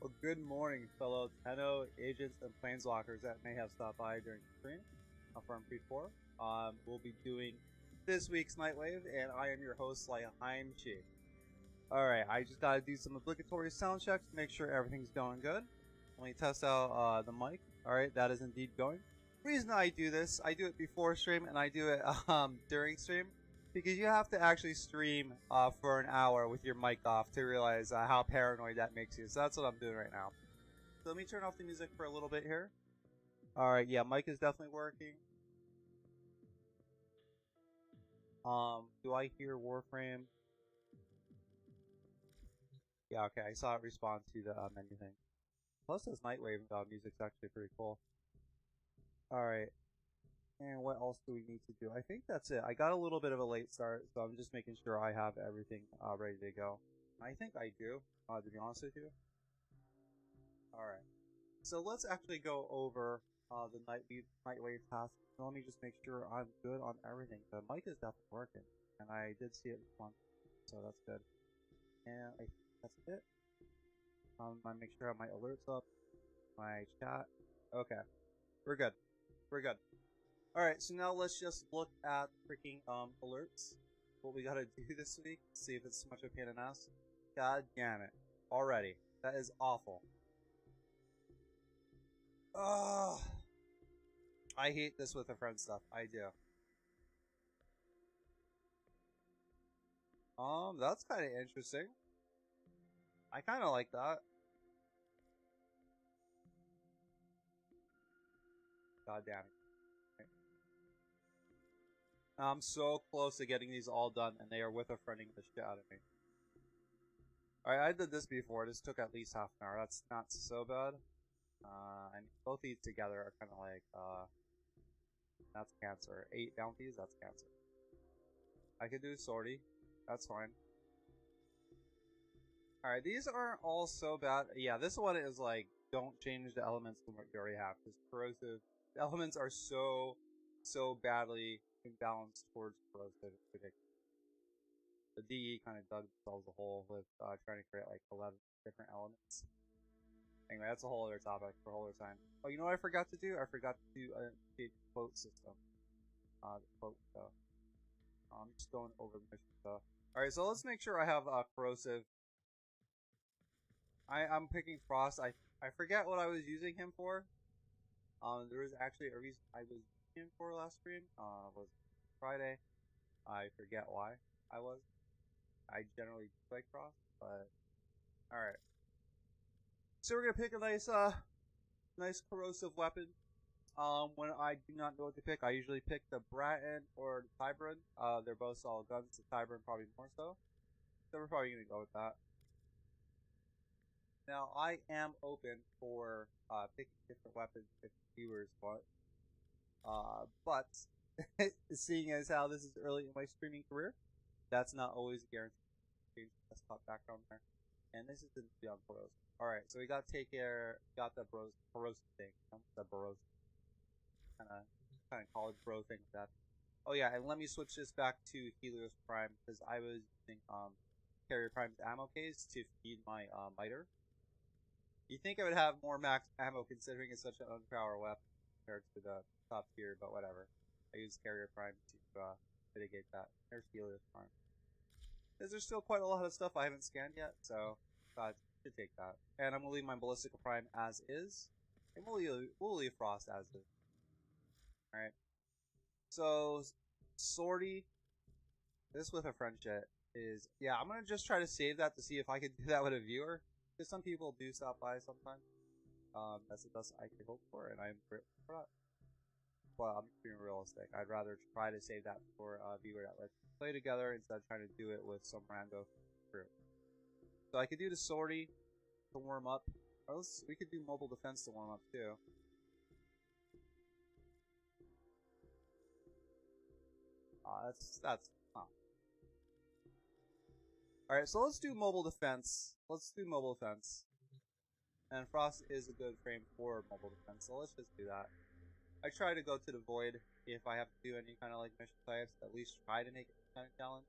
Well, good morning, fellow Tenno agents and planeswalkers that may have stopped by during the stream. I'm from Pre 4. We'll be doing this week's Nightwave, and I am your host, Lihim. Alright, I just gotta do some obligatory sound checks to make sure everything's going good. Let me test out the mic. Alright, that is indeed going. The reason I do this, I do it before stream and I do it during stream, because you have to actually stream for an hour with your mic off to realize how paranoid that makes you. So that's what I'm doing right now. So let me turn off the music for a little bit here. Alright, yeah, mic is definitely working. Do I hear Warframe? Yeah, okay, I saw it respond to the menu thing. Plus this Nightwave music's actually pretty cool. Alright. And what else do we need to do? I think that's it. I got a little bit of a late start, so I'm just making sure I have everything ready to go. I think I do, to be honest with you. Alright. So let's actually go over the Nightwave task. So let me just make sure I'm good on everything. The mic is definitely working, and I did see it respond, so that's good. And I think that's it. I make sure I have my alerts up, my chat. Okay, we're good. We're good. Alright, so now let's just look at freaking alerts. What we gotta do this week. See if it's too much of a pain in the ass. God damn it. Already. That is awful. Ugh. I hate this with a friend stuff. I do. That's kinda interesting. I kinda like that. God damn it. I'm so close to getting these all done, and they are with a friending the shit out of me. Alright, I did this before. This took at least half an hour. That's not so bad. I mean, both these together are kind of like, that's cancer. 8 bounties, that's cancer. I could do sortie. That's fine. Alright, these aren't all so bad. Yeah, this one is like, don't change the elements from what you already have. Because corrosive, the elements are so badly imbalanced towards corrosive. It's ridiculous. The DE kind of dug themselves a hole with trying to create like 11 different elements. Anyway, that's a whole other topic for a whole other time. Oh, you know what I forgot to do? I forgot to do a quote system. The quote stuff. I'm just going over the mission stuff. Alright, so let's make sure I have corrosive. I'm picking Frost. I forget what I was using him for. There was actually a reason I was using him for last stream. Was Friday. I forget why I was. I generally like Frost, but alright. So we're gonna pick a nice corrosive weapon. When I do not know what to pick, I usually pick the Bratton or the Tybran. They're both solid guns. The Tybran probably more so. So we're probably gonna go with that. Now I am open for picking different weapons if viewers want. But seeing as how this is early in my streaming career, that's not always a guarantee. Change the desktop background there. And this is the Beyond Corrosive. Alright, so we gotta take care, got the corrosive thing. The corrosive. Kind of college bro thing with that. Oh yeah, and let me switch this back to Helios Prime, because I was using Carrier Prime's ammo case to feed my miter. You think I would have more max ammo considering it's such an unpowered weapon compared to the top tier, but whatever. I use Carrier Prime to mitigate that. There's Helios Prime. Because there's still quite a lot of stuff I haven't scanned yet, so I should take that. And I'm going to leave my Ballistica Prime as is, and we'll leave Frost as is. Alright. So, sortie. This with a friend shit is, yeah, I'm going to just try to save that to see if I can do that with a viewer. Because some people do stop by sometimes. That's the best I can hope for, and I'm grateful for that. Well, I'm being realistic. I'd rather try to save that for a viewer that lets us play together instead of trying to do it with some rando crew. So I could do the sortie to warm up. Or else we could do mobile defense to warm up too. That's Alright, so let's do mobile defense. Let's do mobile defense. And Frost is a good frame for mobile defense, so let's just do that. I try to go to the void if I have to do any kind of like mission types, at least try to make it kind of challenge.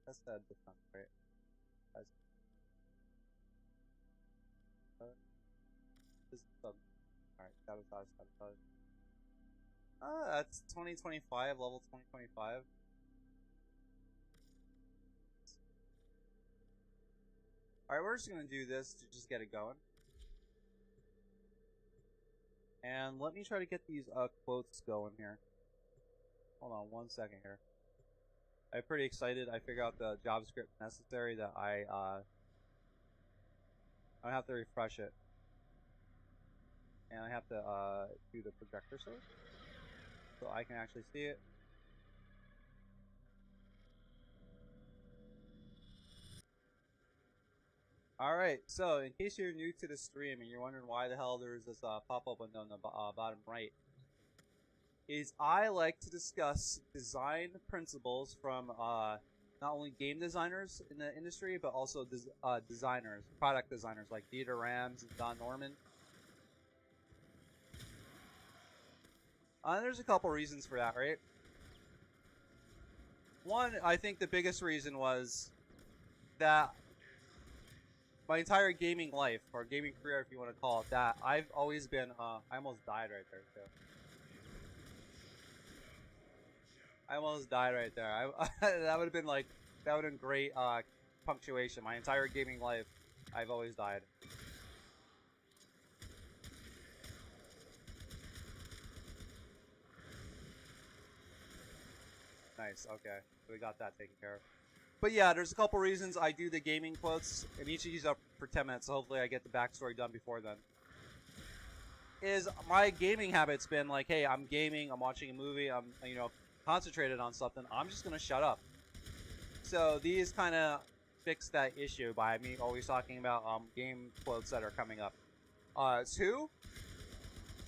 That's the defense, right? This is all right. Sabotage. That's 2025 level 2025. All right, we're just gonna do this to just get it going. And let me try to get these quotes going here. Hold on 1 second here. I'm pretty excited. I figured out the JavaScript necessary that I have to refresh it. And I have to do the projector source so I can actually see it. Alright, so in case you're new to the stream and you're wondering why the hell there's this pop-up window on the bottom right, is I like to discuss design principles from not only game designers in the industry, but also designers, product designers like Dieter Rams and Don Norman. There's a couple reasons for that, right? One, I think the biggest reason was that my entire gaming life, or gaming career if you want to call it that, I've always been, I almost died right there, too. I almost died right there. That would have been like, that would have been great punctuation. My entire gaming life, I've always died. Nice, okay. We got that taken care of. But yeah, there's a couple reasons I do the gaming quotes, and each of these are for 10 minutes, so hopefully I get the backstory done before then. Is my gaming habit's been like, hey, I'm gaming, I'm watching a movie, I'm, you know, concentrated on something, I'm just gonna shut up. So these kind of fix that issue by me always talking about game quotes that are coming up. Two,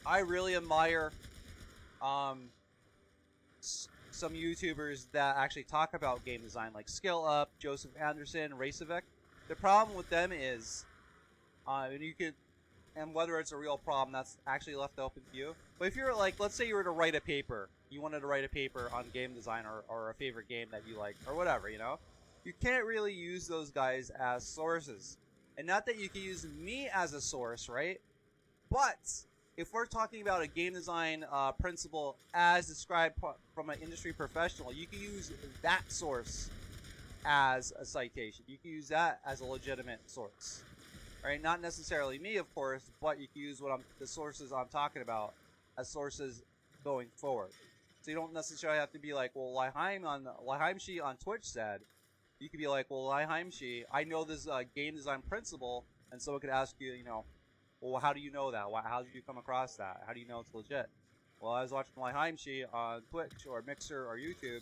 I really admire some YouTubers that actually talk about game design, like Skill Up, Joseph Anderson, Racevec. The problem with them is, and you could, and whether it's a real problem, that's actually left open to you. But if you're like, let's say you were to write a paper, you wanted to write a paper on game design or a favorite game that you like, or whatever, you know, you can't really use those guys as sources. And not that you can use me as a source, right? But if we're talking about a game design principle as described from an industry professional, you can use that source as a citation. You can use that as a legitimate source, right? Not necessarily me, of course, but you can use the sources I'm talking about as sources going forward. So you don't necessarily have to be like, well, Lihim on Twitch said. You could be like, well, Lihim, I know this game design principle, and someone could ask you, you know, well, how do you know that? How did you come across that? How do you know it's legit? Well, I was watching Lihim on Twitch or Mixer or YouTube,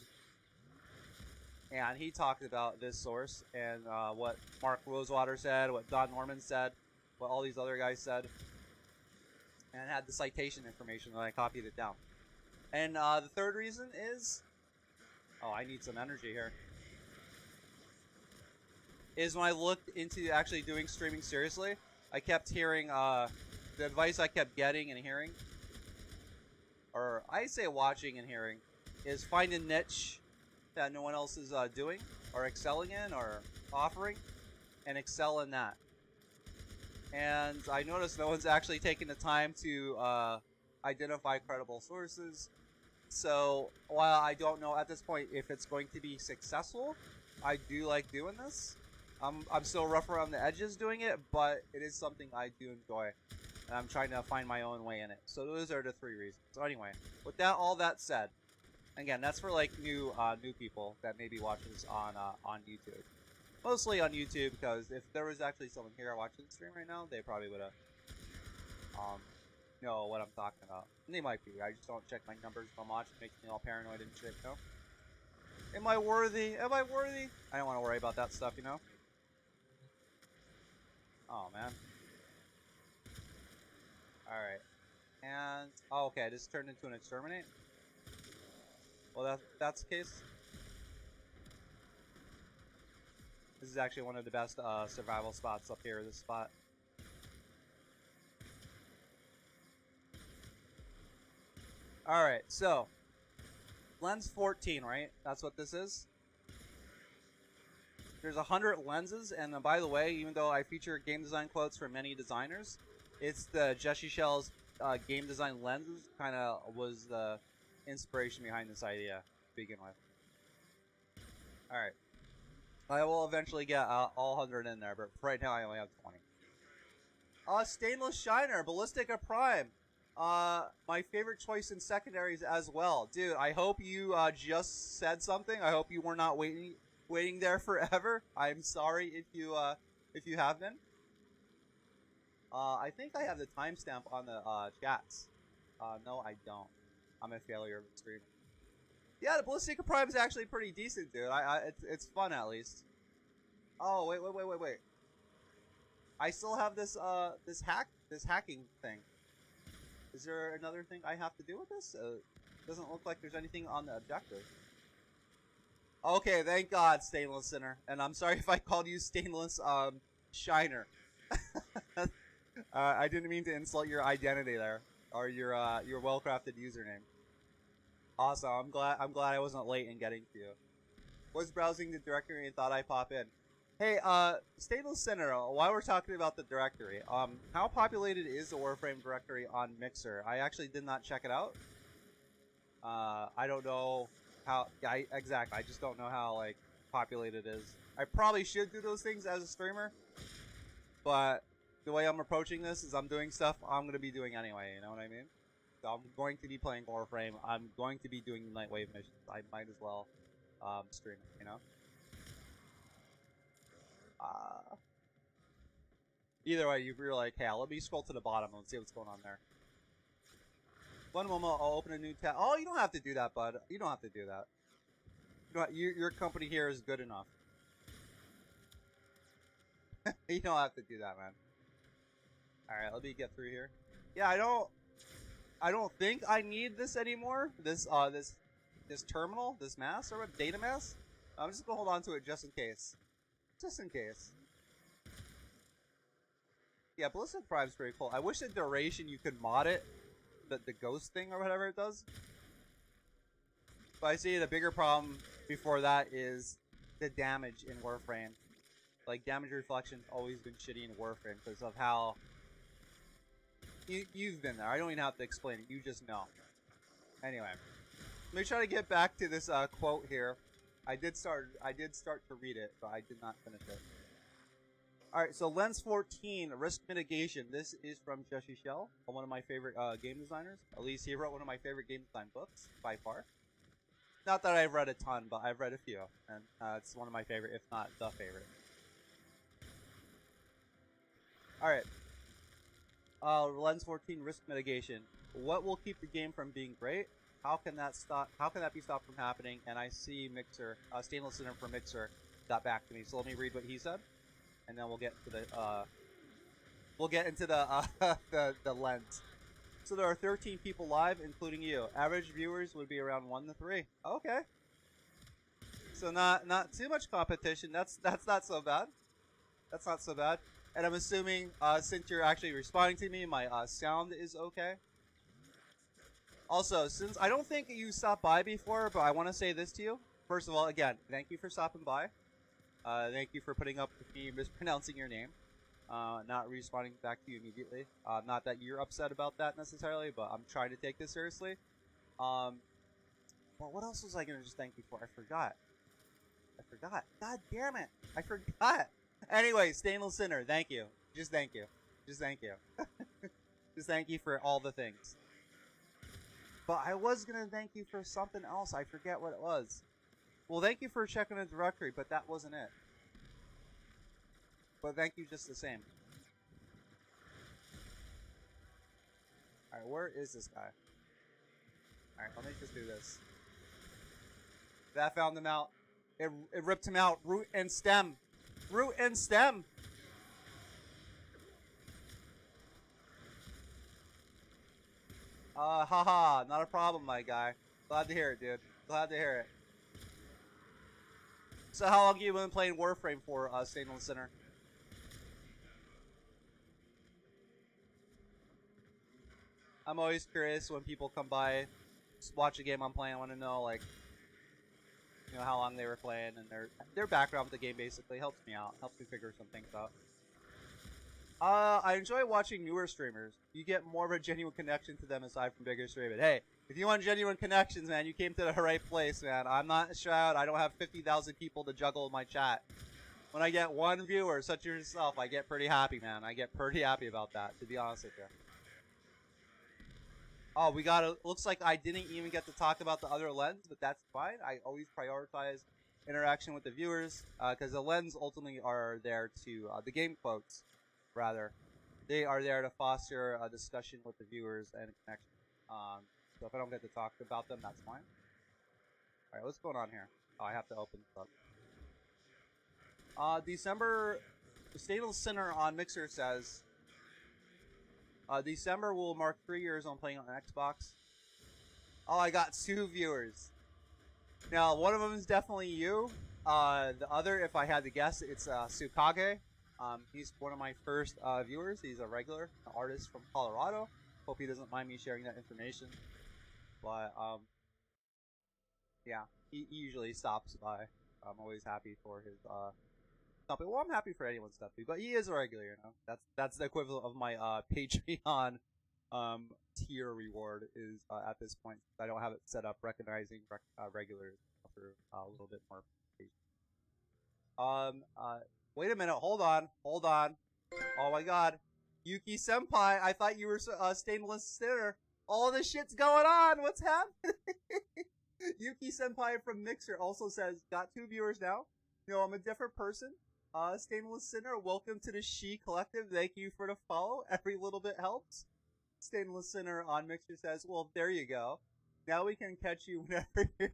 and he talked about this source and what Mark Rosewater said, what Don Norman said, what all these other guys said, and had the citation information, and I copied it down. And the third reason is, oh, I need some energy here, is when I looked into actually doing streaming seriously, I kept hearing, the advice I kept getting and hearing, or I say watching and hearing, is find a niche that no one else is doing, or excelling in, or offering, and excel in that. And I noticed no one's actually taking the time to identify credible sources. So while I don't know at this point if it's going to be successful, I do like doing this. I'm still rough around the edges doing it, but it is something I do enjoy. And I'm trying to find my own way in it. So those are the three reasons. So anyway, with that, all that said, again, that's for like new people that may be watching this on YouTube. Mostly on YouTube, because if there was actually someone here watching the stream right now, they probably would have know what I'm talking about. And they might be. I just don't check my numbers if I'm watching. It makes me all paranoid and shit, you know? Am I worthy? Am I worthy? I don't want to worry about that stuff, you know? Oh, man. Alright. And, oh, okay, I just turned into an exterminate? Well, that's the case. This is actually one of the best survival spots up here, this spot. Alright, so, lens 14, right? That's what this is? there's 100 lenses, and by the way, even though I feature game design quotes from many designers, it's the Jesse Shell's game design lenses kind of was the inspiration behind this idea to begin with. All right, I will eventually get all 100 in there, but right now I only have 20. Stainless Shiner, Ballistica Prime. My favorite choice in secondaries as well. Dude, I hope you just said something. I hope you were not waiting there forever. I'm sorry if you have been. I think I have the timestamp on the chats. No, I don't. I'm a failure of the stream. Yeah, the Ballistica Prime is actually pretty decent, dude. It's fun at least. Oh, wait. I still have this this hacking thing. Is there another thing I have to do with this? Doesn't look like there's anything on the objective. Okay, thank God, Stainless Sinner. And I'm sorry if I called you Stainless Shiner. I didn't mean to insult your identity there, or your well-crafted username. Awesome. I'm glad I wasn't late in getting to you. Was browsing the directory and thought I'd pop in. Hey, Stainless Sinner, while we're talking about the directory, how populated is the Warframe directory on Mixer? I actually did not check it out. I don't know how, exactly, I just don't know how, like, populated it is. I probably should do those things as a streamer, but the way I'm approaching this is I'm doing stuff I'm going to be doing anyway, you know what I mean? So I'm going to be playing Warframe, I'm going to be doing Nightwave missions, I might as well stream it, you know? Either way, you're like, hey, let me scroll to the bottom and see what's going on there. One moment, I'll open a new tab. Oh, you don't have to do that, bud. You don't have to do that. Your company here is good enough. You don't have to do that, man. All right, let me get through here. Yeah, I don't think I need this anymore. This terminal, this mass or what, data mass. I'm just gonna hold on to it just in case. Just in case. Yeah, Ballistic Prime's pretty cool. I wish the duration you could mod it, the ghost thing or whatever it does. But I see the bigger problem before that is the damage in Warframe. Like, damage reflection's always been shitty in Warframe because of how... You've been there. I don't even have to explain it. You just know. Anyway. Let me try to get back to this quote here. I did start to read it, but I did not finish it. Alright, so Lens 14, Risk Mitigation. This is from Jesse Shell, one of my favorite game designers. At least he wrote one of my favorite game design books, by far. Not that I've read a ton, but I've read a few. And it's one of my favorite, if not the favorite. Alright. Lens 14, Risk Mitigation. What will keep the game from being great? How can that be stopped from happening? And I see Mixer, Stainless Sinner for Mixer got back to me. So let me read what he said. And then we'll get to the lens. So there are 13 people live, including you. Average viewers would be around 1 to 3. Okay. So not too much competition. That's not so bad. That's not so bad. And I'm assuming since you're actually responding to me, my sound is okay. Also, since I don't think you stopped by before, but I want to say this to you. First of all, again, thank you for stopping by. Thank you for putting up with me mispronouncing your name. Not responding back to you immediately. Not that you're upset about that necessarily, but I'm trying to take this seriously. Well, what else was I going to just thank you for? I forgot. God damn it. I forgot. Anyway, Stainless Sinner, thank you. Just thank you. Just thank you. Just thank you for all the things. But I was going to thank you for something else. I forget what it was. Well, thank you for checking the directory, but that wasn't it. But thank you just the same. Alright, where is this guy? Alright, let me just do this. That found him out. It ripped him out. Root and stem. Root and stem. Haha, not a problem, my guy. Glad to hear it, dude. Glad to hear it. So how long have you been playing Warframe for, Stainless Sinner? I'm always curious when people come by, watch a game I'm playing. I want to know, like, you know, how long they were playing and their background with the game basically helps me out, helps me figure some things out. I enjoy watching newer streamers. You get more of a genuine connection to them aside from bigger streamers. Hey, if you want genuine connections, man, you came to the right place, man. I'm not Shroud. I don't have 50,000 people to juggle in my chat. When I get one viewer, such as yourself, I get pretty happy, man. I get pretty happy about that, to be honest with you. Oh, we got a... Looks like I didn't even get to talk about the other lens, but that's fine. I always prioritize interaction with the viewers, because the lens ultimately are there to... the game quotes, rather. They are there to foster a discussion with the viewers and a connection. So if I don't get to talk about them, that's fine. Alright, what's going on here? Oh, I have to open this up. December... The Stainless Sinner on Mixer says... December will mark 3 years on playing on Xbox. Oh, I got 2 viewers. Now, one of them is definitely you. The other, if I had to guess, it's Tsukage. He's one of my first viewers. He's a regular artist from Colorado. Hope he doesn't mind me sharing that information. But, yeah, he usually stops by. I'm always happy for his stopping. Well, I'm happy for anyone's stuff, but he is a regular, you know. That's the equivalent of my Patreon tier reward is at this point. I don't have it set up recognizing regulars for a little bit more. Wait a minute. Hold on. Oh my God, Yuki Senpai. I thought you were Stainless Sinner. All this shit's going on. What's happening? Yuki Senpai from Mixer also says, got 2 viewers now. You know, I'm a different person. Stainless Sinner, welcome to the She Collective. Thank you for the follow. Every little bit helps. Stainless Sinner on Mixer says, well, there you go. Now we can catch you whenever you're...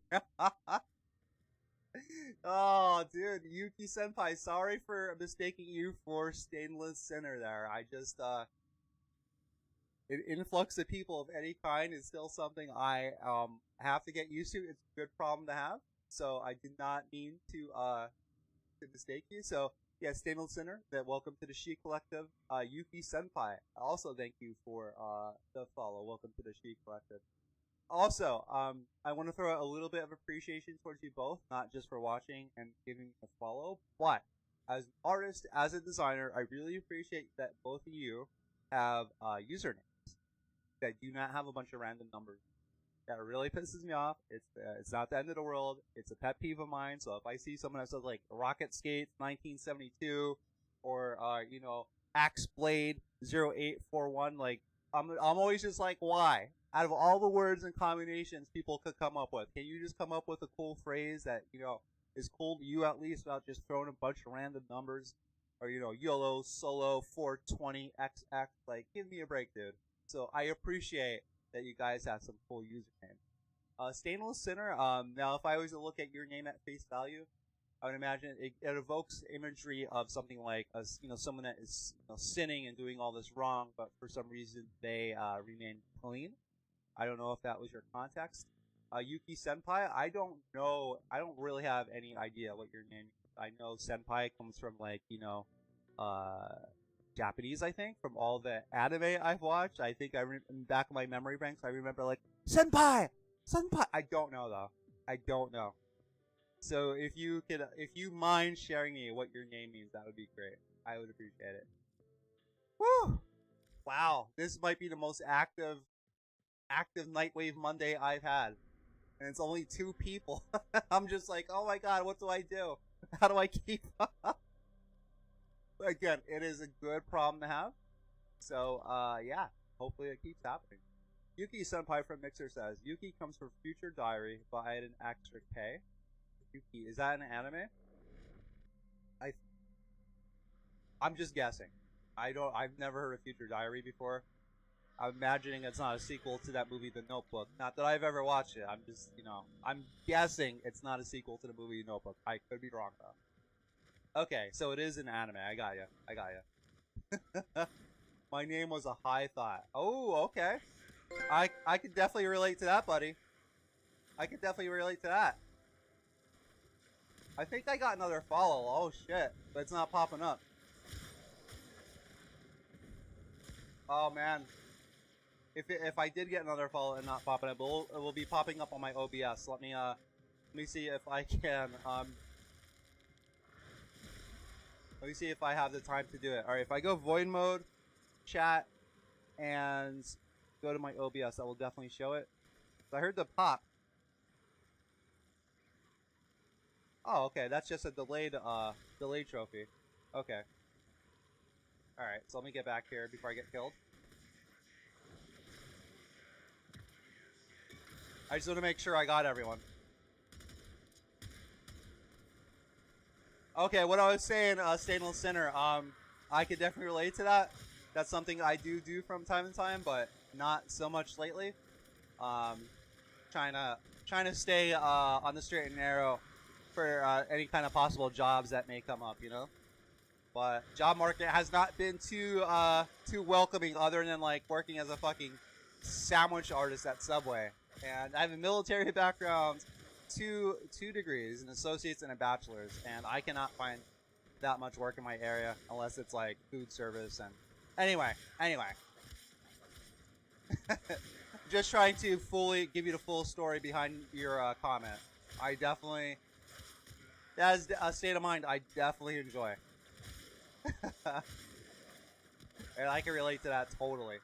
Oh, dude, Yuki Senpai, sorry for mistaking you for Stainless Sinner there. I just, an influx of people of any kind is still something I, have to get used to. It's a good problem to have. So I did not mean to mistake you. So, yeah, Stainless Sinner, welcome to the She Collective. Yuki Senpai, also thank you for, the follow. Welcome to the She Collective. Also, I want to throw a little bit of appreciation towards you both, not just for watching and giving me a follow, but as an artist, as a designer, I really appreciate that both of you have usernames that do not have a bunch of random numbers. That really pisses me off. It's not the end of the world. It's a pet peeve of mine. So if I see someone that says like Rocket Skate 1972 or you know, Axe Blade 0841, like I'm always just like, why? Out of all the words and combinations people could come up with, can you just come up with a cool phrase that, you know, is cool to you at least, without just throwing a bunch of random numbers? Or, you know, YOLO, Solo, 420, XX, like, give me a break, dude. So I appreciate that you guys have some cool usernames. Stainless Sinner, now if I was to look at your name at face value, I would imagine it evokes imagery of something like, you know, someone that is, you know, sinning and doing all this wrong, but for some reason they remain clean. I don't know if that was your context. Yuki Senpai, I don't know. I don't really have any idea what your name is. I know Senpai comes from, like, you know, Japanese, I think, from all the anime I've watched. I think in back of my memory banks, I remember, like, Senpai! I don't know, though. I don't know. So if you mind sharing me what your name means, that would be great. I would appreciate it. Woo! Wow, this might be the most active Nightwave Monday I've had. And it's only 2 people. I'm just like, oh my God, what do I do? How do I keep up? But again, it is a good problem to have. So, yeah, hopefully it keeps happening. Yuki Senpai from Mixer says, Yuki comes from Future Diary, but I had an extra K. Yuki, is that an anime? I'm just guessing. I've never heard of Future Diary before. I'm imagining it's not a sequel to that movie, The Notebook. Not that I've ever watched it. I'm just, you know, I'm guessing it's not a sequel to the movie Notebook. I could be wrong, though. Okay, so it is an anime. I got ya. My name was a high thought. Oh, okay. I could definitely relate to that, buddy. I could definitely relate to that. I think I got another follow. Oh, shit. But it's not popping up. Oh, man. If I did get another follow and not popping up, it will be popping up on my OBS. Let me Let me see if I can, let me see if I have the time to do it. Alright, if I go void mode, chat, and go to my OBS, that will definitely show it. So I heard the pop. Oh, okay, that's just a delayed trophy. Okay. Alright, so let me get back here before I get killed. I just want to make sure I got everyone. Okay, what I was saying, Stainless Sinner, I could definitely relate to that. That's something I do from time to time, but not so much lately. Trying to stay on the straight and narrow for any kind of possible jobs that may come up, you know. But job market has not been too welcoming, other than like working as a fucking sandwich artist at Subway. And I have a military background, two degrees, an associate's and a bachelor's, and I cannot find that much work in my area unless it's like food service. And anyway, just trying to fully give you the full story behind your comment. I definitely, that is a state of mind I definitely enjoy. And I can relate to that totally.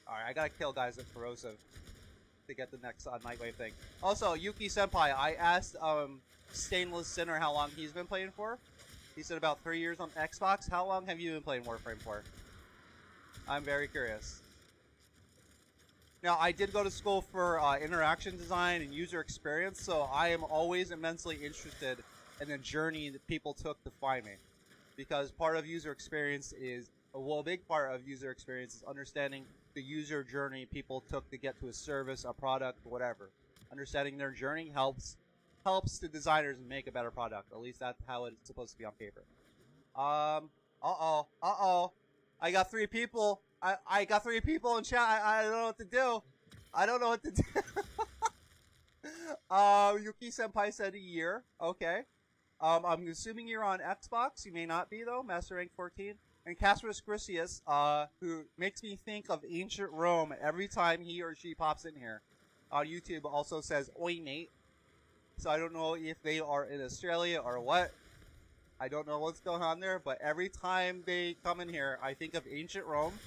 Alright, I gotta kill guys at Corrosive to get the next Nightwave thing. Also, Yuki Senpai, I asked Stainless Sinner how long he's been playing for. He said about 3 years on Xbox. How long have you been playing Warframe for? I'm very curious. Now, I did go to school for interaction design and user experience, so I am always immensely interested in the journey that people took to find me. Because part of user experience is, well, a big part of user experience is understanding the user journey people took to get to a service, a product, whatever. Understanding their journey helps the designers make a better product. At least that's how it's supposed to be on paper. Uh-oh. I got 3 people. I got 3 people in chat. I don't know what to do. Yuki Senpai said a year. Okay. I'm assuming you're on Xbox. You may not be, though. Master Rank 14. And Casperus Grisius, who makes me think of ancient Rome every time he or she pops in here. On YouTube also says, "Oi, mate." So I don't know if they are in Australia or what. I don't know what's going on there, but every time they come in here, I think of ancient Rome,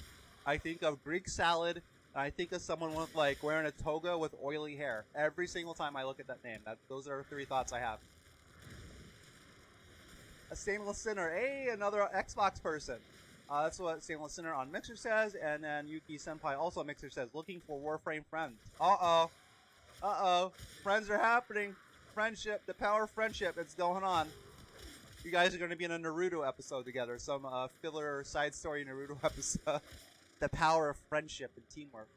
I think of Greek salad, and I think of someone with like wearing a toga with oily hair. Every single time I look at that name. Those are 3 thoughts I have. A Stainless Sinner. Hey, another Xbox person. That's what Stainless Sinner on Mixer says, and then Yuki Senpai also on Mixer says, looking for Warframe friends. Uh-oh. Friends are happening. Friendship, the power of friendship, it's going on. You guys are going to be in a Naruto episode together. Some filler side story Naruto episode. The power of friendship and teamwork.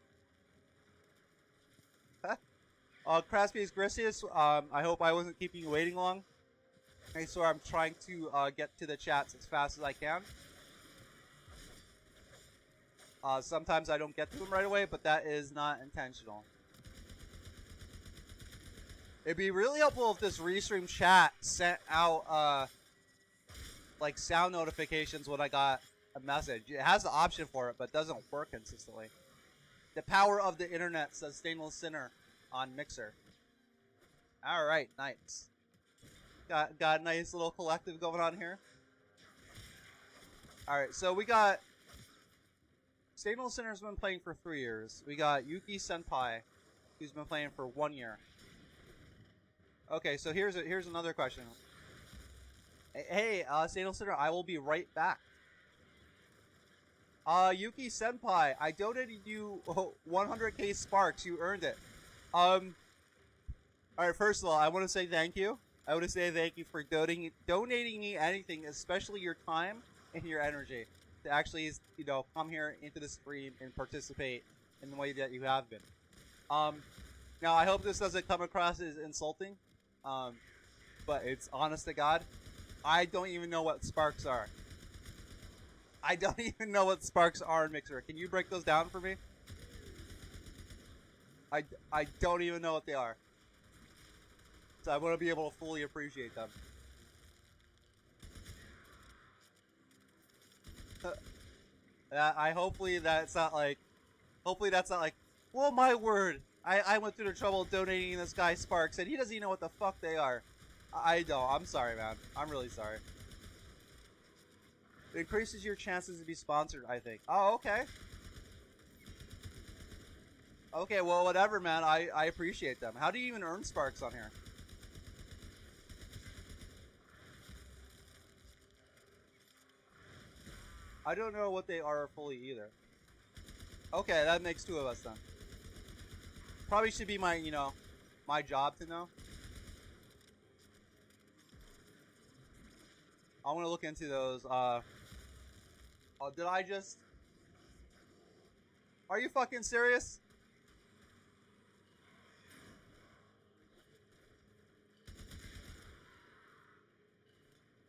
Craspius Grisius, I hope I wasn't keeping you waiting long. Okay, so I'm trying to get to the chats as fast as I can. Sometimes I don't get to them right away, but that is not intentional. It'd be really helpful if this restream chat sent out like sound notifications when I got a message. It has the option for it, but it doesn't work consistently. The power of the internet, says Stainless Sinner on Mixer. Alright, nice. Got a nice little collective going on here. Alright, so we got Stainless Sinner's been playing for 3 years. We got Yuki Senpai, who's been playing for 1 year. Okay, so here's another question. Hey, Stainless Sinner, I will be right back. Yuki Senpai, I donated you 100k sparks. You earned it. Alright, first of all, I want to say thank you. I want to say thank you for donating me anything, especially your time and your energy, to actually, you know, come here into the stream and participate in the way that you have been. Now, I hope this doesn't come across as insulting, but it's honest to God. I don't even know what sparks are. I don't even know what sparks are in Mixer. Can you break those down for me? I don't even know what they are. So I want to be able to fully appreciate them. Hopefully that's not like, well, my word, I went through the trouble of donating this guy Sparks, and he doesn't even know what the fuck they are. I don't. I'm sorry, man. I'm really sorry. It increases your chances to be sponsored, I think. Oh, okay. Okay, well, whatever, man. I appreciate them. How do you even earn Sparks on here? I don't know what they are fully either. Okay, that makes 2 of us then. Probably should be my, my job to know. I want to look into those. Oh, did I just... Are you fucking serious?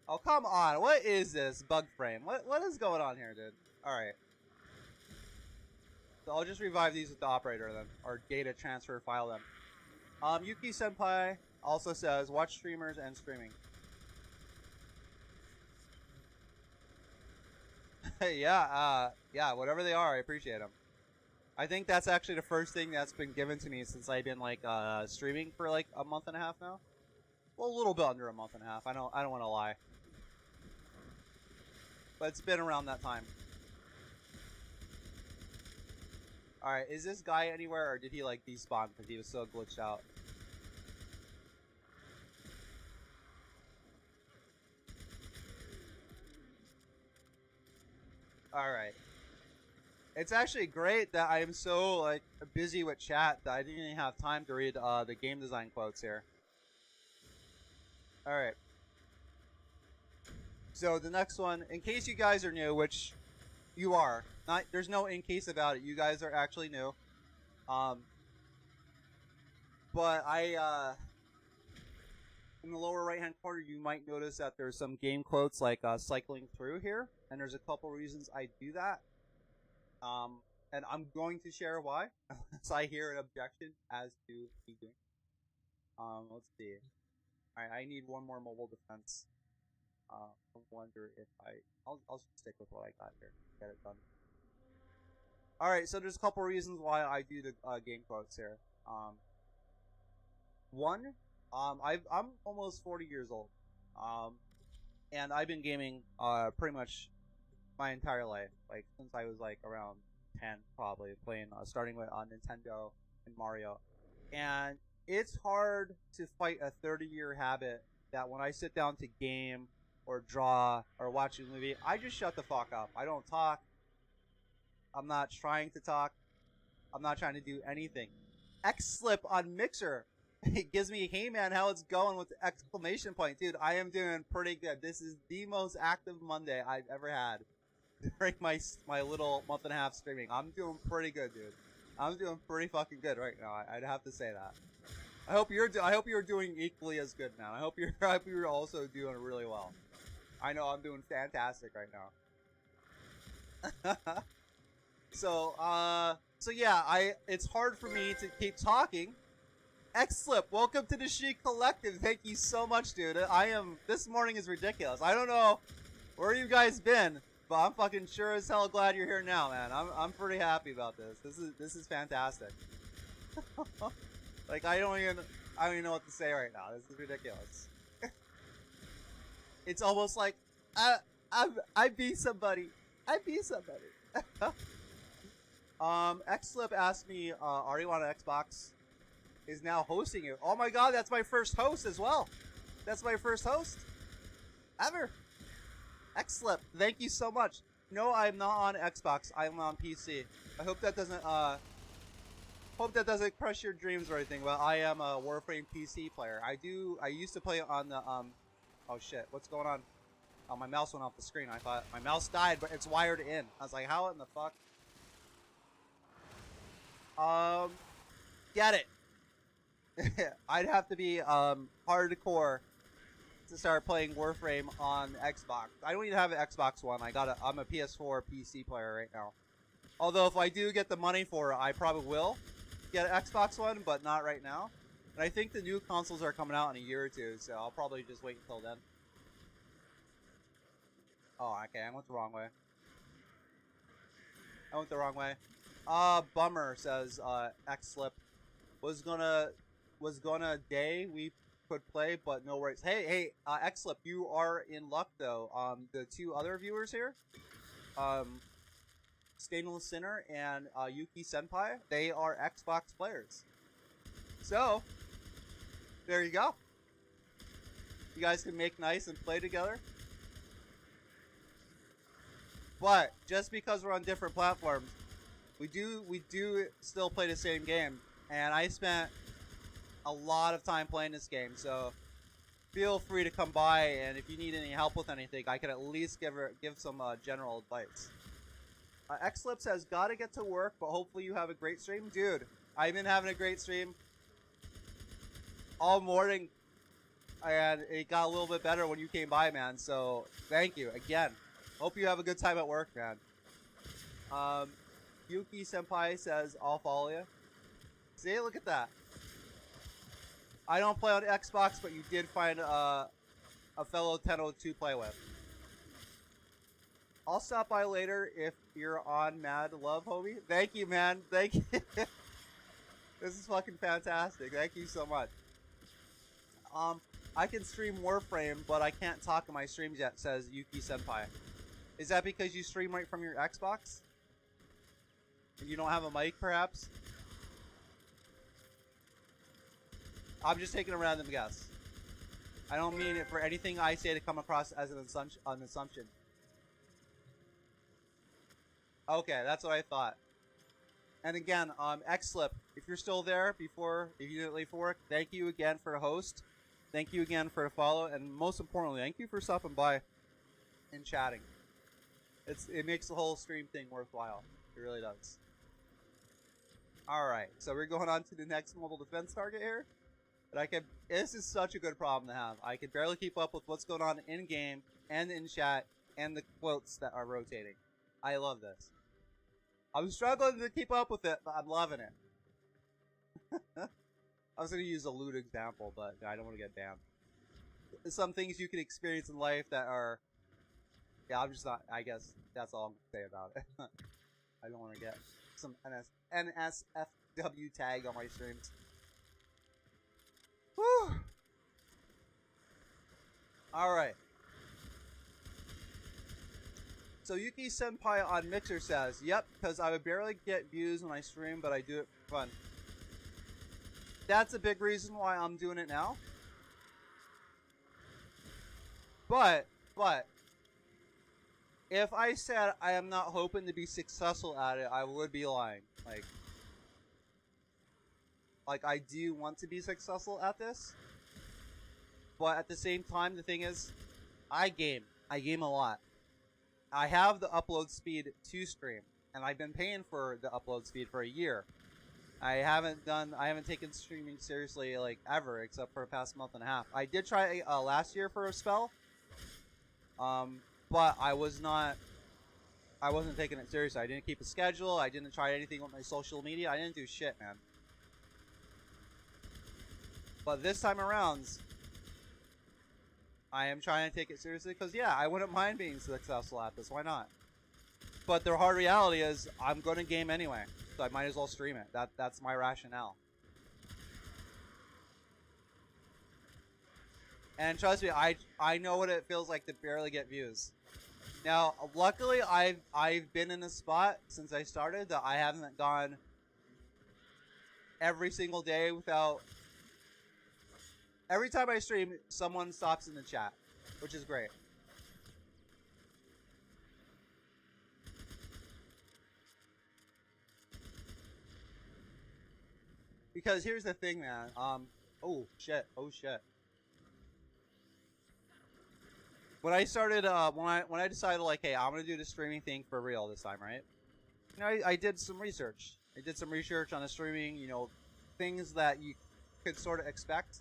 Oh, come on. What is this bug frame? What is going on here, dude? Alright. So I'll just revive these with the operator then. Or data transfer file them. Yuki Senpai also says, watch streamers and streaming. Yeah, whatever they are, I appreciate them. I think that's actually the first thing that's been given to me since I've been like streaming for like a month and a half now. Well, a little bit under a month and a half. I don't want to lie, but it's been around that time. All right, is this guy anywhere, or did he like despawn because he was so glitched out? All right. It's actually great that I am so like busy with chat that I didn't even have time to read the game design quotes here. All right. So the next one, in case you guys are new, which you are, there's no in case about it. You guys are actually new. But in the lower right hand corner, you might notice that there's some game quotes like cycling through here, and there's a couple reasons I do that. And I'm going to share why, unless I hear an objection as to me doing. Let's see. Alright, I need one more mobile defense. I wonder if I'll stick with what I got here. Get it done. Alright, so there's a couple reasons why I do the game quotes here. One, I'm almost 40 years old. And I've been gaming pretty much my entire life, like since I was like around 10, probably playing, starting with Nintendo and Mario. And it's hard to fight a 30-year habit that when I sit down to game or draw or watch a movie, I just shut the fuck up. I don't talk. I'm not trying to talk. I'm not trying to do anything. X-Slip on Mixer. It gives me, hey man, how it's going with the exclamation point. Dude, I am doing pretty good. This is the most active Monday I've ever had during my little month and a half streaming. I'm doing pretty good, dude. I'm doing pretty fucking good right now. I'd have to say that. I hope you're doing equally as good, man. I hope you're also doing really well. I know I'm doing fantastic right now. So yeah, it's hard for me to keep talking. X-Slip, welcome to the She Collective. Thank you so much, dude. This morning is ridiculous. I don't know where you guys been, but I'm fucking sure as hell glad you're here now, man. I'm pretty happy about this. This is fantastic. Like I don't even know what to say right now. This is ridiculous. It's almost like I beat somebody. I beat somebody. X-Slip asked me, are you on an Xbox? Is now hosting it. Oh my god, that's my first host as well. That's my first host ever. X-Slip, thank you so much. No, I'm not on Xbox. I'm on PC. I hope that doesn't crush your dreams or anything. Well, I am a Warframe PC player. I used to play on the oh shit, what's going on? Oh, my mouse went off the screen. I thought my mouse died, but it's wired in. I was like, how in the fuck? Get it. I'd have to be hardcore to start playing Warframe on Xbox. I don't even have an Xbox One. I'm a PS4 PC player right now. Although if I do get the money for it, I probably will get an Xbox One, but not right now. And I think the new consoles are coming out in a year or two, so I'll probably just wait until then. Oh, okay, I went the wrong way. Bummer, says X-Slip. was gonna day we could play, but no worries. Hey, Xlip, you are in luck though. The two other viewers here, Stainless Sinner and Yuki Senpai, they are Xbox players. So there you go. You guys can make nice and play together. But just because we're on different platforms, we do still play the same game. And I spent a lot of time playing this game, so feel free to come by, and if you need any help with anything, I can at least give some general advice. Xlip says, gotta get to work, but hopefully you have a great stream. Dude, I've been having a great stream all morning, and it got a little bit better when you came by, man, so thank you again. Hope you have a good time at work, man. Yuki Senpai says, I'll follow you. See, look at that. I don't play on Xbox, but you did find a fellow 1002 play with. I'll stop by later if you're on Mad Love, homie. Thank you, man. Thank you. This is fucking fantastic. Thank you so much. I can stream Warframe, but I can't talk in my streams yet, says Yuki Senpai. Is that because you stream right from your Xbox? You don't have a mic, perhaps? I'm just taking a random guess. I don't mean it for anything I say to come across as an assumption. Okay, that's what I thought. And again, Xlip, if you're still there if you didn't leave for work, thank you again for the host. Thank you again for the follow, and most importantly, thank you for stopping by and chatting. It makes the whole stream thing worthwhile. It really does. Alright, so we're going on to the next mobile defense target here. But this is such a good problem to have. I can barely keep up with what's going on in game and in chat and the quotes that are rotating. I love this. I'm struggling to keep up with it, but I'm loving it. I was going to use a lewd example, but I don't want to get banned. Some things you can experience in life that are... Yeah, I'm just not... I guess that's all I'm going to say about it. I don't want to get some NSFW tag on my streams. Whew. Alright. So Yuki Senpai on Mixer says, yep, because I would barely get views when I stream, but I do it for fun. That's a big reason why I'm doing it now. But, if I said I am not hoping to be successful at it, I would be lying. Like I do want to be successful at this. But at the same time, the thing is, I game a lot. I have the upload speed to stream, and I've been paying for the upload speed for a year. I haven't taken streaming seriously like ever, except for the past month and a half. I did try last year for a spell, but I wasn't taking it seriously. I didn't keep a schedule. I didn't try anything with my social media. I didn't do shit, man. But this time around, I am trying to take it seriously because, yeah, I wouldn't mind being successful at this. Why not? But the hard reality is I'm going to game anyway, so I might as well stream it. That's my rationale. And trust me, I know what it feels like to barely get views. Now, luckily, I've been in a spot since I started that I haven't gone every single day without... Every time I stream, someone stops in the chat, which is great. Because here's the thing, man. Oh shit. When I started, when I decided, like, hey, I'm gonna do the streaming thing for real this time, right? You know, I did some research. I did some research on the streaming, you know, things that you could sort of expect.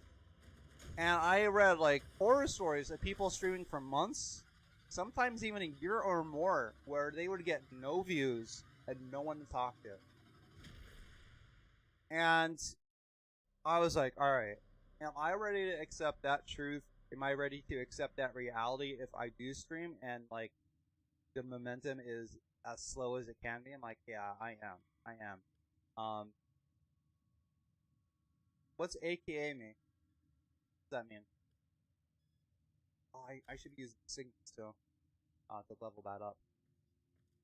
And I read, like, horror stories of people streaming for months, sometimes even a year or more, where they would get no views and no one to talk to. And I was like, alright, am I ready to accept that truth? Am I ready to accept that reality if I do stream and, like, the momentum is as slow as it can be? I'm like, yeah, I am. What's AKA me? What does that mean? Oh, I should use signals too to level that up.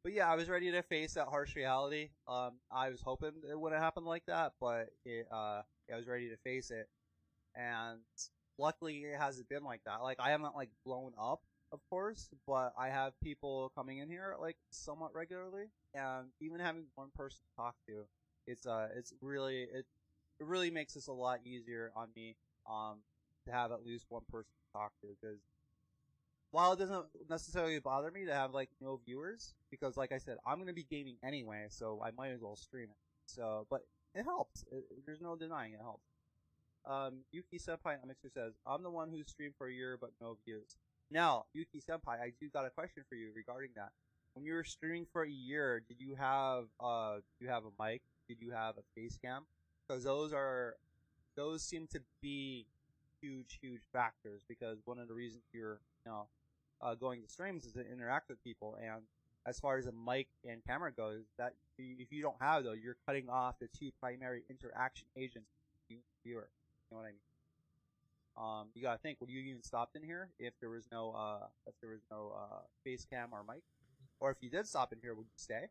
But yeah, I was ready to face that harsh reality. I was hoping it wouldn't happen like that, but I was ready to face it, and luckily it hasn't been like that. Like I haven't like blown up, of course, but I have people coming in here like somewhat regularly, and even having one person to talk to, it's really it really makes this a lot easier on me to have at least one person to talk to, because while it doesn't necessarily bother me to have like no viewers, because like I said, I'm gonna be gaming anyway, so I might as well stream it. So, but it helps. There's no denying it helps. Yuki Senpai Mixer says, I'm the one who streamed for a year but no views. Now, Yuki Senpai, I do got a question for you regarding that. When you were streaming for a year, did you have a mic? Did you have a face cam? Because those seem to be huge factors, because one of the reasons you're going to streams is to interact with people, and as far as a mic and camera goes, that if you don't have those, you're cutting off the two primary interaction agents viewer. You know what I mean? You gotta think, would you even stop in here if there was no face cam or mic? Or if you did stop in here, would you stay?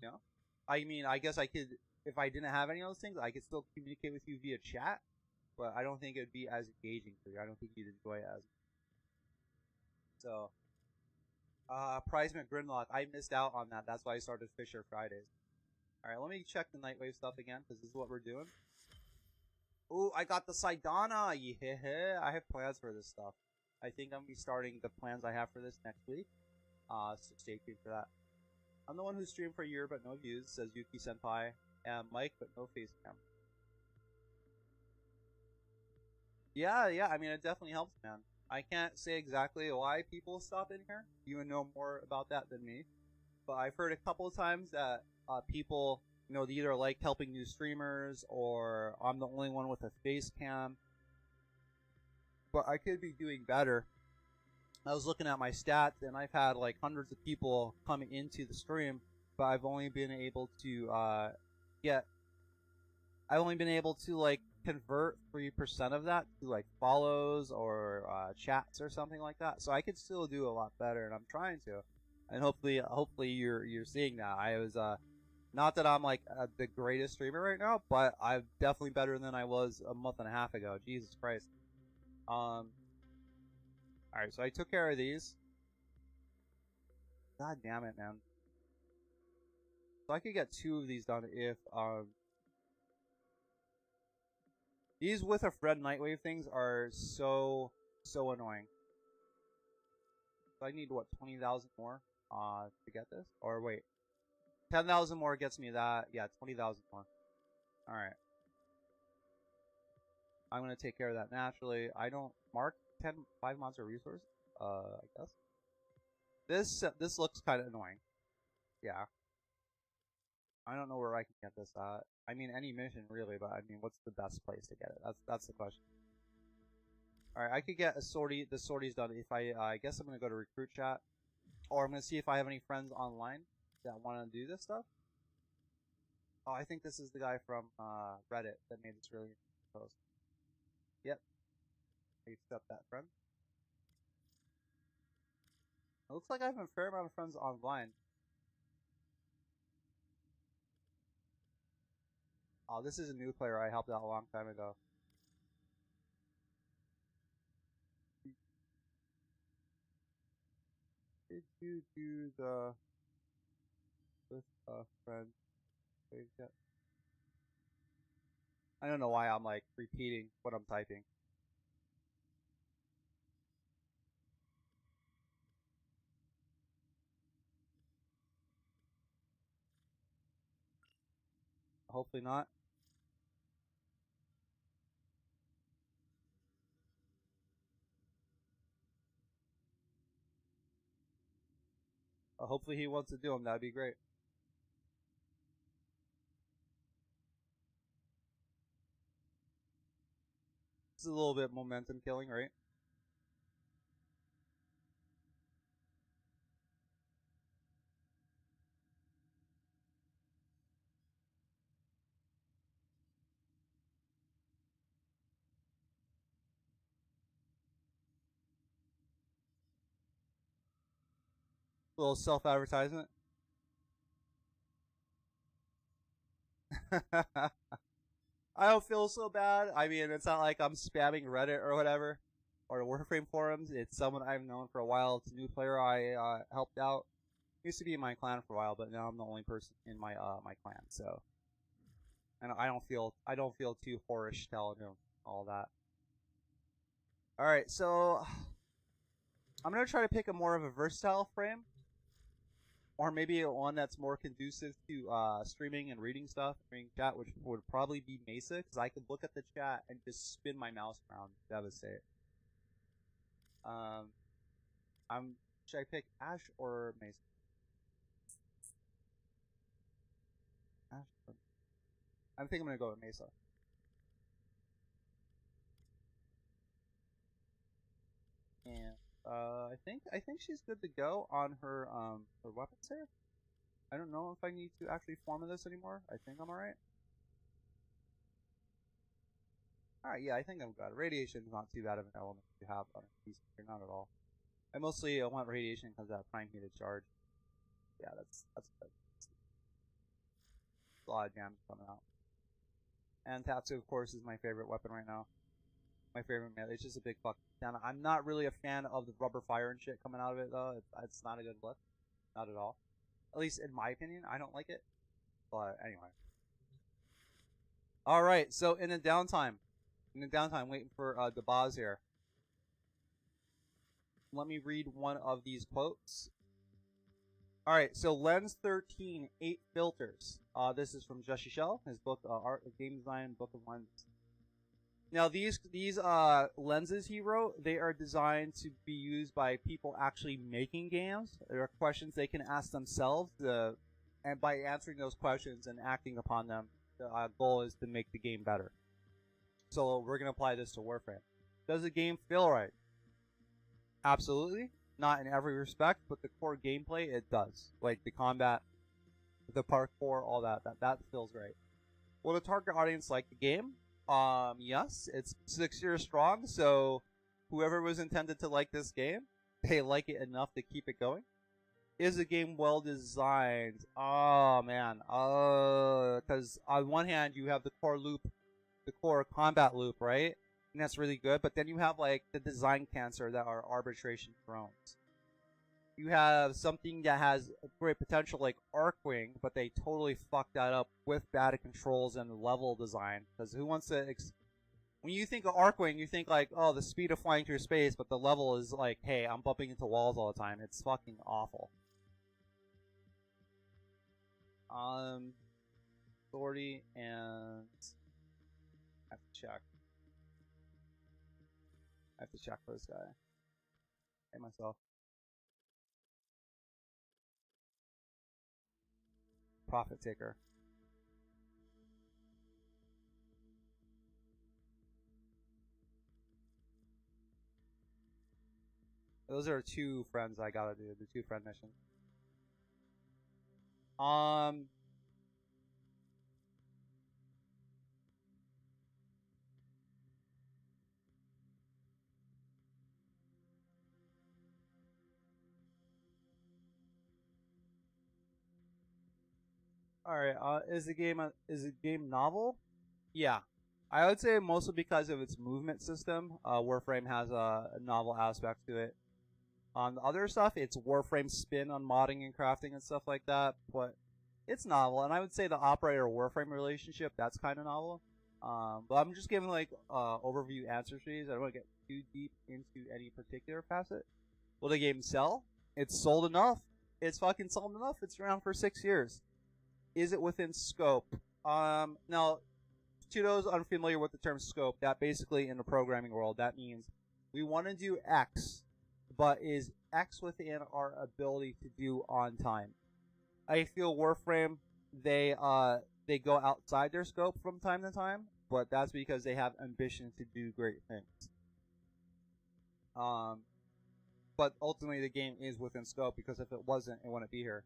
You know? I mean, I guess I could, if I didn't have any of those things, I could still communicate with you via chat, but I don't think it would be as engaging for you. I don't think you'd enjoy it as. So, Prizeman Gridlock, I missed out on that. That's why I started Fisher Fridays. Alright, let me check the Nightwave stuff again, because this is what we're doing. Ooh, I got the Sidana! Yeah, I have plans for this stuff. I think I'm going to be starting the plans I have for this next week. So stay tuned for that. I'm the one who streamed for a year but no views, says Yuki Senpai. And Mike, but no face cam. Yeah, I mean, it definitely helps, man. I can't say exactly why people stop in here. You would know more about that than me. But I've heard a couple of times that people, they either like helping new streamers, or I'm the only one with a face cam. But I could be doing better. I was looking at my stats, and I've had like hundreds of people coming into the stream, but I've only been able to like convert 3% of that to like follows or chats or something like that. So I could still do a lot better, and I'm trying to. And hopefully you're seeing that. I was not that I'm like the greatest streamer right now, but I'm definitely better than I was a month and a half ago. Jesus Christ. Alright, so I took care of these. God damn it, man. So I could get 2 of these done if these with a Fred Nightwave things are so annoying. So I need what, 20,000 more to get this? Or wait, 10,000 more gets me that. Yeah, 20,000 more. Alright. I'm gonna take care of that naturally. I don't mark 5 monster resources. I guess. This looks kind of annoying. Yeah. I don't know where I can get this at. I mean, any mission really, but I mean, what's the best place to get it? That's the question. Alright, I could get the sorties done if I guess I'm gonna go to recruit chat. Or I'm gonna see if I have any friends online that want to do this stuff. Oh, I think this is the guy from Reddit that made this really interesting post. Yep. I accept that friend. It looks like I have a fair amount of friends online. Oh, this is a new player I helped out a long time ago. Did you do the with a friend page yet? I don't know why I'm like repeating what I'm typing. Hopefully not. Hopefully he wants to do them. That'd be great. This is a little bit momentum killing, right? Little self-advertisement. I don't feel so bad. I mean, it's not like I'm spamming Reddit or whatever, or the Warframe forums. It's someone I've known for a while. It's a new player I helped out. Used to be in my clan for a while, but now I'm the only person in my my clan. So, and I don't feel too whorish telling him all that. All right, so I'm gonna try to pick a more of a versatile frame, or maybe one that's more conducive to streaming and reading stuff, reading chat, which would probably be Mesa, because I could look at the chat and just spin my mouse around, devastate. Should I pick Ash or Mesa? Ash. I think I'm gonna go with Mesa. And I think she's good to go on her weapons here. I don't know if I need to actually form this anymore. I think I'm alright. Alright, yeah, I think I'm good. Radiation is not too bad of an element to have on a piece here, not at all. I mostly want radiation because that prime heated charge. Yeah, that's good. A lot of damage coming out. And Tatsu, of course, is my favorite weapon right now. My favorite melee. It's just a big fucking cannon. I'm not really a fan of the rubber fire and shit coming out of it, though. It's not a good look. Not at all. At least in my opinion, I don't like it. But anyway. Alright, so in the downtime, waiting for the boss here. Let me read one of these quotes. Alright, so Lens 13, 8 filters. This is from Jesse Shell, his book, Art of Game Design, Book of Lenses. Now, these lenses he wrote, they are designed to be used by people actually making games. There are questions they can ask themselves, and by answering those questions and acting upon them, the goal is to make the game better. So we're going to apply this to Warframe. Does the game feel right? Absolutely. Not in every respect, but the core gameplay, it does. Like the combat, the parkour, all that feels great. Will the target audience like the game? Yes, it's 6 years strong, so whoever was intended to like this game, they like it enough to keep it going. Is the game well designed? Oh man, because on one hand you have the core loop, the core combat loop, right? And that's really good, but then you have like the design cancer that are arbitration drones. You have something that has great potential like Arcwing, but they totally fucked that up with data controls and level design. Because who wants to... when you think of Arcwing, you think like, oh, the speed of flying through space, but the level is like, hey, I'm bumping into walls all the time. It's fucking awful. Authority and... I have to check. I have to check for this guy. Hey, myself. Profit taker. Those are 2 friends I gotta do, the 2 friend missions. Alright, is the game novel? Yeah. I would say mostly because of its movement system. Warframe has a novel aspect to it. On the other stuff, it's Warframe spin on modding and crafting and stuff like that, but it's novel. And I would say the operator-Warframe relationship, that's kind of novel. But I'm just giving like overview answer trees. I don't want to get too deep into any particular facet. Will the game sell? It's sold enough. It's fucking sold enough. It's around for 6 years. Is it within scope? Now, to those unfamiliar with the term scope, that basically in the programming world, that means we want to do X, but is X within our ability to do on time? I feel Warframe, they go outside their scope from time to time, but that's because they have ambition to do great things. But ultimately the game is within scope, because if it wasn't, it wouldn't be here.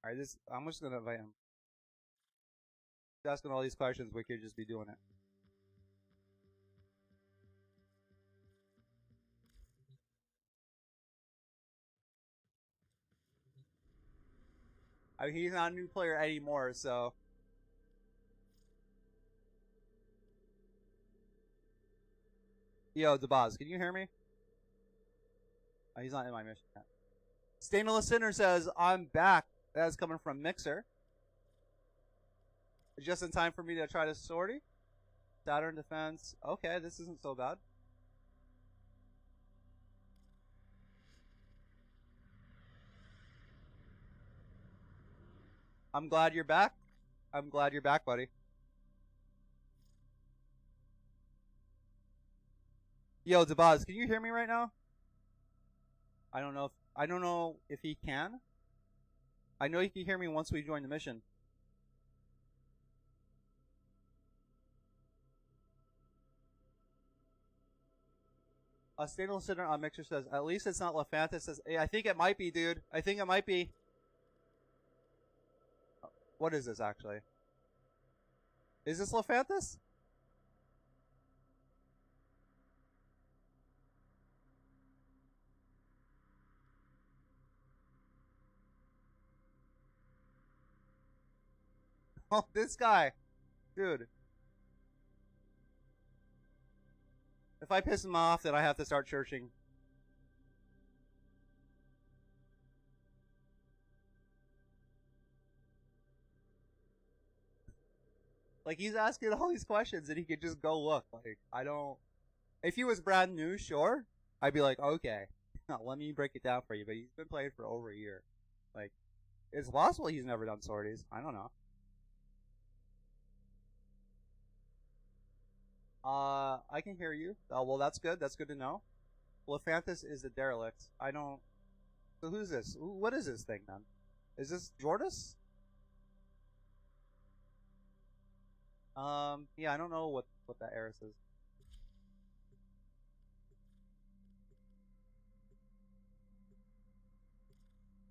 Alright, I'm just gonna invite him. He's asking all these questions, we could just be doing it. I mean, he's not a new player anymore, so. Yo, Dabaz, can you hear me? Oh, he's not in my mission yet. Stainless Sinner says, I'm back. That's coming from Mixer. Just in time for me to try to sortie. Saturn Defense. Okay, this isn't so bad. I'm glad you're back. I'm glad you're back, buddy. Yo, Dabaz, can you hear me right now? I don't know if he can. I know he can hear me once we join the mission. Stainless Sinner on Mixer says, at least it's not Lephantis. Says, hey, I think it might be, dude. I think it might be. What is this, actually? Is this Lephantis? Oh, this guy. Dude. If I piss him off, then I have to start churching. Like, he's asking all these questions and he could just go look. Like, I don't. If he was brand new, sure. I'd be like, okay. Let me break it down for you. But he's been playing for over a year. Like, it's possible he's never done sorties. I don't know. I can hear you. Oh, well, that's good. That's good to know. Lephantis is a derelict. I don't. So who's this? What is this thing, then? Is this Jordis? Yeah, I don't know what that Eris is.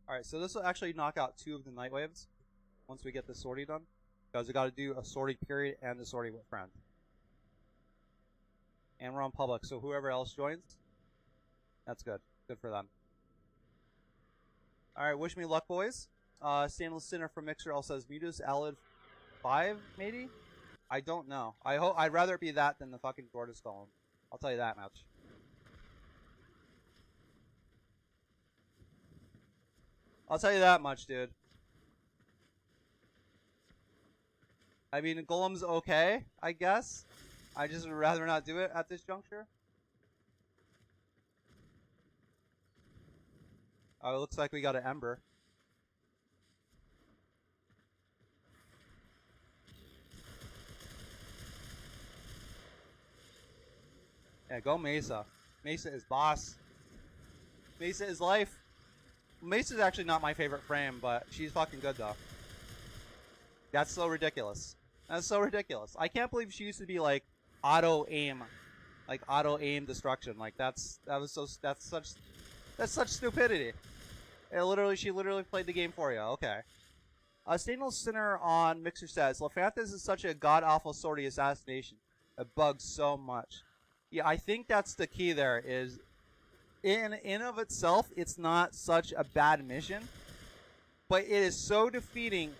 Alright, so this will actually knock out 2 of the Nightwaves once we get the sortie done. Because we gotta do a sortie period and a sortie with friend. And we're on public, so whoever else joins, that's good. Good for them. Alright, wish me luck, boys. Stainless Sinner from Mixer also says Mutus Alid 5, maybe? I don't know. I'd rather it be that than the fucking Jordis Golem. I'll tell you that much. I'll tell you that much, dude. I mean, Golem's okay, I guess. I just would rather not do it at this juncture. Oh, it looks like we got an Ember. Yeah, go Mesa. Mesa is boss. Mesa is life. Mesa's actually not my favorite frame, but she's fucking good, though. That's so ridiculous. That's so ridiculous. I can't believe she used to be, like, auto-aim. Like, auto-aim destruction. Like, that's such stupidity. She literally played the game for you. Okay. Stainless Sinner on Mixer says, Lephantis is such a god-awful sortie assassination. It bugs so much. Yeah, I think that's the key there is, in of itself, it's not such a bad mission, but it is so defeating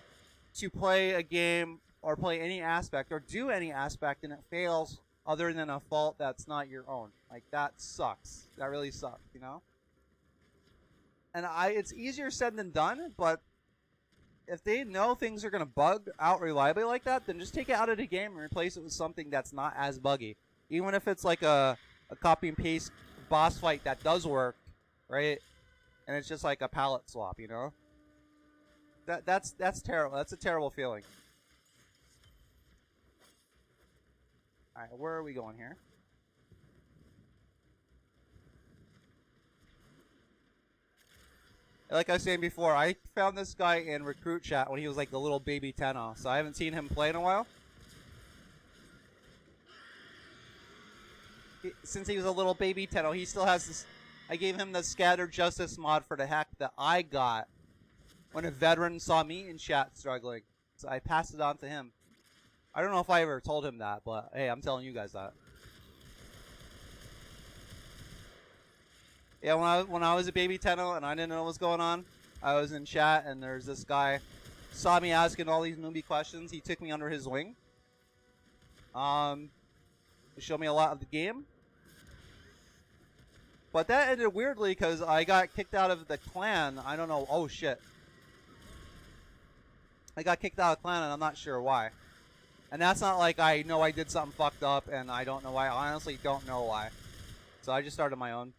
to play a game or play any aspect or do any aspect and it fails other than a fault that's not your own. Like, that sucks. That really sucks, you know? And it's easier said than done, but if they know things are going to bug out reliably like that, then just take it out of the game and replace it with something that's not as buggy. Even if it's like a copy and paste boss fight that does work, right? And it's just like a palette swap, you know? That's terrible. That's a terrible feeling. Alright, where are we going here? Like I was saying before, I found this guy in recruit chat when he was like the little baby Tenno, so I haven't seen him play in a while. Since he was a little baby Tenno, he still has this. I gave him the Scattered Justice mod for the hack that I got when a veteran saw me in chat struggling. So I passed it on to him. I don't know if I ever told him that, but hey, I'm telling you guys that. Yeah, when I was a baby Tenno and I didn't know what was going on, I was in chat and there's this guy saw me asking all these newbie questions. He took me under his wing. He showed me a lot of the game. But that ended weirdly because I got kicked out of the clan. I don't know. Oh, shit. I got kicked out of the clan, and I'm not sure why. And that's not like I know I did something fucked up, and I don't know why. I honestly don't know why. So I just started my own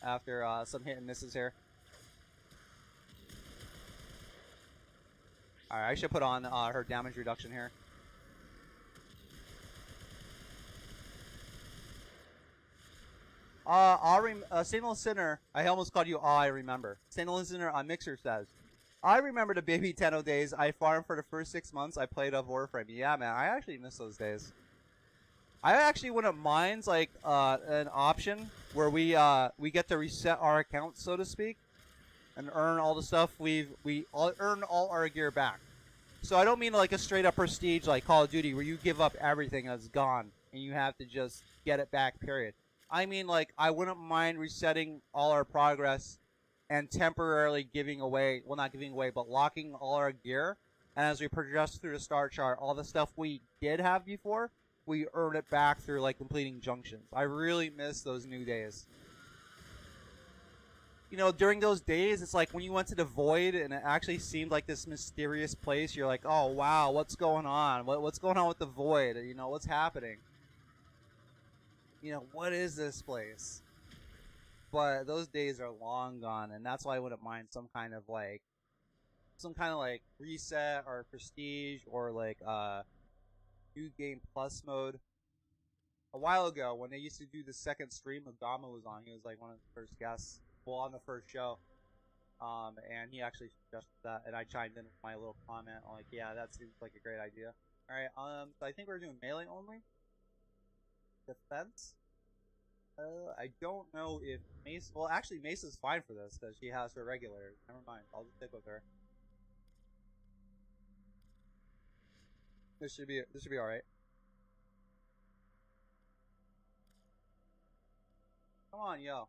after some hit and misses here. Alright, I should put on her damage reduction here. Stainless Sinner, I almost called you I remember. Stainless Sinner on Mixer says, I remember the baby Tenno days. I farmed for the first 6 months. I played of Warframe. Yeah, man, I actually miss those days. I actually wouldn't mind like an option where we get to reset our account, so to speak, and earn all the stuff we earn all our gear back. So I don't mean like a straight up prestige like Call of Duty where you give up everything that's gone and you have to just get it back, period. I mean like I wouldn't mind resetting all our progress and temporarily giving away, well not giving away, but locking all our gear. And as we progress through the star chart, all the stuff we did have before, we earn it back through like completing junctions. I really miss those new days. You know, during those days, it's like when you went to the void and it actually seemed like this mysterious place. You're like, oh wow, what's going on? What's going on with the void? You know, what's happening? You know, what is this place? But those days are long gone, and that's why I wouldn't mind some kind of like reset or prestige or like new game plus mode. A while ago, when they used to do the second stream, Agama was on. He was like one of the first guests, well, on the first show. And he actually suggested that, and I chimed in with my little comment. I'm like, yeah, that seems like a great idea. All right, so I think we're doing melee only. Defense. I don't know if Mace. Well, actually, Mace is fine for this because she has her regulars. Never mind. I'll just stick with her. This should be all right. Come on, yo.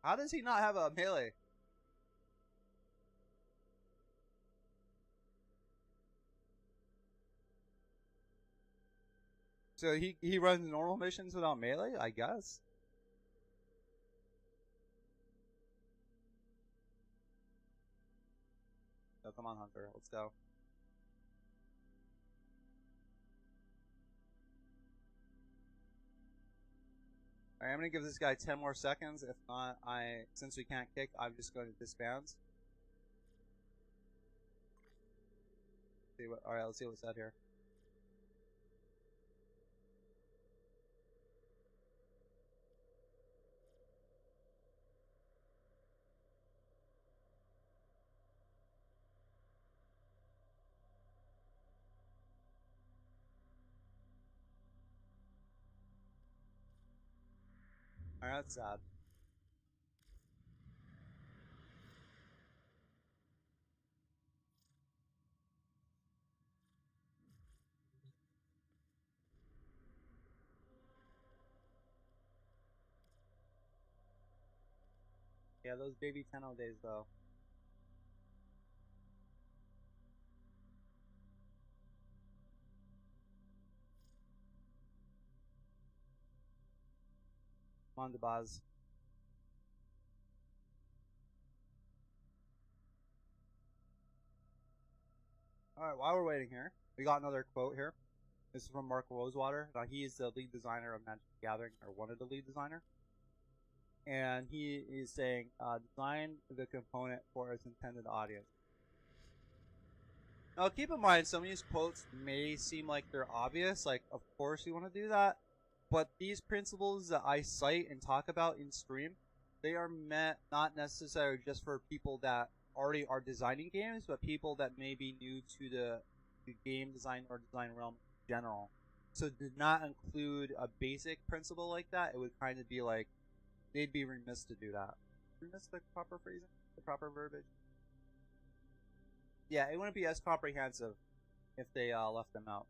How does he not have a melee? So he runs normal missions without melee, I guess. Oh, come on, Hunter. Let's go. Alright, I'm gonna give this guy 10 more seconds. If not, since we can't kick, I'm just going to disband. Alright, let's see what's said here. Alright, that's sad. Yeah, those baby Tenno days, though. Come on, Dabaz. Alright, while we're waiting here, we got another quote here. This is from Mark Rosewater. Now, he is the lead designer of Magic the Gathering, or one of the lead designer. And he is saying, design the component for its intended audience. Now, keep in mind, some of these quotes may seem like they're obvious, like, of course you want to do that, but these principles that I cite and talk about in stream, they are meant not necessarily just for people that already are designing games, but people that may be new to the game design or design realm in general. So did not include a basic principle like that, it would kind of be like, they'd be remiss to do that. Remiss the proper phrasing? The proper verbiage? Yeah, it wouldn't be as comprehensive if they left them out.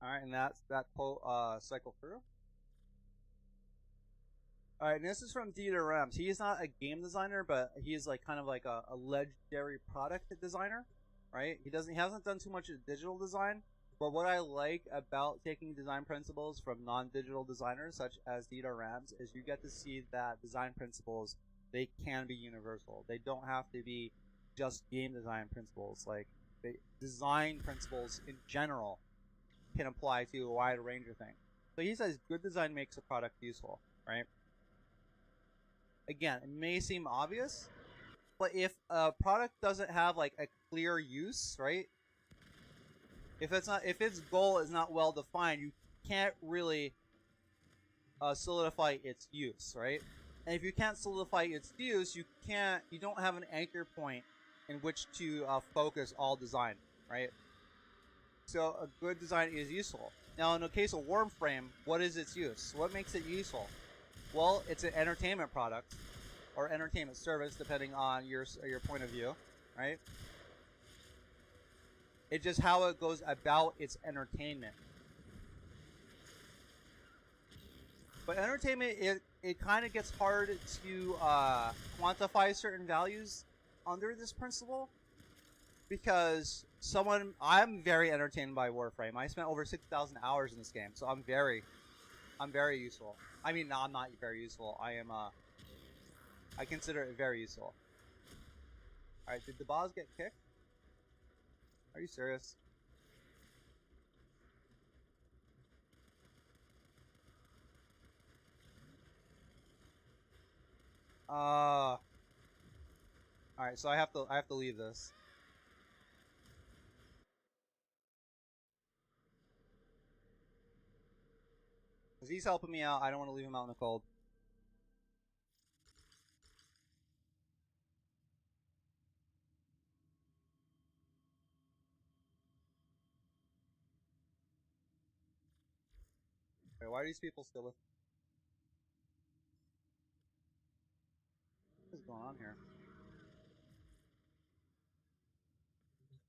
Alright, and that cycle through. Alright, and this is from Dieter Rams. He is not a game designer, but he is like kind of like a legendary product designer, right? He hasn't done too much digital design, but what I like about taking design principles from non-digital designers such as Dieter Rams is you get to see that design principles, they can be universal. They don't have to be just game design principles. Like design principles in general can apply to a wide range of things. So he says good design makes a product useful, right? Again, it may seem obvious, but if a product doesn't have like a clear use, right? If its goal is not well defined, you can't really solidify its use, right? And if you can't solidify its use, you don't have an anchor point in which to focus all design, right? So a good design is useful. Now, in the case of Warframe, what is its use? What makes it useful? Well, it's an entertainment product or entertainment service, depending on your point of view, right? It's just how it goes about its entertainment. But entertainment, it kind of gets hard to quantify certain values under this principle, because I'm very entertained by Warframe. I spent over 6,000 hours in this game, so I'm very useful. I mean, no, I'm not very useful. I consider it very useful. Alright, did the boss get kicked? Are you serious? Alright, so I have to leave this. Cause he's helping me out, I don't want to leave him out in the cold. Wait, why are these people still with me? What is going on here?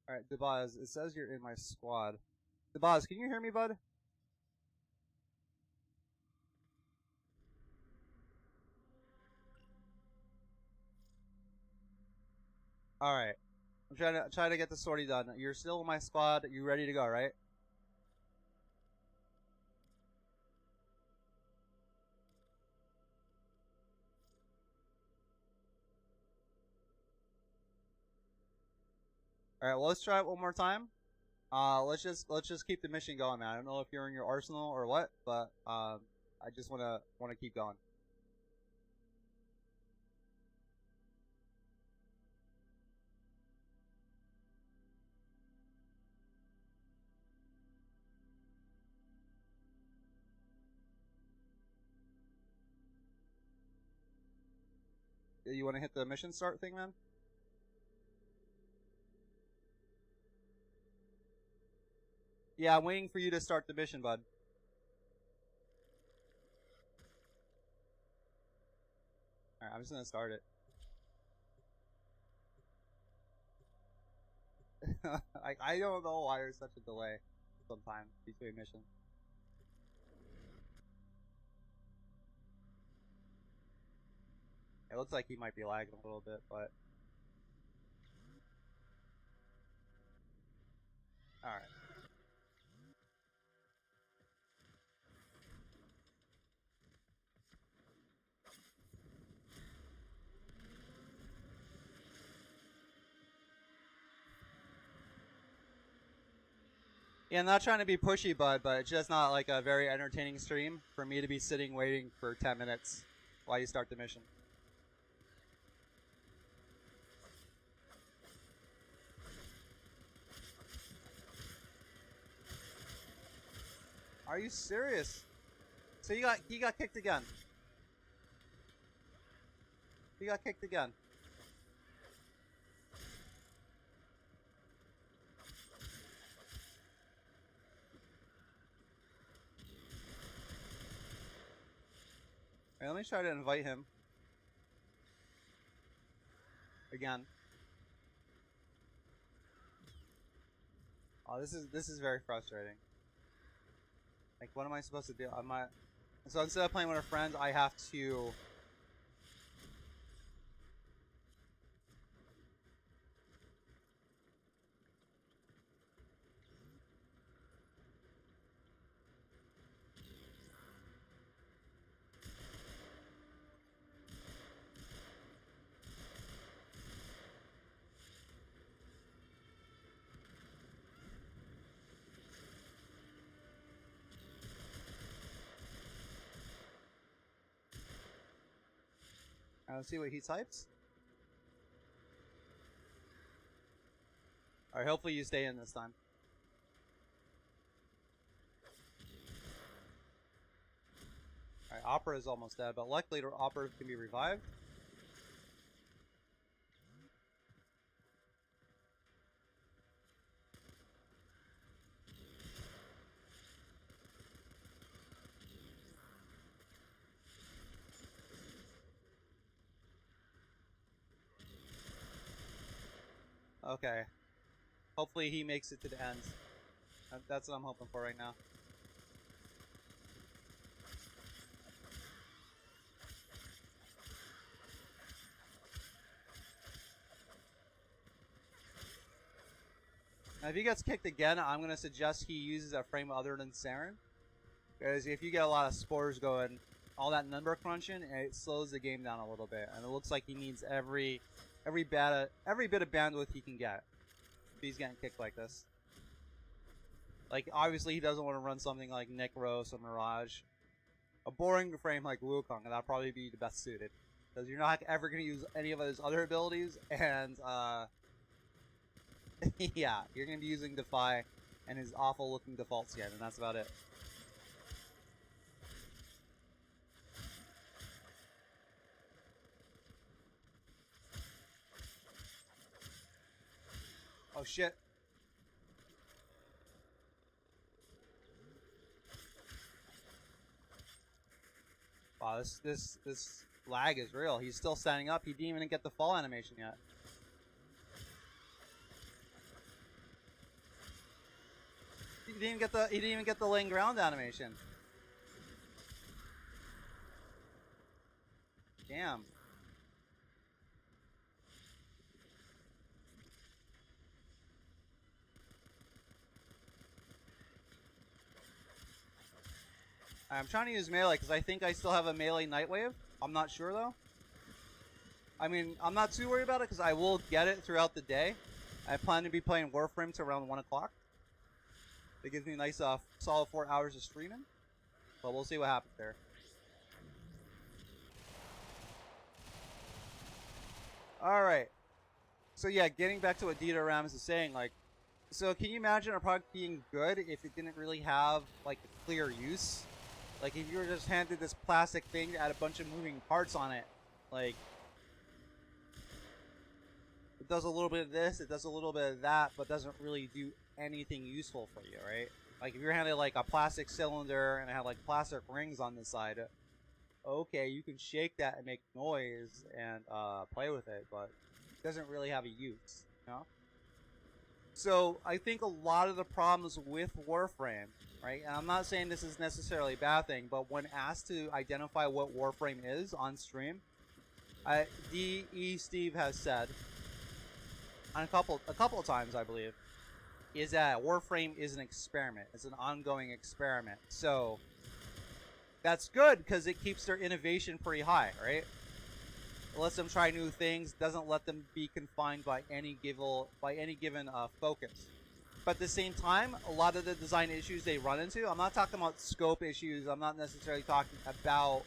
Alright, Debaz, it says you're in my squad. Debaz, can you hear me, bud? Alright. I'm trying to get the sortie done. You're still in my squad, you ready to go, right? Alright, well, let's try it one more time. Let's just keep the mission going, man. I don't know if you're in your arsenal or what, but I just wanna keep going. You wanna hit the mission start thing, man? Yeah, I'm waiting for you to start the mission, bud. Alright, I'm just gonna start it. I don't know why there's such a delay sometimes between missions. It looks like he might be lagging a little bit, but alright. Yeah, I'm not trying to be pushy, bud, but it's just not like a very entertaining stream for me to be sitting waiting for 10 minutes while you start the mission. Are you serious? So he got kicked again. He got kicked again. Alright, let me try to invite him. Again. Oh, this is very frustrating. Like, what am I supposed to do? So instead of playing with a friend, I have to... Let's see what he types. Alright, hopefully you stay in this time. Alright, Opera is almost dead, but luckily Opera can be revived. Okay. Hopefully he makes it to the end. That's what I'm hoping for right now. Now if he gets kicked again, I'm going to suggest he uses a frame other than Saren. Because if you get a lot of spores going, all that number crunching, it slows the game down a little bit. And it looks like he needs every bit of bandwidth he can get if he's getting kicked like this. Like, obviously he doesn't want to run something like Necros or Mirage. A boring frame like Wukong, and that'll probably be the best suited. Because you're not ever going to use any of his other abilities, and yeah, you're going to be using Defy and his awful looking default skin, and that's about it. Oh shit. Wow, this lag is real. He's still standing up. He didn't even get the fall animation yet. He didn't even get the laying ground animation. Damn. I'm trying to use melee because I think I still have a melee Nightwave. I'm not sure though. I mean, I'm not too worried about it because I will get it throughout the day. I plan to be playing Warframe to around 1 o'clock. It gives me a nice solid 4 hours of streaming. But we'll see what happens there. Alright. So yeah, getting back to what Dieter Rams is saying, like, so can you imagine a product being good if it didn't really have, like, a clear use? Like, if you were just handed this plastic thing that had a bunch of moving parts on it, like, it does a little bit of this, it does a little bit of that, but doesn't really do anything useful for you, right? Like, if you're handed, like, a plastic cylinder and it had, like, plastic rings on the side, okay, you can shake that and make noise and play with it, but it doesn't really have a use, you know? So I think a lot of the problems with Warframe, right, and I'm not saying this is necessarily a bad thing, but when asked to identify what Warframe is on stream, D.E. Steve has said on a couple of times, I believe, is that Warframe is an experiment. It's an ongoing experiment. So that's good because it keeps their innovation pretty high, right? It lets them try new things, doesn't let them be confined by any given focus. But at the same time, a lot of the design issues they run into, I'm not talking about scope issues, I'm not necessarily talking about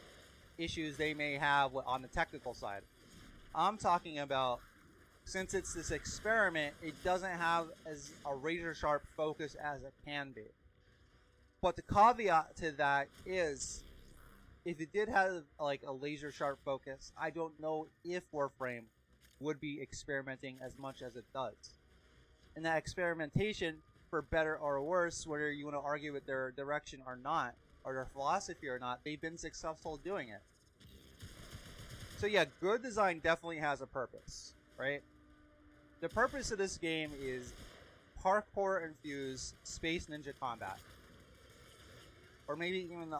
issues they may have on the technical side. I'm talking about, since it's this experiment, it doesn't have as a razor sharp focus as it can be. But the caveat to that is, if it did have like a laser sharp focus, I don't know if Warframe would be experimenting as much as it does. And that experimentation, for better or worse, whether you want to argue with their direction or not, or their philosophy or not, they've been successful doing it. So yeah, good design definitely has a purpose, right? The purpose of this game is parkour infused space ninja combat. or maybe even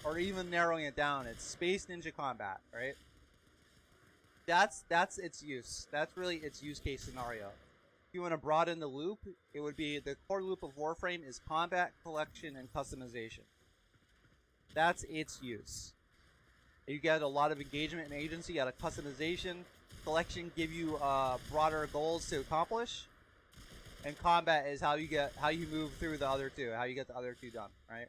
or even narrowing it down, it's Space Ninja Combat, right? That's its use. That's really its use case scenario. If you want to broaden the loop, it would be the core loop of Warframe is combat, collection, and customization. That's its use. You get a lot of engagement and agency. You got a customization. Collection give you broader goals to accomplish, and combat is how you move through the other two, how you get the other two done, right?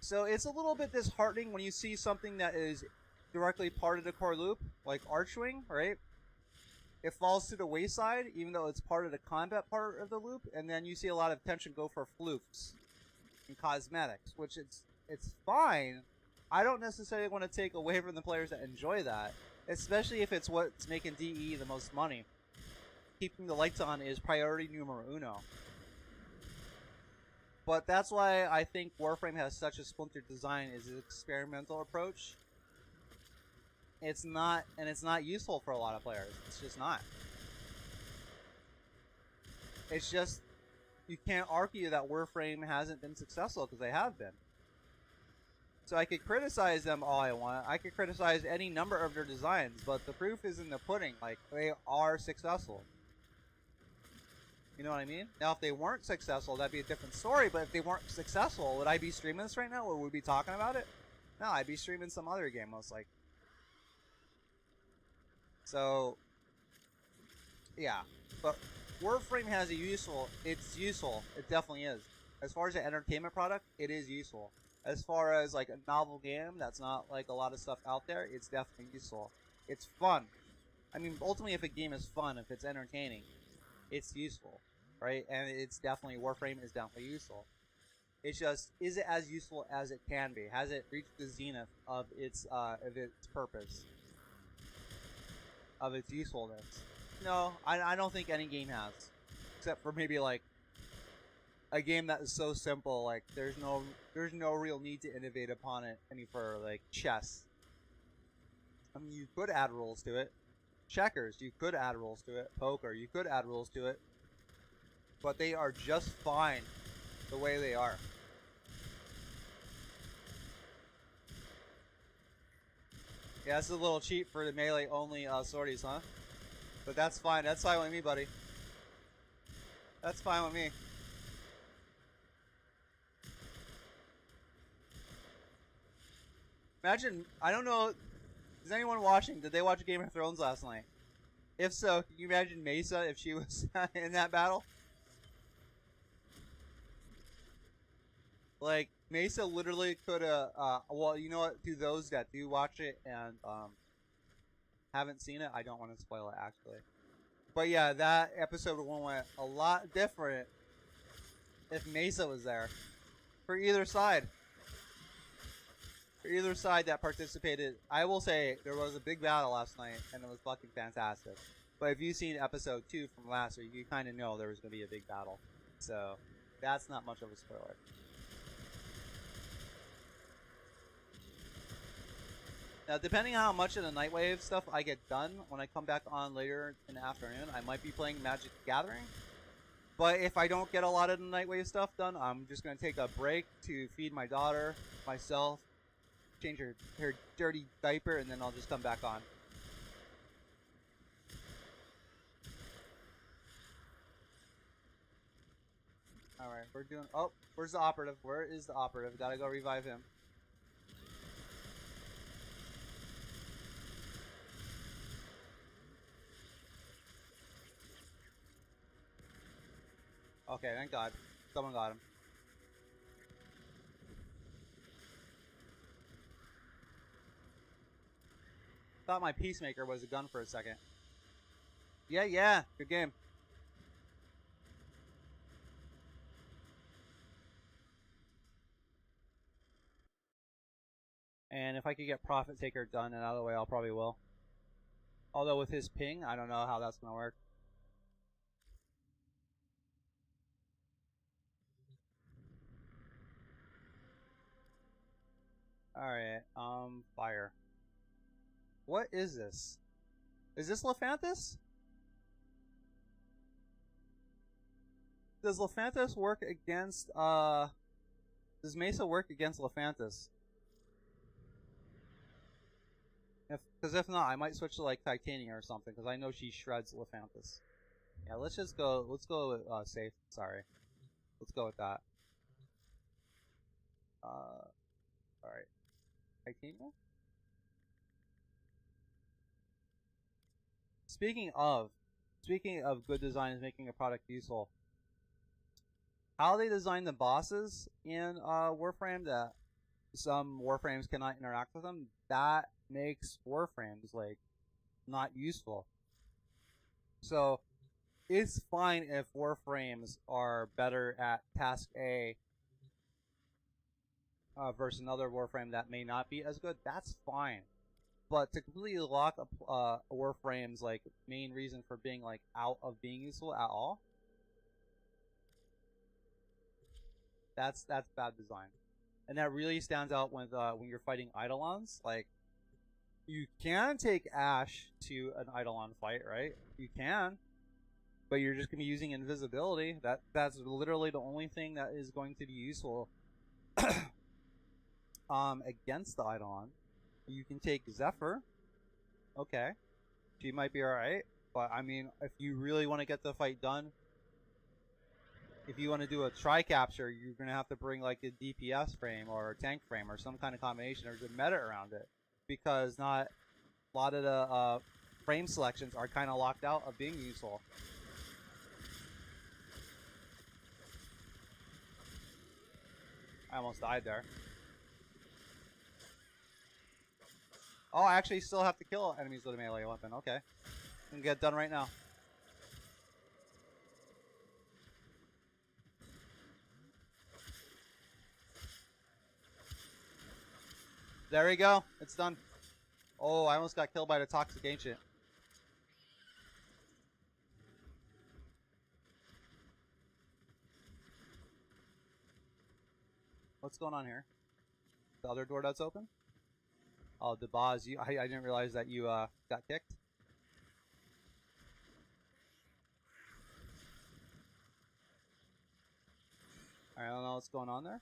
So it's a little bit disheartening when you see something that is directly part of the core loop, like Archwing, right? It falls to the wayside, even though it's part of the combat part of the loop, and then you see a lot of attention go for flukes and cosmetics, which it's fine. I don't necessarily want to take away from the players that enjoy that, especially if it's what's making DE the most money. Keeping the lights on is priority numero uno. But that's why I think Warframe has such a splintered design, is its experimental approach. It's not useful for a lot of players. It's just not. It's just, you can't argue that Warframe hasn't been successful, because they have been. So I could criticize them all I want. I could criticize any number of their designs, but the proof is in the pudding. Like, they are successful. You know what I mean? Now, if they weren't successful, that'd be a different story. But if they weren't successful, would I be streaming this right now? Or would we be talking about it? No, I'd be streaming some other game, most likely. So, yeah. But Warframe has a useful... It's useful. It definitely is. As far as an entertainment product, it is useful. As far as, like, a novel game that's not, like, a lot of stuff out there, it's definitely useful. It's fun. I mean, ultimately, if a game is fun, if it's entertaining, it's useful, right? And it's definitely, Warframe is definitely useful. It's just, is it as useful as it can be? Has it reached the zenith of its purpose? Of its usefulness? No, I don't think any game has. Except for maybe, like, a game that is so simple, like, there's no real need to innovate upon it any further, like chess. I mean, you could add rules to it. Checkers, you could add rules to it. Poker, you could add rules to it. But they are just fine the way they are. Yeah, that's a little cheap for the melee only sorties, huh? But that's fine. That's fine with me, buddy. That's fine with me. Imagine, I don't know, is anyone watching? Did they watch Game of Thrones last night? If so, can you imagine Mesa if she was in that battle? Like, Mesa literally could have, well, you know what, to those that do watch it and haven't seen it, I don't want to spoil it, actually. But yeah, that episode 1 went a lot different if Mesa was there. For either side. For either side that participated, I will say there was a big battle last night, and it was fucking fantastic. But if you've seen episode 2 from last week, you kind of know there was going to be a big battle. So, that's not much of a spoiler. Now, depending on how much of the Nightwave stuff I get done, when I come back on later in the afternoon, I might be playing Magic the Gathering. But if I don't get a lot of the Nightwave stuff done, I'm just going to take a break to feed my daughter, myself, change her dirty diaper, and then I'll just come back on. Alright, we're doing... Oh, where's the operative? Where is the operative? Gotta go revive him. Okay, thank God. Someone got him. Thought my Peacemaker was a gun for a second. Yeah. Good game. And if I could get Profit Taker done and out of the way, I'll probably will. Although with his ping, I don't know how that's gonna work. Alright, fire. What is this? Is this Lephantis? does Lephantis work against does Mesa work against Lephantis? Because if not, I might switch to like Titania or something, because I know she shreds Lephantis. Yeah, let's go with safe. Sorry. Let's go with that. Alright. Titania? Speaking of good design is making a product useful. How they design the bosses in Warframe, that some Warframes cannot interact with them, that makes Warframes like not useful. So it's fine if Warframes are better at task A versus another Warframe that may not be as good. That's fine. But to completely lock up Warframe's like main reason for being like out of being useful at all, that's bad design. And that really stands out when you're fighting Eidolons. Like, you can take Ash to an Eidolon fight, right? You can, but you're just gonna be using invisibility. That's literally the only thing that is going to be useful against the Eidolon. You can take Zephyr. Okay, she might be alright, but I mean, if you really want to get the fight done, if you want to do a tri-capture, you're going to have to bring like a DPS frame or a tank frame or some kind of combination or just meta around it, because not a lot of the frame selections are kind of locked out of being useful. I almost died there. Oh, I actually still have to kill enemies with a melee weapon. Okay. I can get done right now. There we go. It's done. Oh, I almost got killed by the Toxic Ancient. What's going on here? The other door that's open? Oh, the boss. I didn't realize that you got kicked. I don't know what's going on there.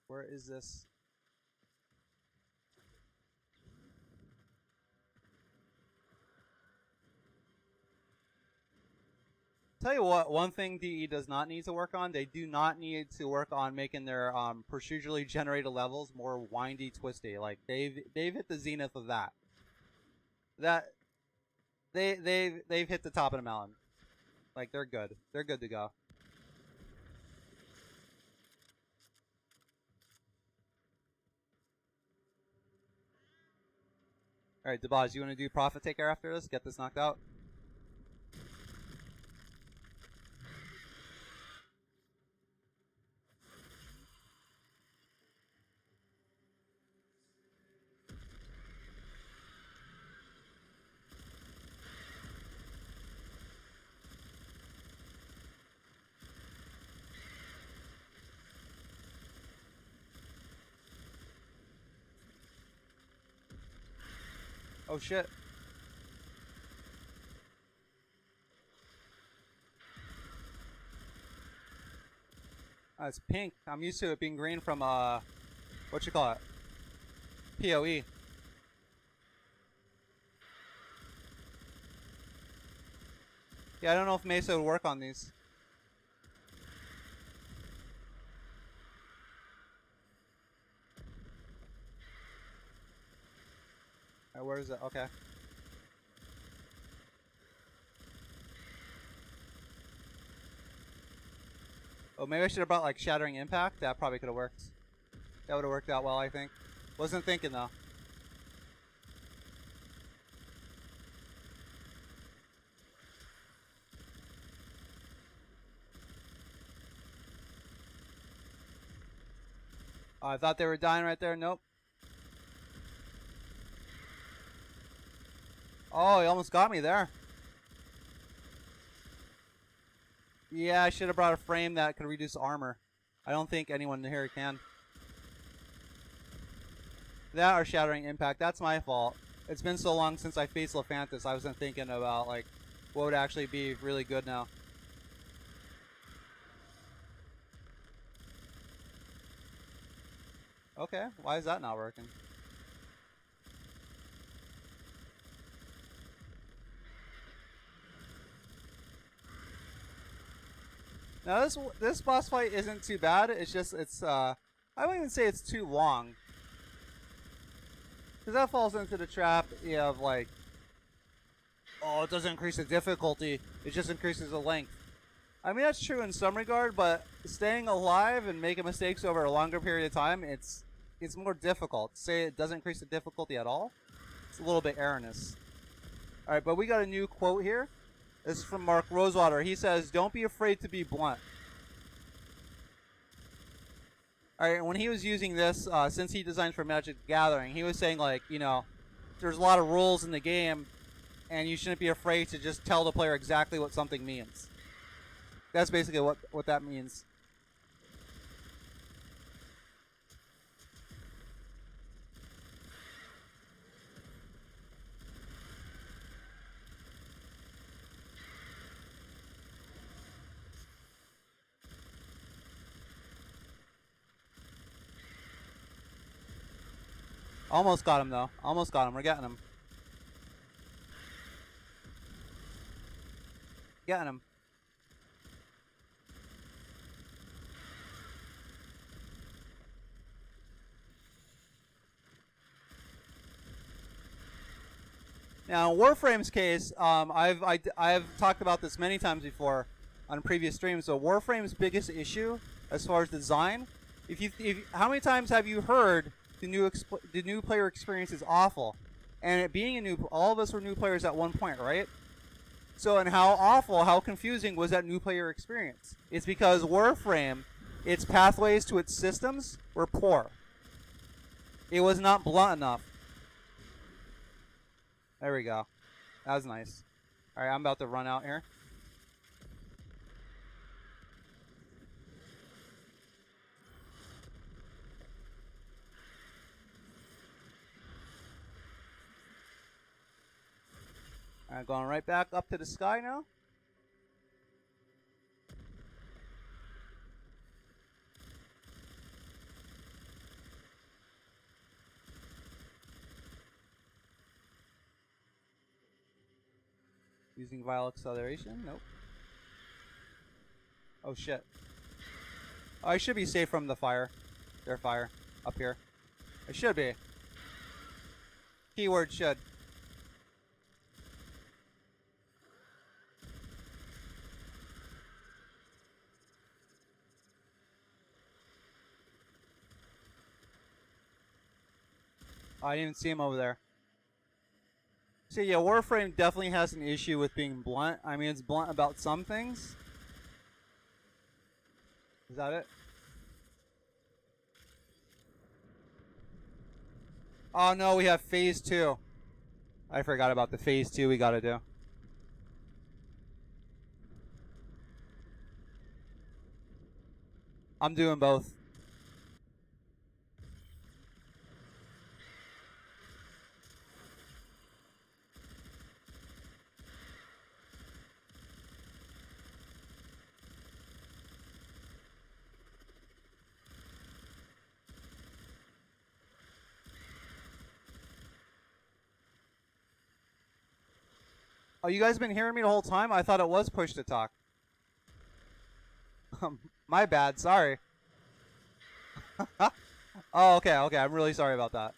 Where is this? Tell you what, one thing DE does not need to work on, they do not need to work on making their procedurally generated levels more windy, twisty. Like they've hit the zenith of that. They've hit the top of the mountain. Like they're good. They're good to go. Alright, Dabaz, you want to do Profit Taker after this? Get this knocked out? Oh shit. It's pink. I'm used to it being green from what you call it? PoE. Yeah, I don't know if Mesa would work on these. Alright, where is it? Okay. Oh, maybe I should have brought like Shattering Impact. That probably could have worked. That would have worked out well, I think. Wasn't thinking though. Oh, I thought they were dying right there. Nope. Oh, he almost got me there. Yeah, I should have brought a frame that could reduce armor. I don't think anyone here can. That or Shattering Impact. That's my fault. It's been so long since I faced Lephantis. I wasn't thinking about like what would actually be really good now. Okay, why is that not working? Now this boss fight isn't too bad. It's just I wouldn't even say it's too long. Because that falls into the trap of like, oh, it doesn't increase the difficulty, it just increases the length. I mean, that's true in some regard, but staying alive and making mistakes over a longer period of time, it's more difficult. Say it doesn't increase the difficulty at all, it's a little bit erroneous. Alright, but we got a new quote here. This is from Mark Rosewater. He says, "Don't be afraid to be blunt." Alright, when he was using this, since he designed for Magic the Gathering, he was saying, like, you know, there's a lot of rules in the game, and you shouldn't be afraid to just tell the player exactly what something means. That's basically what that means. Almost got him, though. Almost got him. We're getting him. Getting him. Now, in Warframe's case, I've talked about this many times before on previous streams. So Warframe's biggest issue, as far as design, how many times have you heard the new player experience is awful? And it being all of us were new players at one point, right? So, and how awful, how confusing was that new player experience? It's because Warframe, its pathways to its systems were poor. It was not blunt enough. There we go. That was nice. Alright, I'm about to run out here. Alright, going right back up to the sky now. Using Vile Acceleration? Nope. Oh shit. Oh, I should be safe from the fire. Their fire. Up here. I should be. Keyword should. Oh, I didn't even see him over there. So yeah, Warframe definitely has an issue with being blunt. I mean, it's blunt about some things. Is that it? Oh no, we have phase 2. I forgot about the phase 2 we gotta do. I'm doing both. Oh, you guys been hearing me the whole time? I thought it was push to talk. My bad, sorry. Oh, okay, I'm really sorry about that.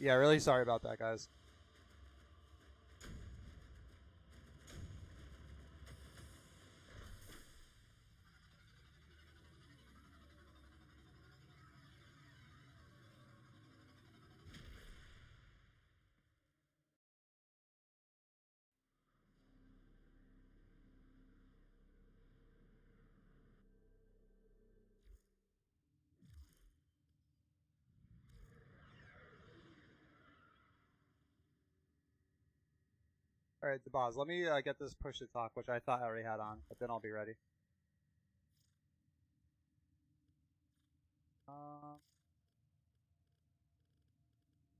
Yeah, really sorry about that, guys. All right, Dabaz, let me get this push to talk, which I thought I already had on, but then I'll be ready.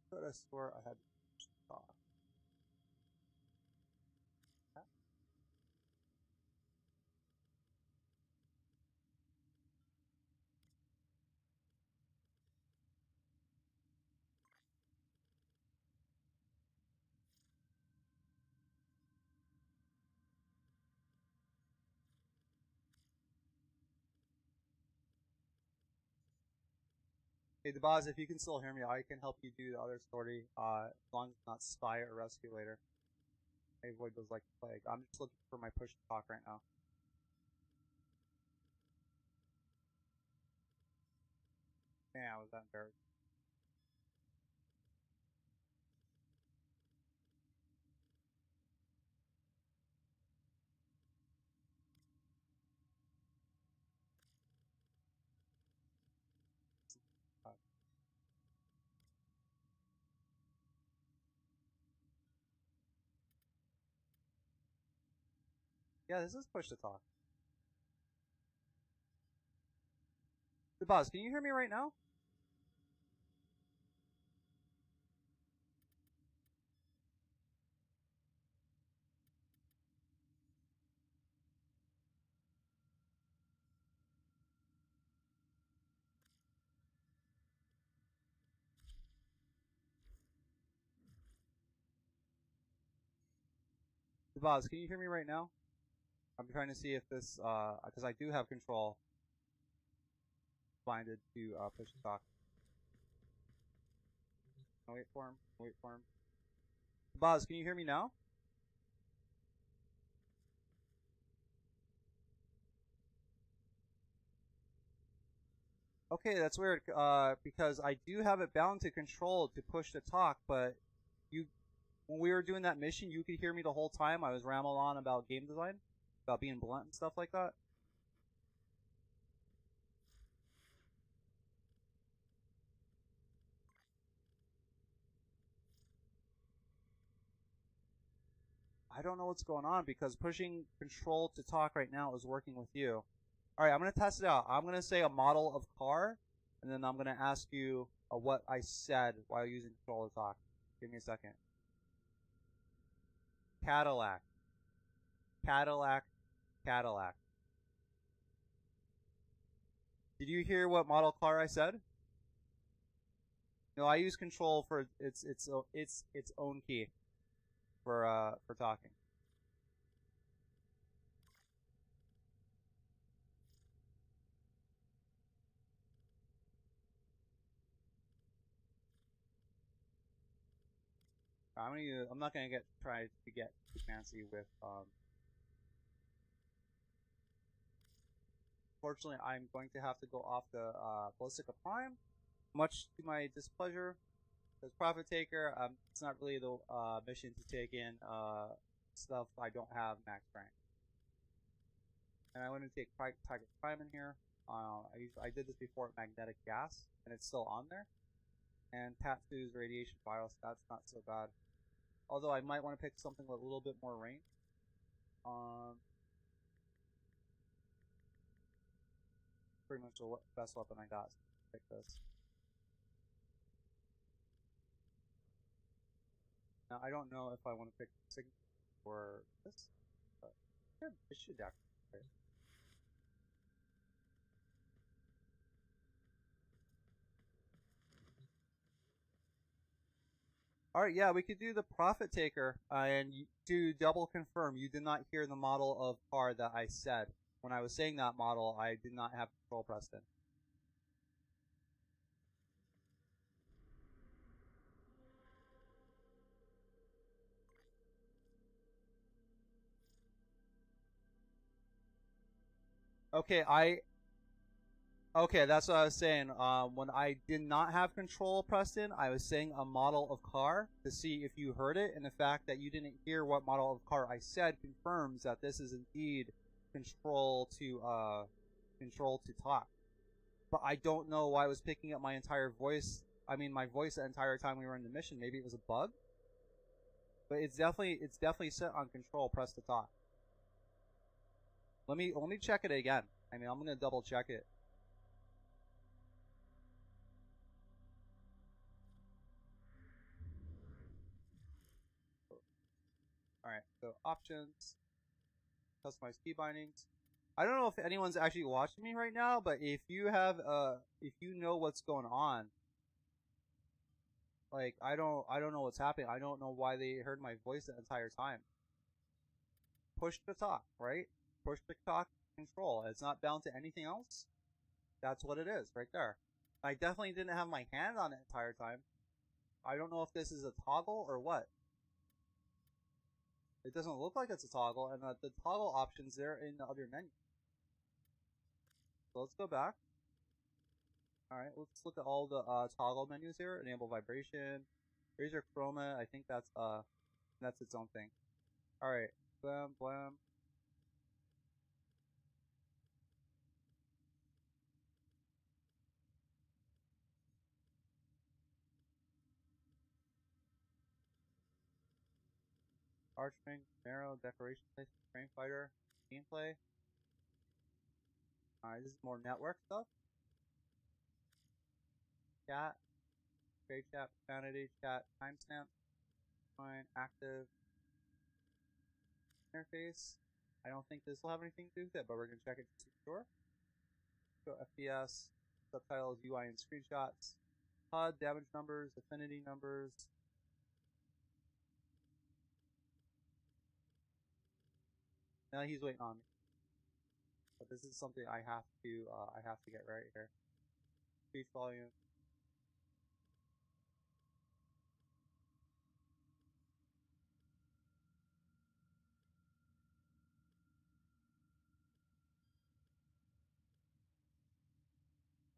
Could have swore I had push to talk. Hey, Dabaz, if you can still hear me, I can help you do the other story, as long as it's not spy or rescue later. I avoid those like the plague. I'm just looking for my push to talk right now. Man, was that embarrassing. Yeah, this is push to talk. Dabaz, can you hear me right now? Dabaz, can you hear me right now? I'm trying to see if this, because I do have control binded to push to talk. Wait for him. Wait for him. Dabaz, can you hear me now? Okay, that's weird. Because I do have it bound to control to push to talk, but you, when we were doing that mission, you could hear me the whole time. I was rambling on about game design, about being blunt and stuff like that. I don't know what's going on because pushing control to talk right now is working with you. All right, I'm gonna test it out. I'm gonna say a model of car, and then I'm gonna ask you what I said while using control to talk. Give me a second. Cadillac, Cadillac, Cadillac. Did you hear what model car I said? No, I use control for its own key for talking. I'm not gonna try to get too fancy with Fortunately, I'm going to have to go off the Ballistica Prime, much to my displeasure. As Profit Taker, it's not really the mission to take in stuff I don't have max rank. And I want to take Tiger Prime in here. I did this before with Magnetic Gas, and it's still on there. And Tatsu's Radiation Virus, that's not so bad. Although I might want to pick something with a little bit more range. Pretty much the best weapon I got. So pick this. Now I don't know if I want to pick Sigma or this, but yeah, it should actually. Okay. All right, yeah, we could do the Profit Taker, and to double confirm, you did not hear the model of car that I said. When I was saying that model, I did not have control pressed in. Okay, okay, that's what I was saying. When I did not have control, Preston, I was saying a model of car to see if you heard it, and the fact that you didn't hear what model of car I said confirms that this is indeed control to talk. But I don't know why I was picking up my entire voice. I mean, my voice the entire time we were in the mission. Maybe it was a bug, but it's definitely set on control. Press to talk. Let me check it again. I mean, I'm gonna double check it. All right, so options, customize key bindings. I don't know if anyone's actually watching me right now, but if you have if you know what's going on, like I don't know what's happening. I don't know why they heard my voice the entire time. Push to talk, right? Push to talk control. It's not bound to anything else. That's what it is right there. I definitely didn't have my hand on it the entire time. I don't know if this is a toggle or what. It doesn't look like it's a toggle, and the toggle options there in the other menu. So let's go back. Alright, let's look at all the toggle menus here. Enable vibration, razor chroma. I think that's its own thing. Alright, blam, blam. Archwing, narrow, decoration, frame fighter, gameplay. Alright, this is more network stuff. Chat, trade chat, profanity, chat, timestamp, fine, active, interface. I don't think this will have anything to do with it, but we're going to check it to be sure. So FPS, subtitles, UI, and screenshots. HUD, damage numbers, affinity numbers. Now he's waiting on me. But this is something I have to get right here. Speech volume.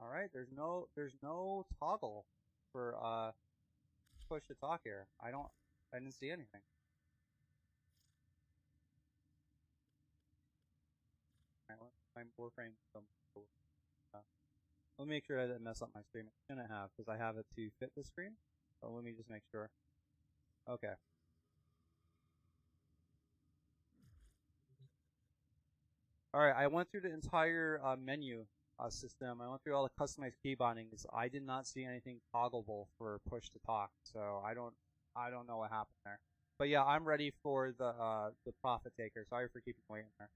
All right, there's no toggle for push to talk here. I didn't see anything. All right, let's Warframe. Let me make sure I didn't mess up my screen. I shouldn't have, because I have it to fit the screen. So let me just make sure. Okay. Alright, I went through the entire menu system. I went through all the customized key bindings. I did not see anything toggleable for push to talk, so I don't know what happened there. But yeah, I'm ready for the profit taker. Sorry for keeping waiting there.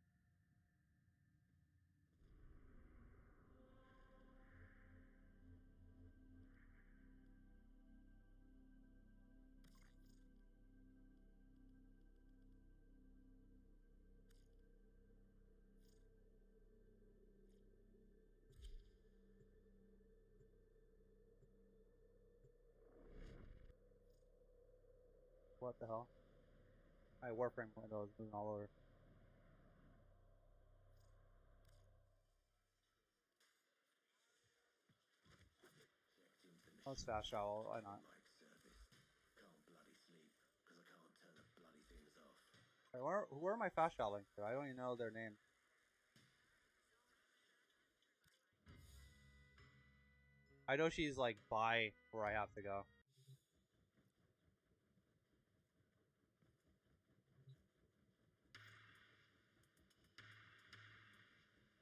What the hell? My Warframe window is moving all over. Let's fast travel. Why not? Wait, where am I fast traveling to? I don't even know their name. I know she's like by where I have to go.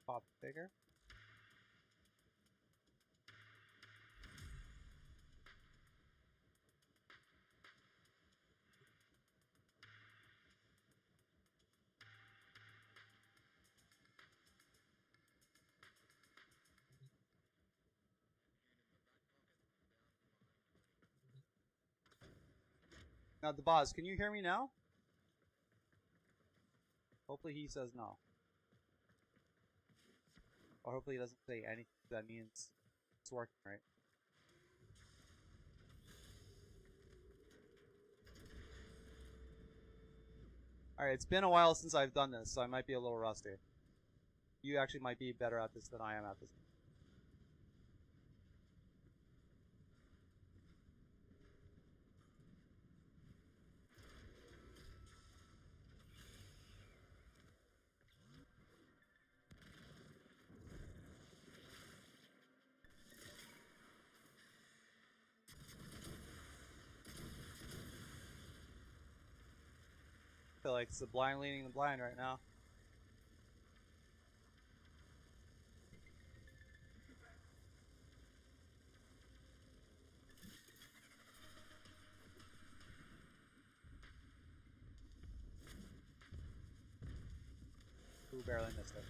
Pop bigger. Now, the boss, can you hear me now? Hopefully he says no. Or hopefully he doesn't say anything. That means it's working right. Alright, it's been a while since I've done this, so I might be a little rusty. you actually might be better at this than I am at this. I feel like it's the blind leading the blind right now. Ooh, barely missed it.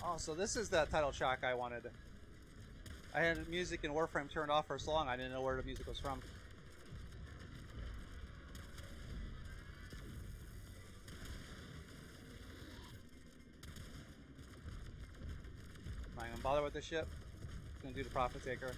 Oh, so this is that title track I wanted. I had music in Warframe turned off for so long I didn't know where the music was from. Am I gonna bother with this ship? I'm gonna do the Profit Taker.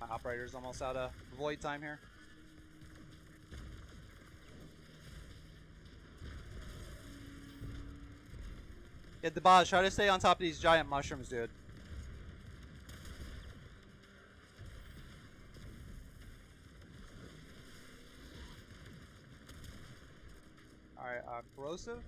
My operator's almost out of void time here. Get the boss. Try to stay on top of these giant mushrooms, dude. Alright, corrosive.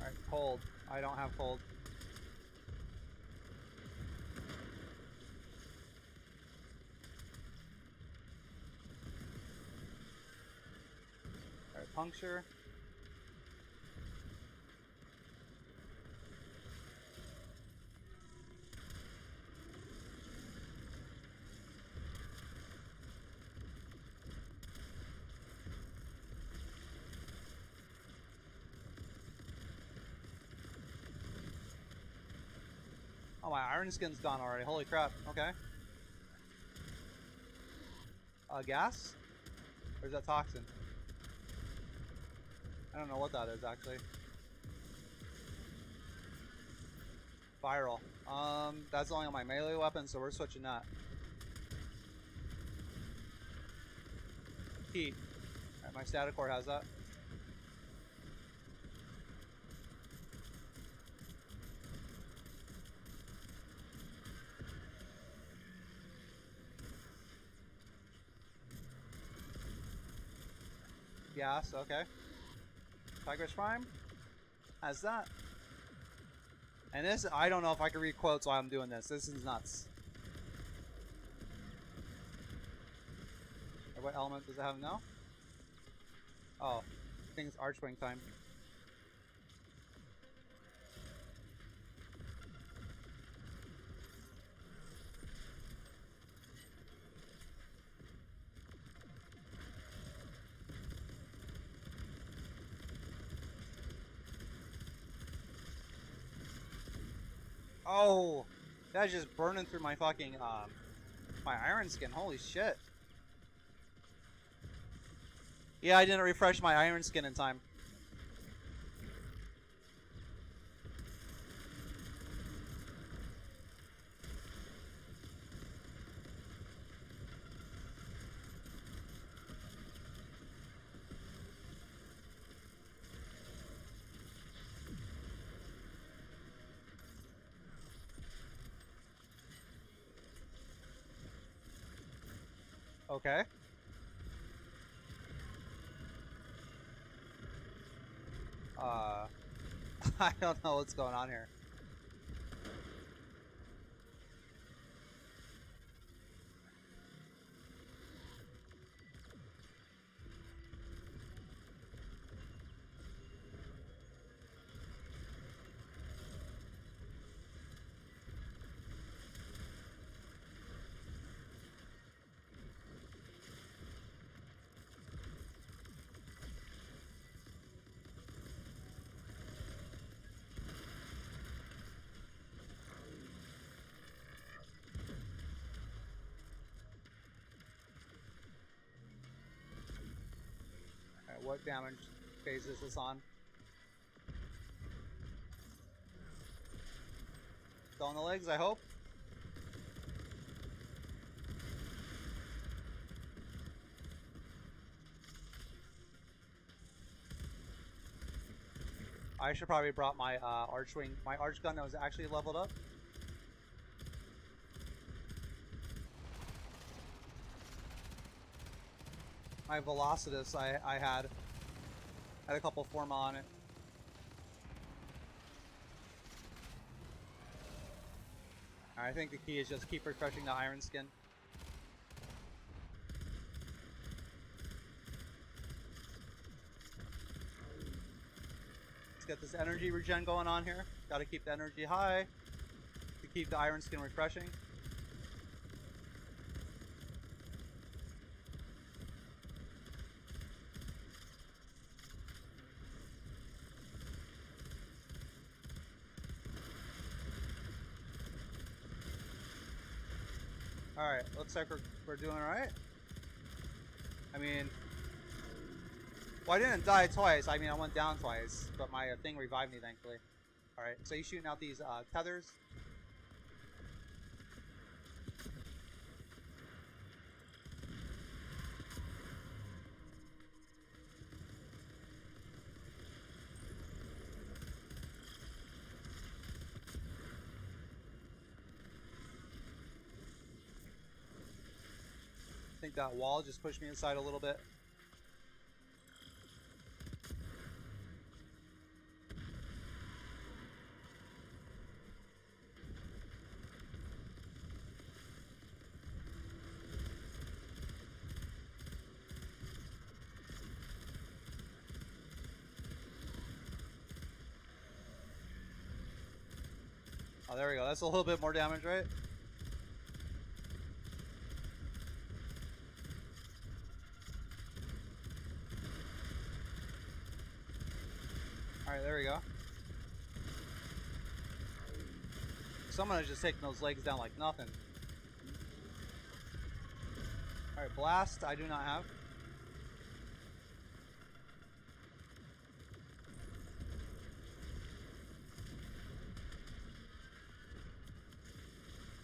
Alright, cold. I don't have cold. Alright, puncture. Oh, my iron skin's gone already. Holy crap. Okay. Gas? Or is that toxin? I don't know what that is, actually. Viral. That's only on my melee weapon, so we're switching that. Heat. Alright, my static core has that. Gas, okay. Tiger's Prime has that. And this, I don't know if I can read quotes while I'm doing this. This is nuts. What element does it have now? Oh, I think it's Archwing time. Oh, that's just burning through my fucking, my iron skin. Holy shit. Yeah, I didn't refresh my iron skin in time. Okay. I don't know what's going on here. what damage phase is this on. Still on the legs, I hope. I should probably brought my archwing, my arch gun that was actually leveled up. My Velocitus I had a couple forma on it. I think the key is just keep refreshing the iron skin. Let's get this energy regen going on here. Gotta keep the energy high to keep the iron skin refreshing. Alright, looks like we're doing alright. I mean, well, I didn't die twice. I mean, I went down twice, but my thing revived me, thankfully. Alright, so he's shooting out these tethers. I think that wall just pushed me inside a little bit. Oh, there we go. That's a little bit more damage, right? Alright, there we go. Someone is just taking those legs down like nothing. Alright, blast, I do not have.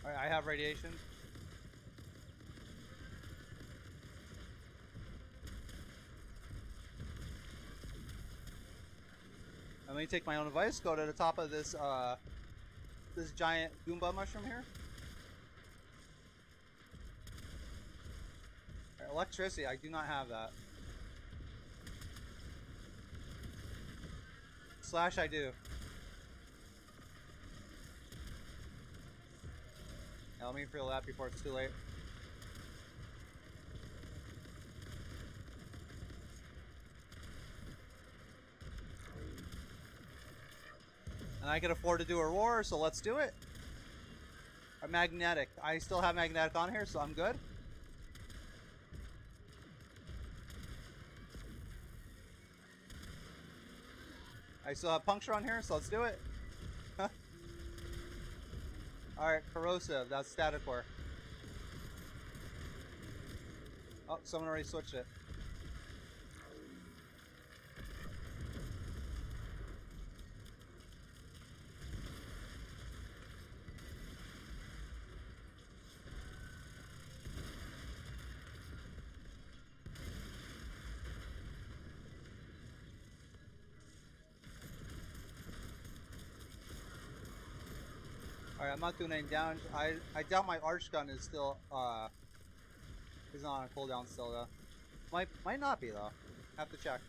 Alright, I have radiation. Let me take my own advice, go to the top of this this giant Goomba mushroom here. Right, electricity, I do not have that. Slash, I do. Now, let me fill that before it's too late. And I can afford to do a roar, so let's do it. A magnetic. I still have magnetic on here, so I'm good. I still have puncture on here, so let's do it. Alright, corrosive. That's static core. Oh, someone already switched it. Alright, I'm not doing any damage. I doubt my arch gun is still is not on a cooldown still though. Might not be though. Have to check.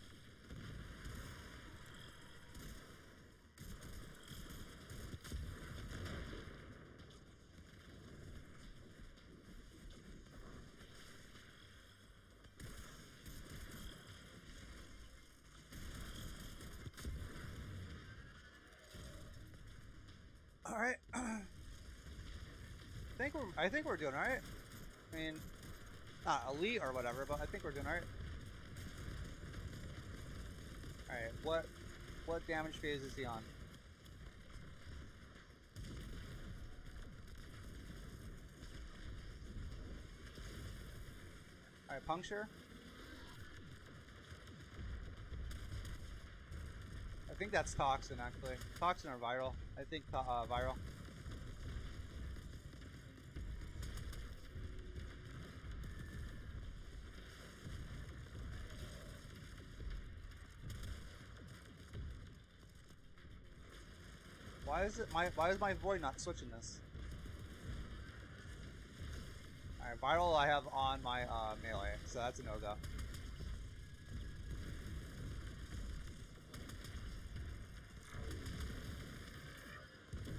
Alright. I think we're doing alright. I mean, not elite or whatever, but I think we're doing alright. Alright, what damage phase is he on? Alright, puncture. think that's toxin, actually. Toxin or viral. I think viral. Why is my void not switching this? Alright, viral I have on my melee, so that's a no-go.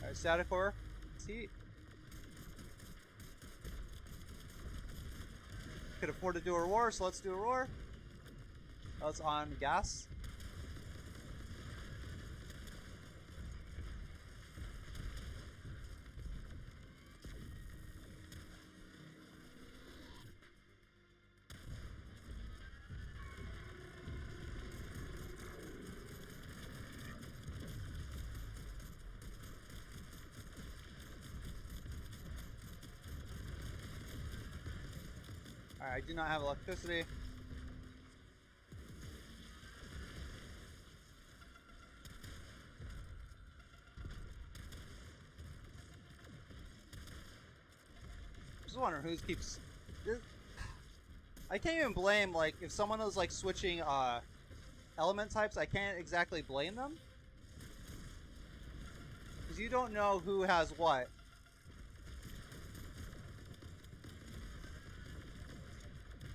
Alright, static core. See? Could afford to do a roar, so let's do a roar. That's on gas. Alright, I do not have electricity. Just wondering who keeps. I can't even blame, like, if someone is like switching element types, I can't exactly blame them. Because you don't know who has what.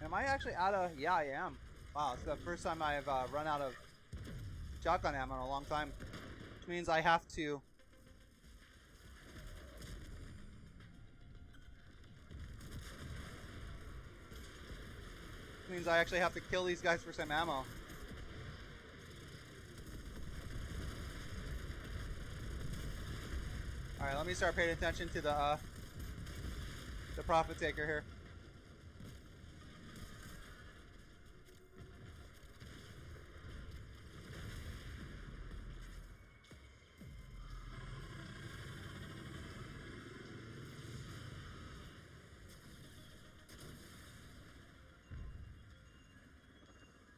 Am I actually out of... Yeah, I am. Wow, it's the first time I've run out of shotgun ammo in a long time. Which means I have to... Which means I actually have to kill these guys for some ammo. Alright, let me start paying attention to the profit taker here.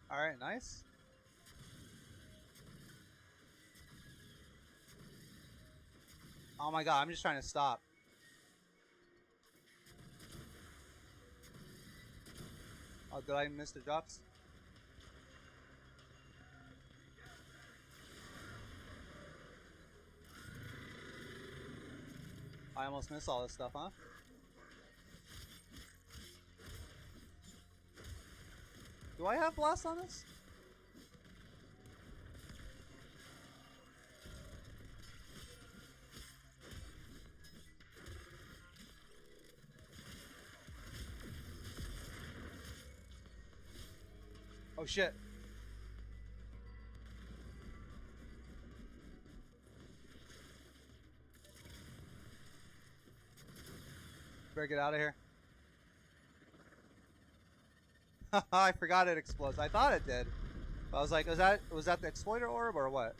Alright, nice. Oh my god, I'm just trying to stop. Oh, did I miss the drops? I almost missed all this stuff, huh? Do I have blast on this? Oh shit. Better get out of here. I forgot it explodes. I thought it did. But I was like, was that the exploiter orb or what?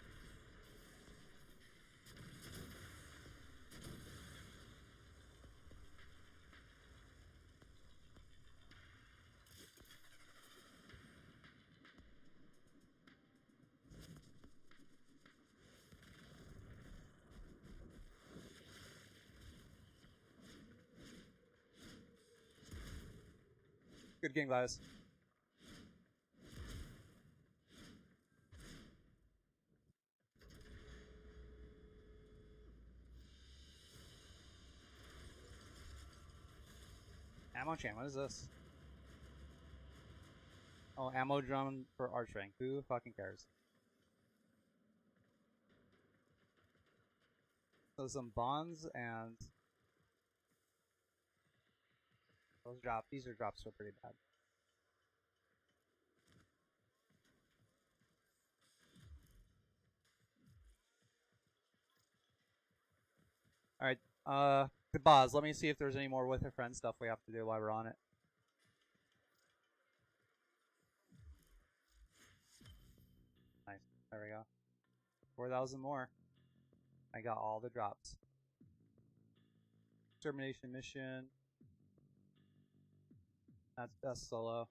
Good game, guys. Ammo chain, what is this? Oh, ammo drum for arch rank. Who fucking cares? So some bonds and those drops. These are drops so pretty bad. Alright, the boss. Let me see if there's any more with a friend stuff we have to do while we're on it. Nice. There we go. 4,000 more. I got all the drops. Termination mission. That's best solo.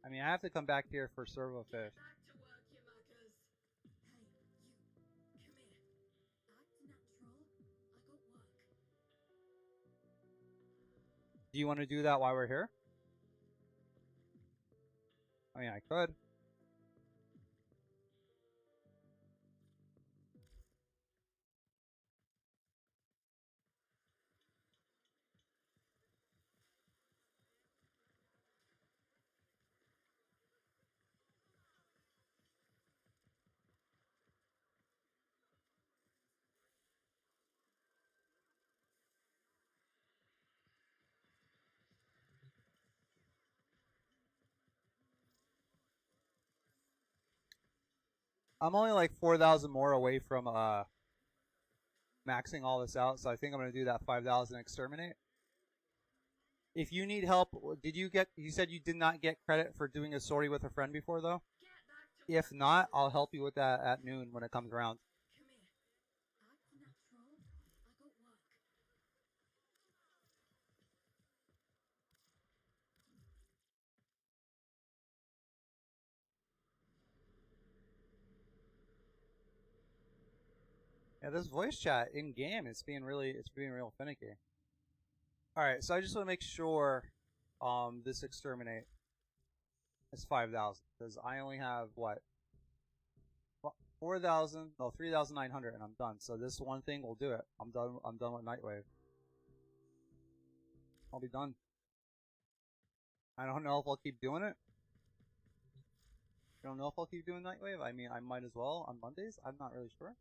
I mean, I have to come back here for servo fish. Back to work, you muckers. Hey, you. Come here. Act natural. I got work. Do you want to do that while we're here? I mean, I could. I'm only like 4,000 more away from maxing all this out, so I think I'm gonna do that 5,000 exterminate. If you need help, did you get? You said you did not get credit for doing a sortie with a friend before, though. If not, I'll help you with that at noon when it comes around. Come here. Act natural. I got work. Yeah, this voice chat in game is being real finicky. All right, so I just want to make sure, this exterminate is 5,000 because I only have what 4,000, no 3,900, and I'm done. So this one thing will do it. I'm done. I'm done with Nightwave. I'll be done. I don't know if I'll keep doing it. I don't know if I'll keep doing Nightwave. I mean, I might as well on Mondays. I'm not really sure.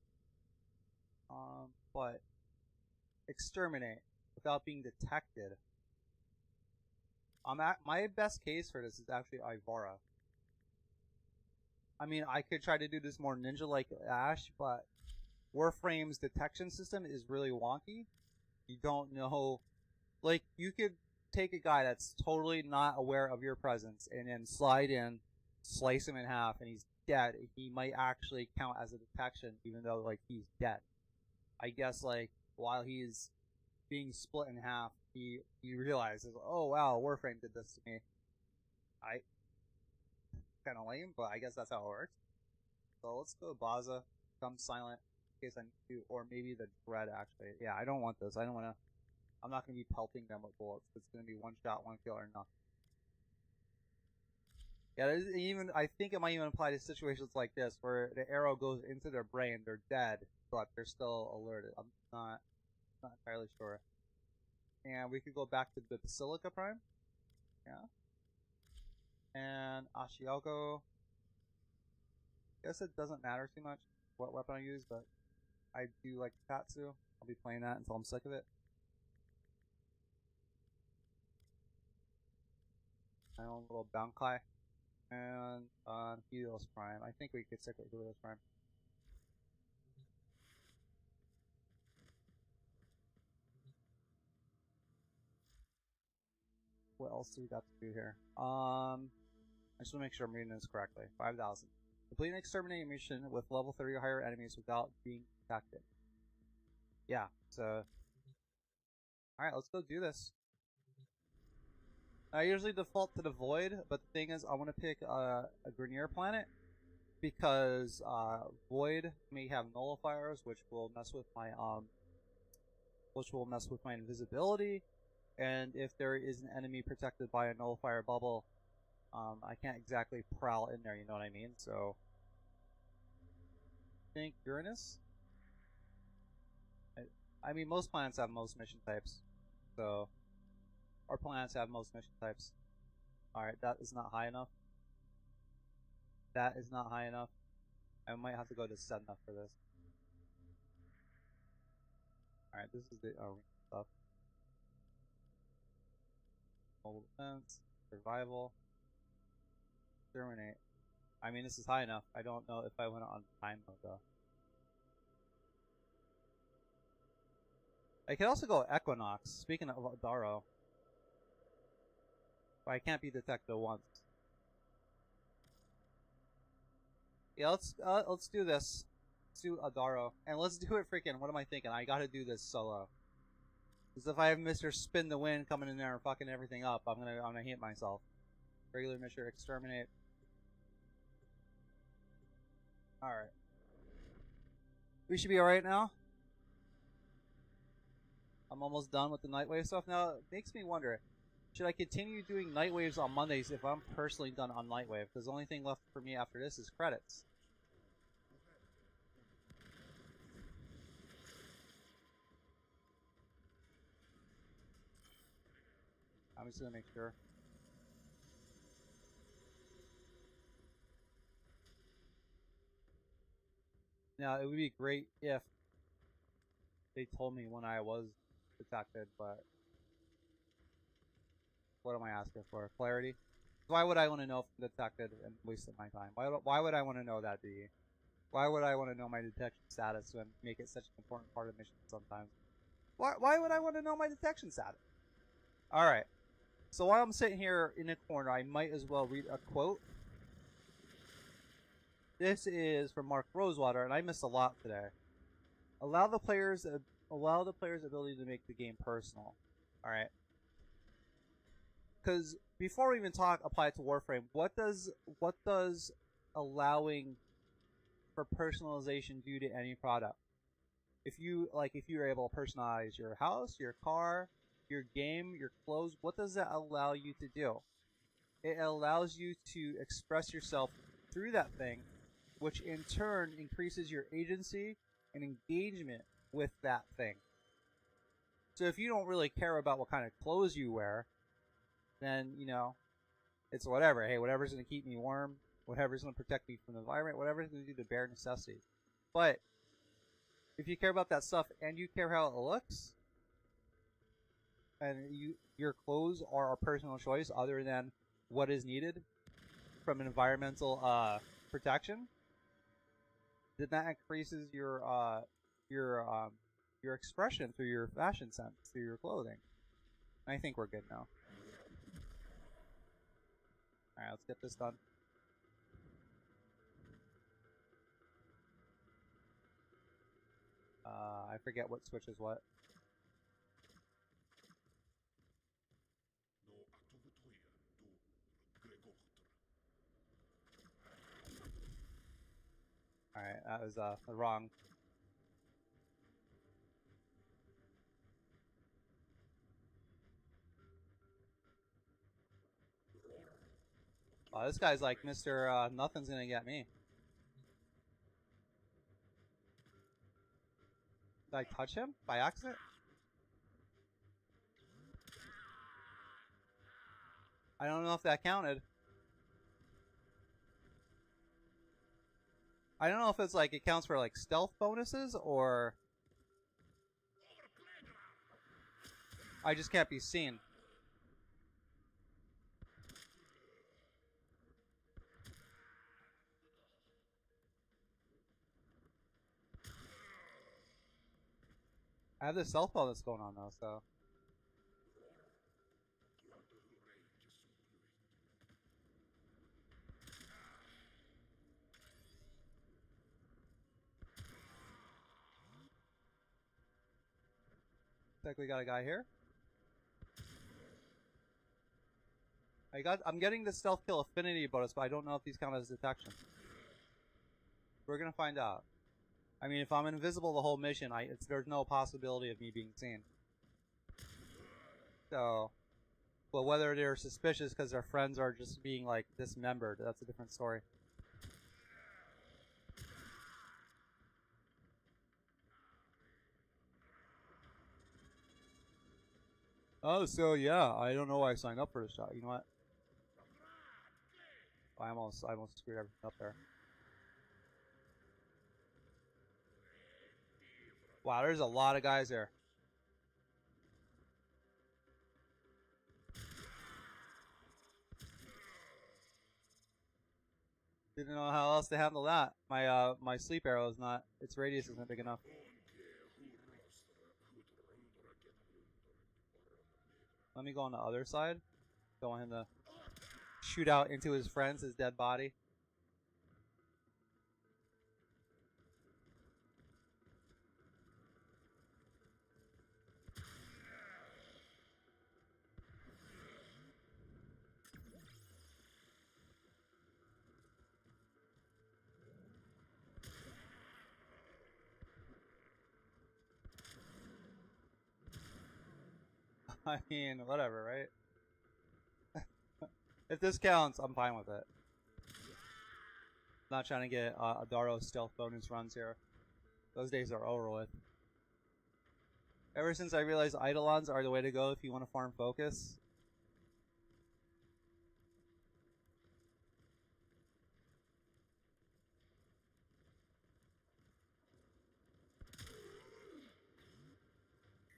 But exterminate without being detected. My best case for this is actually Ivara. I mean, I could try to do this more ninja like Ash, but Warframe's detection system is really wonky. You don't know, like, you could take a guy that's totally not aware of your presence and then slide in, slice him in half, and he's dead. He might actually count as a detection, even though, like, he's dead. I guess, like, while he's being split in half, he realizes, oh wow, Warframe did this to me. I kind of lame, but I guess that's how it works. So let's go Baza, become silent in case I need to, or maybe the Dread actually. Yeah, I don't want this. I don't want to. I'm not going to be pelting them with bullets. It's going to be one shot, one kill, or nothing. Yeah, even I think it might even apply to situations like this where the arrow goes into their brain, they're dead, but they're still alerted. I'm not entirely sure. And we could go back to the Basilica Prime. Yeah. And Ashiogo. Guess it doesn't matter too much what weapon I use, but I do like Katsu. I'll be playing that until I'm sick of it. My own little Bankai. And Helios Prime. I think we could stick with Helios Prime. What else do we got to do here? I just want to make sure I'm reading this correctly. 5,000. Complete an exterminate mission with level 30 or higher enemies without being detected. Yeah, so... Alright, let's go do this. I usually default to the Void, but the thing is, I want to pick a Grenier planet because Void may have nullifiers, which will mess with my invisibility, and if there is an enemy protected by a nullifier bubble, I can't exactly prowl in there. You know what I mean? So, I think Uranus. I mean, most planets have most mission types, so our planets have most mission types. Alright, that is not high enough. That is not high enough. I might have to go to set enough for this. Alright, this is the stuff. Mobile defense, survival, exterminate. I mean, this is high enough. I don't know if I went on time mode though. I could also go Equinox. Speaking of Daro, but I can't be detected once. Yeah, let's do this. Let's do Adaro, and let's do it freaking. What am I thinking? I gotta do this solo. Because if I have Mr. Spin the Wind coming in there and fucking everything up, I'm gonna hit myself. Regular mission, exterminate. Alright. We should be alright now. I'm almost done with the Nightwave stuff. Now, it makes me wonder, should I continue doing Nightwaves on Mondays if I'm personally done on Nightwave? Because the only thing left for me after this is credits. I'm just going to make sure. Now, it would be great if they told me when I was detected, but what am I asking for? Clarity? Why would I want to know if I'm detected and wasting my time? Why would I want to know that, D? Why would I want to know my detection status and make it such an important part of the mission sometimes? Why would I want to know my detection status? Alright. So while I'm sitting here in a corner, I might as well read a quote. This is from Mark Rosewater, and I missed a lot today. Allow the player's ability to make the game personal. Alright. Because before we even apply it to Warframe, what does allowing for personalization do to any product? If you're able to personalize your house, your car, your game, your clothes, what does that allow you to do? It allows you to express yourself through that thing, which in turn increases your agency and engagement with that thing. So if you don't really care about what kind of clothes you wear, then, you know, it's whatever. Hey, whatever's going to keep me warm, whatever's going to protect me from the environment, whatever's going to do the bare necessity. But if you care about that stuff and you care how it looks, and your clothes are a personal choice other than what is needed from an environmental protection, then that increases your expression through your fashion sense, through your clothing. I think we're good now. Alright, let's get this done. I forget what switch is what. Alright, that was wrong. Oh, this guy's like Mr. Nothing's gonna get me. Did I touch him by accident? I don't know if that counted. I don't know if it's like it counts for like stealth bonuses or I just can't be seen. I have this stealth bonus going on though, so. Looks like we got a guy here. I'm getting the stealth kill affinity bonus, but I don't know if these count as detection. We're gonna find out. I mean, if I'm invisible the whole mission, there's no possibility of me being seen. So, but whether they're suspicious because their friends are just being like dismembered, that's a different story. Oh, so yeah, I don't know why I signed up for this shot. You know what? I almost screwed everything up there. Wow, there's a lot of guys there. Didn't know how else to handle that. My sleep arrow is not, its radius isn't big enough. Let me go on the other side. Don't want him to shoot out into his friends, his dead body. I mean, whatever, right? If this counts, I'm fine with it. Not trying to get Adaro stealth bonus runs here. Those days are over with. Ever since I realized Eidolons are the way to go if you want to farm focus.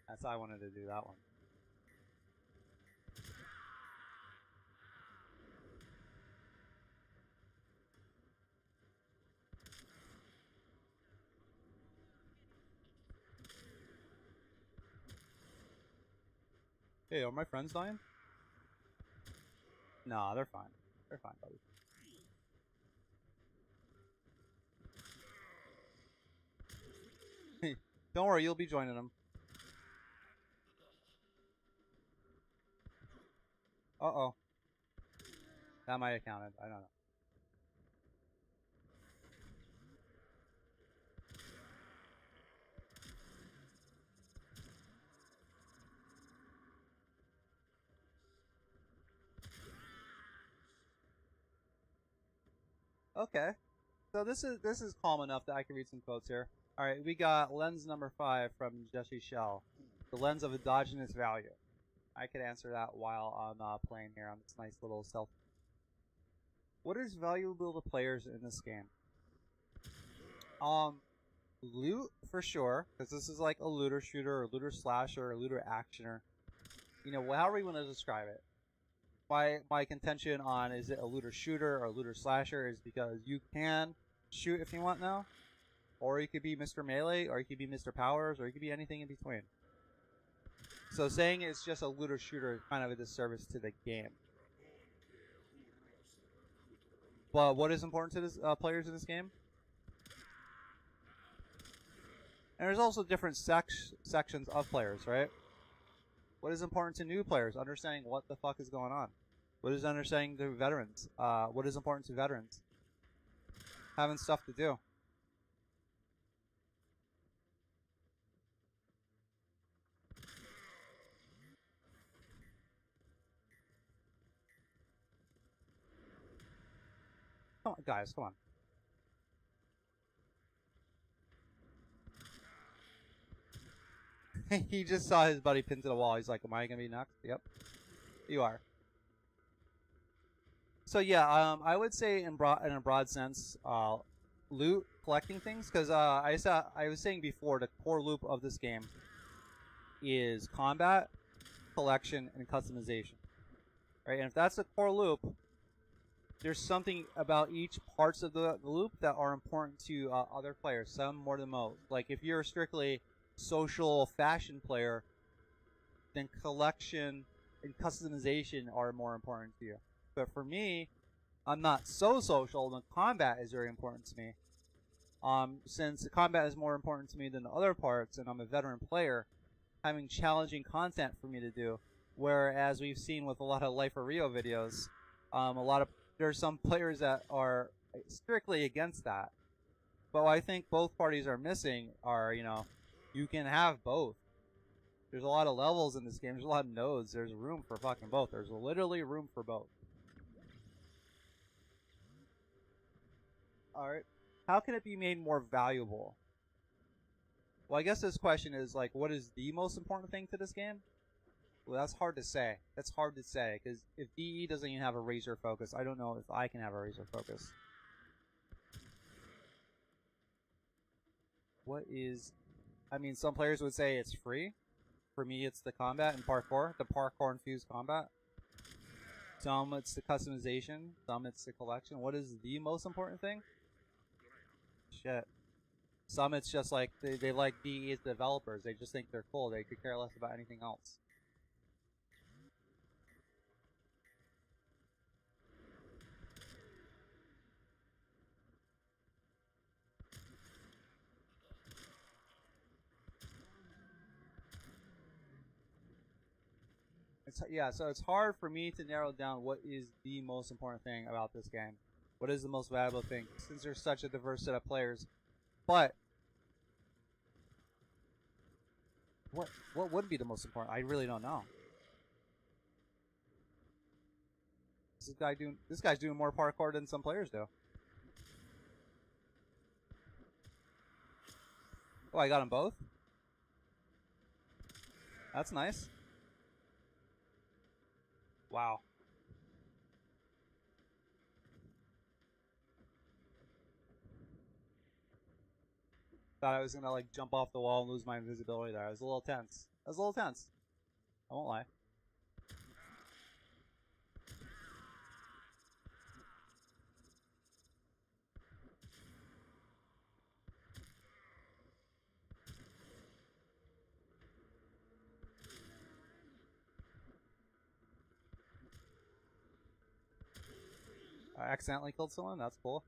That's why I wanted to do that one. Hey, are my friends dying? Nah, they're fine. They're fine, buddy. Don't worry, you'll be joining them. Uh-oh. That might have counted. I don't know. Okay. So this is calm enough that I can read some quotes here. Alright, we got lens number 5 from Jesse Shell. The lens of endogenous value. I could answer that while I'm playing here on this nice little self. What is valuable to players in this game? Loot for sure, because this is like a looter shooter, or looter slasher, or looter actioner. You know, however you want to describe it. My contention on is it a looter shooter or a looter slasher is because you can shoot if you want now, or you could be Mr. Melee, or you could be Mr. Powers, or you could be anything in between. So saying it's just a looter shooter is kind of a disservice to the game. But what is important to this, players in this game? And there's also different sections of players, right? What is important to new players? Understanding what the fuck is going on. What is understanding to veterans? What is important to veterans? Having stuff to do. Come on, guys, come on. He just saw his buddy pinned to the wall. He's like, am I going to be next? Yep. You are. So yeah, I would say in a broad sense, loot, collecting things, because I was saying before, the core loop of this game is combat, collection, and customization. Right? And if that's the core loop, there's something about each parts of the loop that are important to other players, some more than most. Like if you're strictly social fashion player, then collection and customization are more important to you. But for me, I'm not so social, and combat is very important to me. Since combat is more important to me than the other parts, and I'm a veteran player, having challenging content for me to do. Whereas we've seen with a lot of Life of Rio videos, there's some players that are strictly against that. But what I think both parties are missing are, you can have both. There's a lot of levels in this game. There's a lot of nodes. There's room for fucking both. There's literally room for both. Alright. How can it be made more valuable? Well, I guess this question is like, what is the most important thing to this game? Well, that's hard to say. That's hard to say, because if DE doesn't even have a razor focus, I don't know if I can have a razor focus. What is... I mean, some players would say it's free. For me, it's the combat and parkour. The parkour-infused combat. Some, it's the customization. Some, it's the collection. What is the most important thing? Shit. Some, it's just like, they like DE as developers. They just think they're cool. They could care less about anything else. So it's hard for me to narrow down what is the most important thing about this game. What is the most valuable thing, since there's such a diverse set of players. But what would be the most important? I really don't know. This guy's doing more parkour than some players do. Oh, I got them both? That's nice. Wow. Thought I was gonna like jump off the wall and lose my invisibility there. I was a little tense. I won't lie. I accidentally killed someone? That's cool.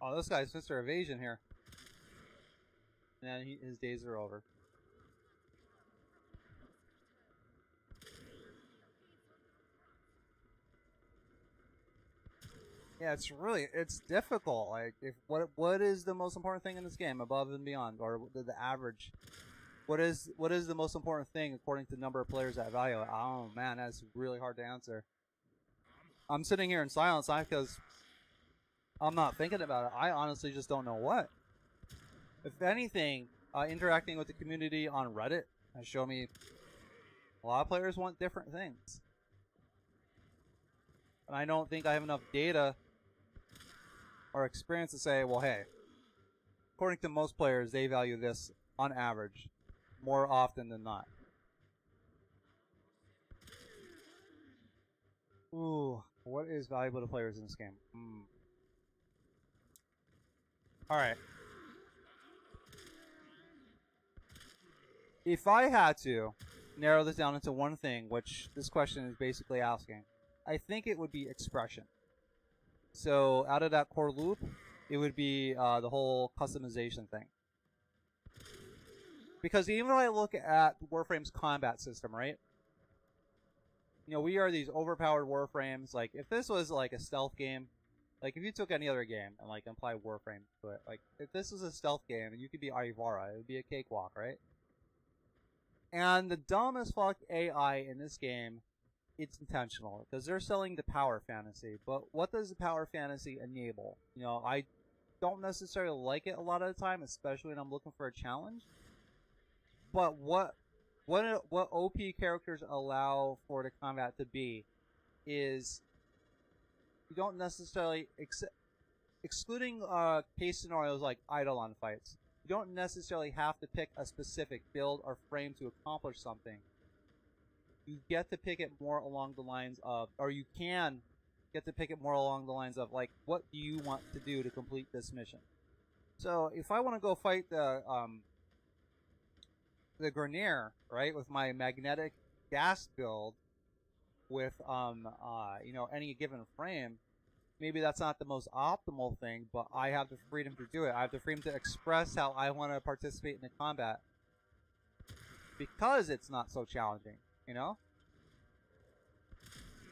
Oh, this guy's Mr. Evasion here. And then his days are over. Yeah, it's difficult. Like, what is the most important thing in this game, above and beyond, or the average? What is the most important thing according to the number of players that value it? Oh man, that's really hard to answer. I'm sitting here in silence, because I'm not thinking about it. I honestly just don't know what. If anything, interacting with the community on Reddit has shown me a lot of players want different things. And I don't think I have enough data or experience to say, well, hey, according to most players, they value this on average more often than not. Ooh, what is valuable to players in this game? Alright. If I had to narrow this down into one thing, which this question is basically asking, I think it would be expression. So out of that core loop, it would be the whole customization thing. Because even when I look at Warframe's combat system, right? You know, we are these overpowered Warframes. Like, if this was like a stealth game, like if you took any other game and like apply Warframe to it, like if this was a stealth game and you could be Ivara, it would be a cakewalk, right? And the dumb as fuck AI in this game, it's intentional because they're selling the power fantasy. But what does the power fantasy enable? You know, I don't necessarily like it a lot of the time, especially when I'm looking for a challenge. But what OP characters allow for the combat to be is you don't necessarily excluding case scenarios like Eidolon fights. You don't necessarily have to pick a specific build or frame to accomplish something. You get to pick it more along the lines of, or you can get to pick it more along the lines of, like, what do you want to do to complete this mission? So if I want to go fight the Grenier, right, with my magnetic gas build with you know, any given frame, maybe that's not the most optimal thing, but I have the freedom to do it. I have the freedom to express how I want to participate in the combat because it's not so challenging, you know?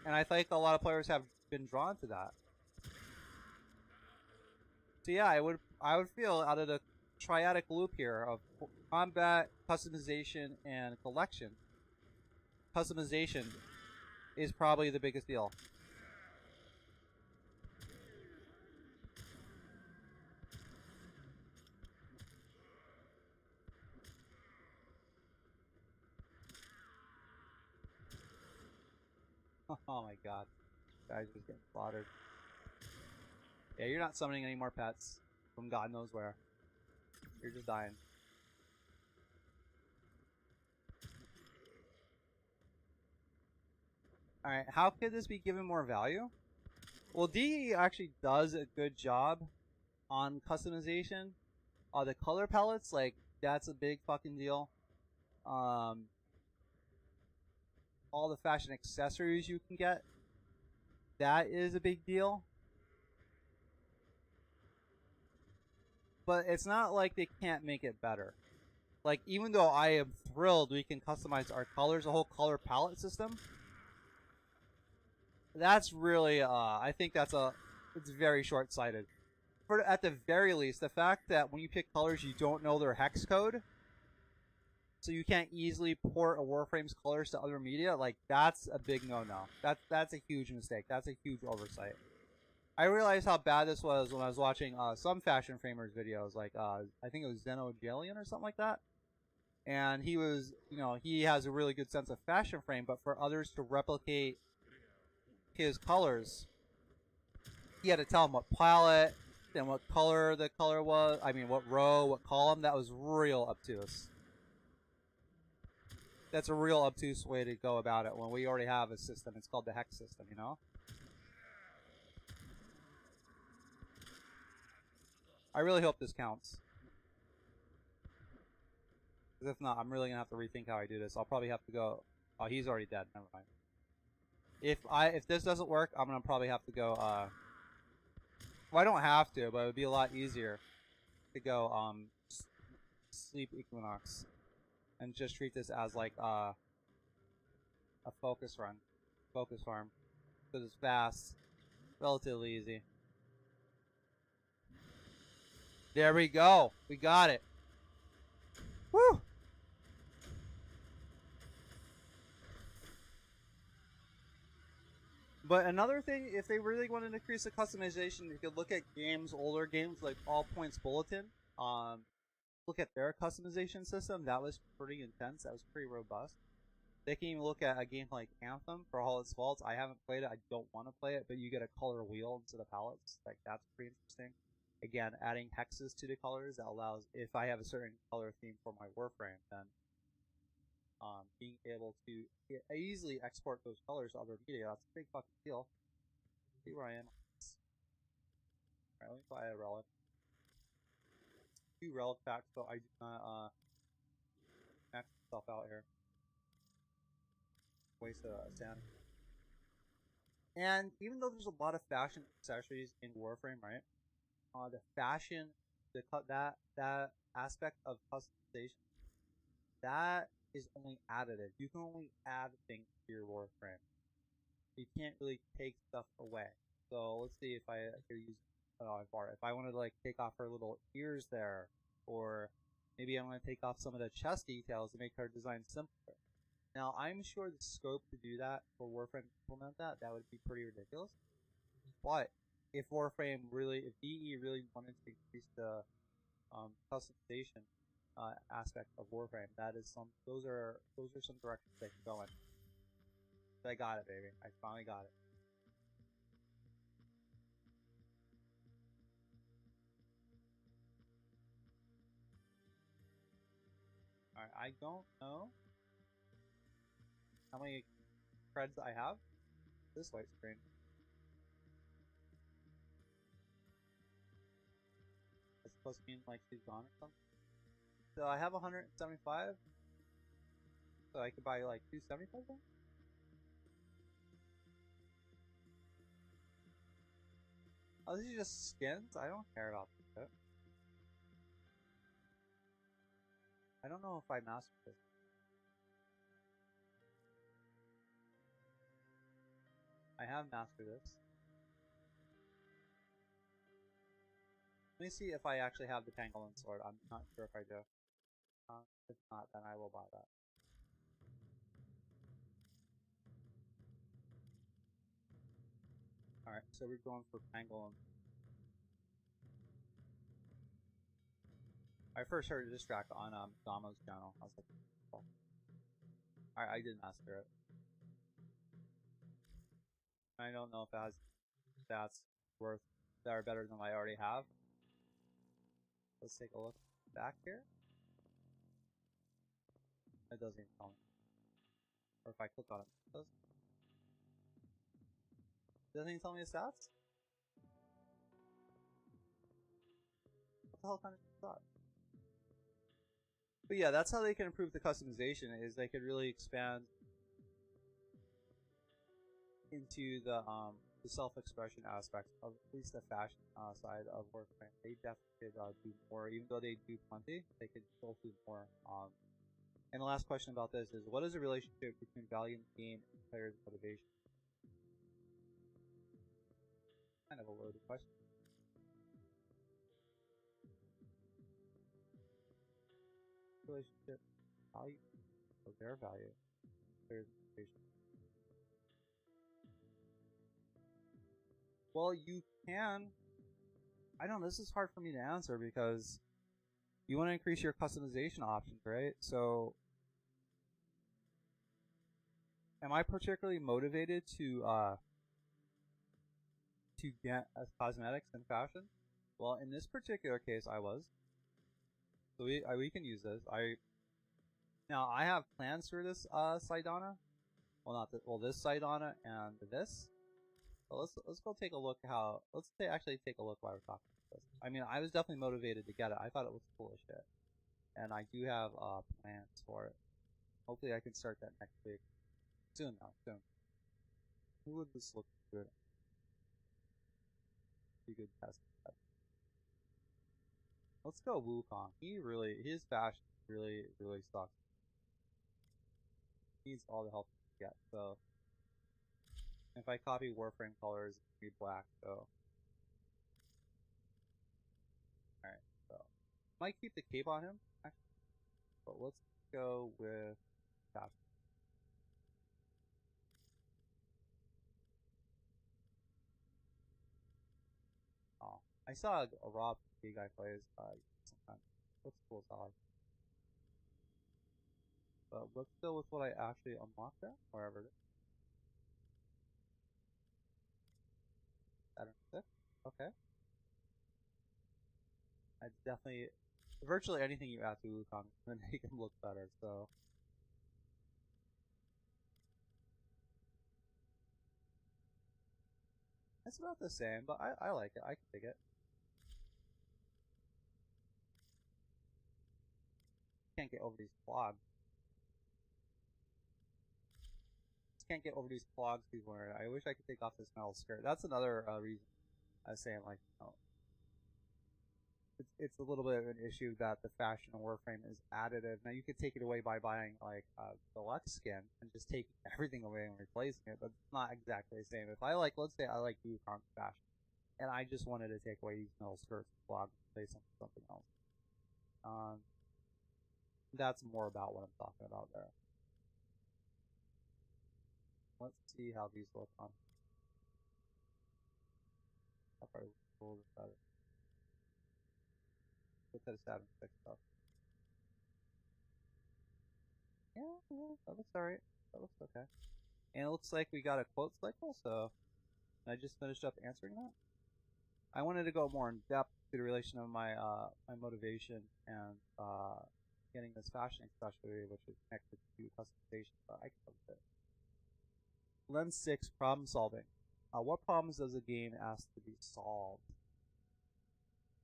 And I think a lot of players have been drawn to that. So yeah, I would feel out of the triadic loop here of combat, customization, and collection, customization is probably the biggest deal. Oh my god. Guys just getting slaughtered. Yeah, you're not summoning any more pets from God knows where. You're just dying. Alright, how could this be given more value? Well, DE actually does a good job on customization. The color palettes, like, that's a big fucking deal. All the fashion accessories you can get, that is a big deal. But it's not like they can't make it better. Like, even though I am thrilled we can customize our colors, the whole color palette system, that's really, I think it's very short-sighted. for at the very least, the fact that when you pick colors, you don't know their hex code, so you can't easily port a Warframe's colors to other media. Like that's a big no-no. That's a huge mistake. That's a huge oversight. I realized how bad this was when I was watching some fashion framers videos, like I think it was Zeno Jalian or something like that. And he was, he has a really good sense of fashion frame, but for others to replicate his colors, he had to tell them what palette and what color the color was. I mean, what row, what column. That was real obtuse. That's a real obtuse way to go about it when we already have a system. It's called the hex system, I really hope this counts. Because if not, I'm really going to have to rethink how I do this. I'll probably have to go... Oh, he's already dead. Never mind. If this doesn't work, I'm going to probably have to go... Well, I don't have to, but it would be a lot easier to go Sleep Equinox. And just treat this as like a focus run. Focus farm. Because it's fast. Relatively easy. There we go. We got it. Woo! But another thing, if they really want to increase the customization, you could look at games, older games like All Points Bulletin. Look at their customization system. That was pretty intense. That was pretty robust. They can even look at a game like Anthem, for all its faults. I haven't played it. I don't want to play it, but you get a color wheel into the palettes. Like, that's pretty interesting. Again, adding hexes to the colors, that allows, if I have a certain color theme for my Warframe, then being able to easily export those colors to other media, that's a big fucking deal. See where I am. Alright, let me buy a relic. 2 relic packs, so I do not max myself out here. Waste of sand. And even though there's a lot of fashion accessories in Warframe, right? The fashion, that aspect of customization, that is only additive. You can only add things to your Warframe. You can't really take stuff away. So let's see if I could use if I wanted to like take off her little ears there, or maybe I want to take off some of the chest details to make her design simpler. Now I'm sure the scope to do that for Warframe to implement that would be pretty ridiculous. But if Warframe really, if DE really wanted to increase the customization aspect of Warframe, those are some directions they can go in. So I got it, baby. I finally got it. Alright, I don't know how many creds I have. This white screen. It's supposed to mean like she's gone or something. So I have 175. So I could buy like 275 then? Oh, these are just skins? I don't care about this. I don't know if I mastered this. I have mastered this. Let me see if I actually have the Pangolin sword. I'm not sure if I do. If not, then I will buy that. Alright, so we're going for Pangolin. I first heard this track on Damo's channel. I was like, oh. Alright, I did master it. I don't know if it has stats worth that are better than what I already have. Let's take a look back here. It doesn't even tell me. Or if I click on it, it does. Doesn't even tell me the stats? What the hell kind of thought? But yeah, that's how they can improve the customization, is they could really expand into the self-expression aspect of at least the fashion side of Warframe. They definitely could do more, even though they do plenty, they could still do more. And the last question about this is, what is the relationship between value in the game and players' motivation? Kind of a loaded question. relationship value of their value. There's motivation. Well, you can. I don't know. This is hard for me to answer because you want to increase your customization options, right? So, am I particularly motivated to get cosmetics and fashion? Well, in this particular case, I was. So we can use this. Now I have plans for this Sidana. Well, not this. Well, this Sidana and this. So let's go take a look how. Actually take a look while we're talking about this. I mean, I was definitely motivated to get it. I thought it was cool as shit, and I do have plans for it. Hopefully, I can start that next week. Soon. Who would this look good? Be good test. Let's go Wukong. His fashion really sucks. He needs all the help he can get. So if I copy Warframe colors, it'll be black. So alright. So might keep the cape on him, actually, but let's go with fashion. Oh, I saw a Rob P guy plays sometimes. Looks cool as hell. But let's go with what I actually unlocked there, wherever it is. Saturn 6. Okay. I definitely virtually anything you add to Wukong is gonna make him look better, so it's about the same, but I like it. I can dig it. Can't get over these clogs. Just can't get over these clogs he's wearing. I wish I could take off this metal skirt. That's another reason I was saying, like, you know, it's a little bit of an issue that the fashion of Warframe is additive. Now you could take it away by buying like deluxe skin and just taking everything away and replacing it, but it's not exactly the same. If I like, let's say I like Wukong fashion, and I just wanted to take away these metal skirts and clogs and replace them with something else. That's more about what I'm talking about there. Let's see how these look on. That probably looks a little bit better. Look at the Saturn 6 stuff. Yeah, that looks alright. That looks okay. And it looks like we got a quote cycle, so I just finished up answering that. I wanted to go more in depth to the relation of my my motivation and getting this fashion especially, which is connected to customization, but I can cover it. Lens 6 problem solving. What problems does a game ask to be solved?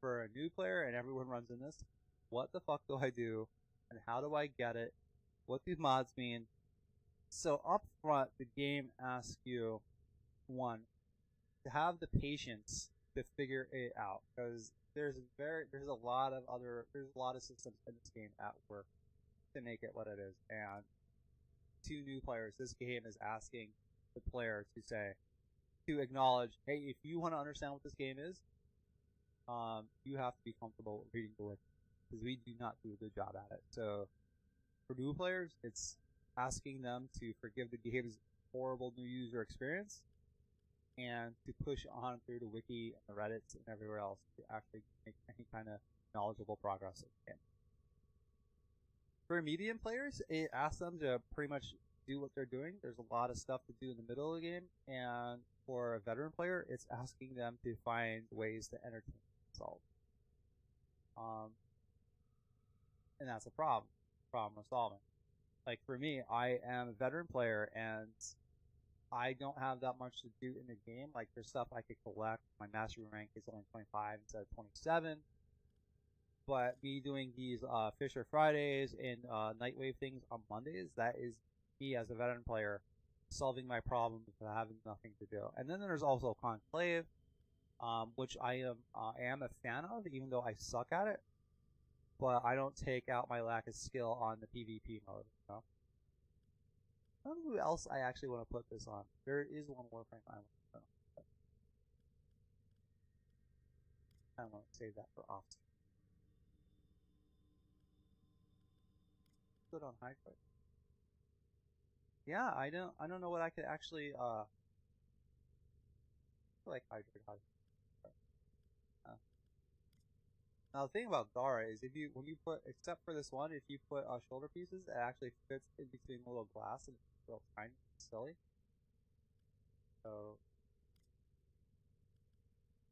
For a new player, and everyone runs in this, what the fuck do I do? And how do I get it? What do mods mean? So up front, the game asks you, one, to have the patience to figure it out, because there's a lot of systems in this game at work to make it what it is. And to new players, this game is asking the player to acknowledge, hey, if you want to understand what this game is, you have to be comfortable reading the wiki, because we do not do a good job at it. So for new players, it's asking them to forgive the game's horrible new user experience and to push on through the wiki and the Reddits and everywhere else to actually make any kind of knowledgeable progress in the game. For medium players, it asks them to pretty much do what they're doing. There's a lot of stuff to do in the middle of the game, and for a veteran player, it's asking them to find ways to entertain themselves. And that's a problem we're solving. Like for me, I am a veteran player, and I don't have that much to do in the game. Like there's stuff I could collect. My mastery rank is only 25 instead of 27. But me doing these Fisher Fridays and Nightwave things on Mondays, that is me as a veteran player solving my problems and having nothing to do. And then there's also Conclave, which I am a fan of, even though I suck at it. But I don't take out my lack of skill on the PvP mode. You know? I don't know who else I actually want to put this on. There is one Warframe I want to know. I want to save that for off. good on hydroid. Yeah, I don't know what I could actually like hydroid. Now the thing about Gara is if you when you put except for this one, if you put shoulder pieces, it actually fits in between the little glass and it's real tiny, silly. So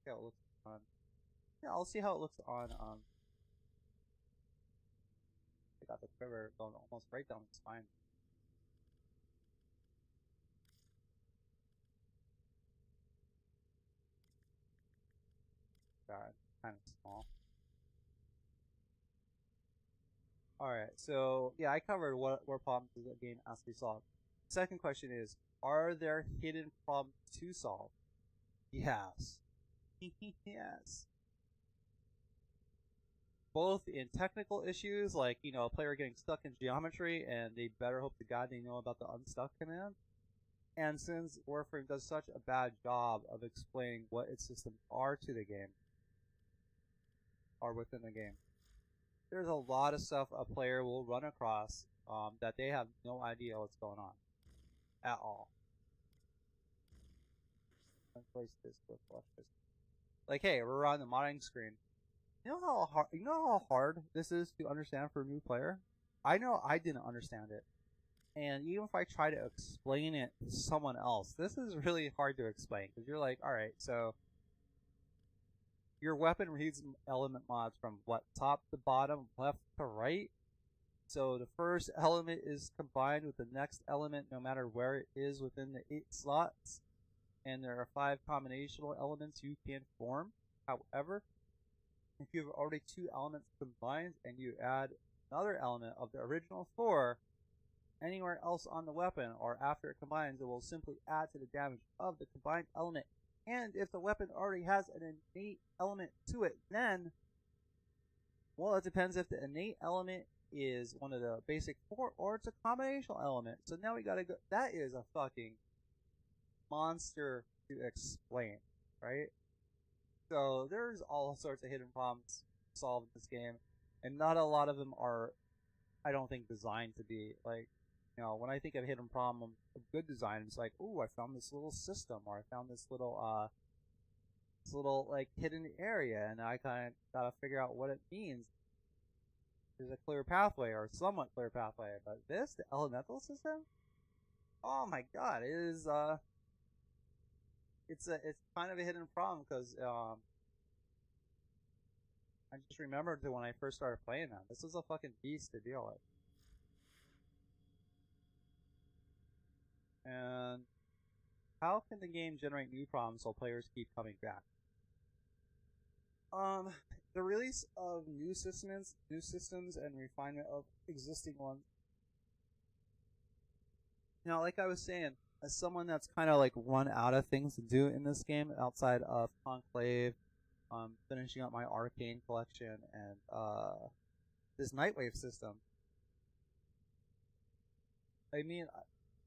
yeah, it looks on. Yeah, I'll see how it looks on. I got the quiver going almost right down the spine. God, kind of small. Alright, so yeah, I covered what problems the game has to be solved. Second question is, are there hidden problems to solve? Yes. Yes. Both in technical issues, like, you know, a player getting stuck in geometry and they better hope to God they know about the unstuck command. And since Warframe does such a bad job of explaining what its systems are to the game, or within the game, there's a lot of stuff a player will run across that they have no idea what's going on at all. Like, hey, we're on the modding screen. You know how hard this is to understand for a new player? I know I didn't understand it. And even if I try to explain it to someone else, this is really hard to explain because you're like, all right, so your weapon reads element mods from what, top to bottom, left to right. So the first element is combined with the next element no matter where it is within the 8 slots. And there are 5 combinational elements you can form. However, if you have already 2 elements combined and you add another element of the original 4 anywhere else on the weapon or after it combines, it will simply add to the damage of the combined element. And if the weapon already has an innate element to it, then, well, it depends if the innate element is one of the basic 4 or it's a combinational element. So now we gotta go. That is a fucking monster to explain, right? So there's all sorts of hidden problems solved in this game, and not a lot of them are, I don't think, designed to be like, you know, when I think of hidden problem of good design, it's like, ooh, I found this little system, or I found this little like hidden area, and I kind of gotta figure out what it means. There's a clear pathway, or somewhat clear pathway, but this, the elemental system, oh my god, it is it's kind of a hidden problem because I just remembered that when I first started playing that, this was a fucking beast to deal with. And how can the game generate new problems so players keep coming back? The release of new systems and refinement of existing ones. You know, like I was saying, as someone that's kind of like run out of things to do in this game outside of Conclave, finishing up my Arcane collection and this Nightwave system. I mean,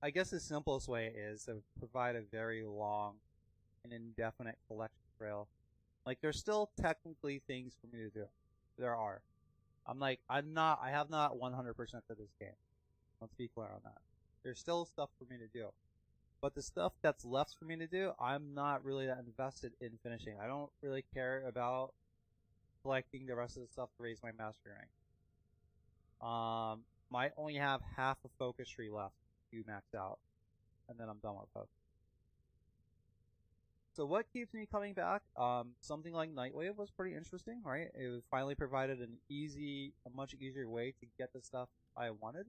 I guess the simplest way is to provide a very long and indefinite collection trail. Like, there's still technically things for me to do. There are. I have not 100% of this game. Let's be clear on that. There's still stuff for me to do. But the stuff that's left for me to do, I'm not really that invested in finishing. I don't really care about collecting the rest of the stuff to raise my mastery rank. Might only have half a focus tree left to max out, and then I'm done with focus. So what keeps me coming back? Something like Nightwave was pretty interesting, right? It finally provided a much easier way to get the stuff I wanted,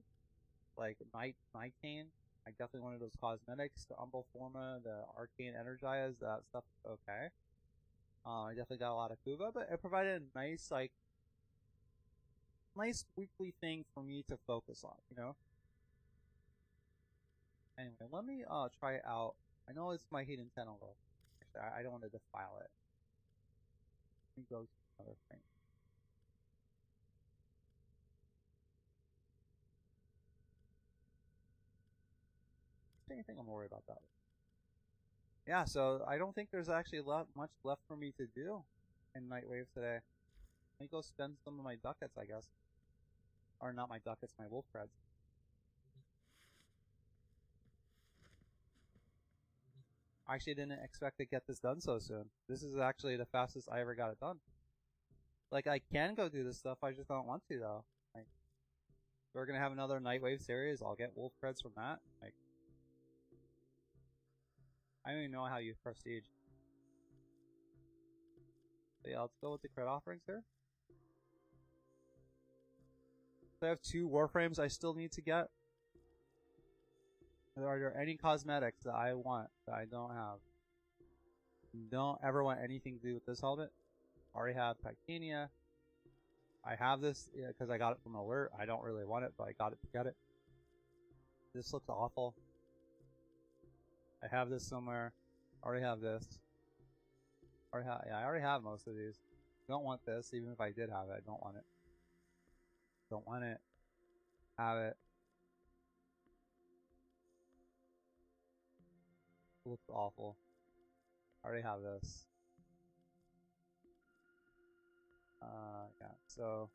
like Nightcane. I definitely wanted those cosmetics, the Umbral Forma, the Arcane Energize, that stuff. Okay. I definitely got a lot of Kuva, but it provided a nice weekly thing for me to focus on, you know? Anyway, let me try it out. I know it's my hidden tentacle. Actually, I don't want to defile it. Let me go to another thing. Anything I'm worried about that. Yeah, so I don't think there's actually much left for me to do in Nightwave today. Let me go spend some of my ducats, I guess. Or not my ducats, my wolf creds. I actually didn't expect to get this done so soon. This is actually the fastest I ever got it done. Like, I can go do this stuff, I just don't want to, though. Like, we're gonna have another Nightwave series, I'll get wolf creds from that. Like, I don't even know how you prestige. But yeah, let's go with the cred offerings here. So I have 2 Warframes I still need to get. Are there any cosmetics that I want that I don't have? Don't ever want anything to do with this helmet. Already have Titania. I have this because I got it from Alert. I don't really want it, but I got it to get it. This looks awful. I have this somewhere. Already have this. I already have most of these. Don't want this, even if I did have it. I don't want it. Don't want it. Have it. Looks awful. Already have this. Yeah, so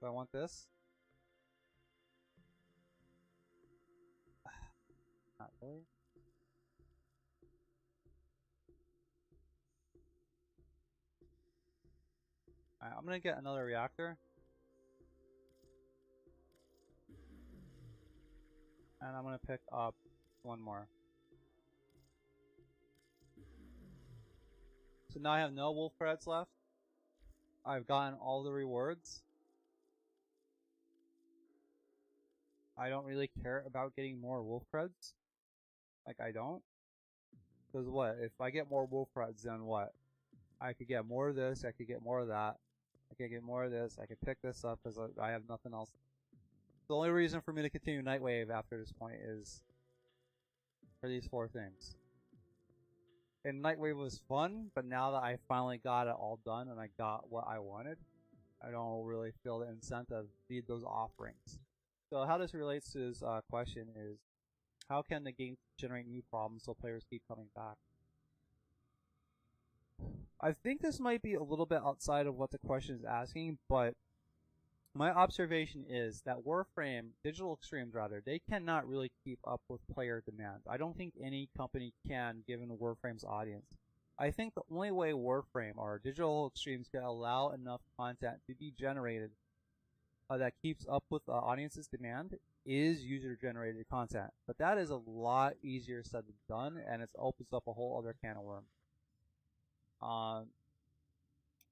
do I want this? Not really. Alright, I'm gonna get another reactor. And I'm gonna pick up one more. So now I have no wolf creds left. I've gotten all the rewards. I don't really care about getting more wolf creds. Like, I don't. Because what? If I get more wolf creds, then what? I could get more of this, I could get more of that. I could get more of this, I could pick this up because I have nothing else. The only reason for me to continue Nightwave after this point is for these 4 things. And Nightwave was fun, but now that I finally got it all done and I got what I wanted, I don't really feel the incentive to need those offerings. So how this relates to this question is, how can the game generate new problems so players keep coming back? I think this might be a little bit outside of what the question is asking, but my observation is that Warframe, Digital Extremes rather, they cannot really keep up with player demand. I don't think any company can, given Warframe's audience. I think the only way Warframe or Digital Extremes can allow enough content to be generated that keeps up with the audience's demand is user-generated content. But that is a lot easier said than done, and it opens up a whole other can of worms.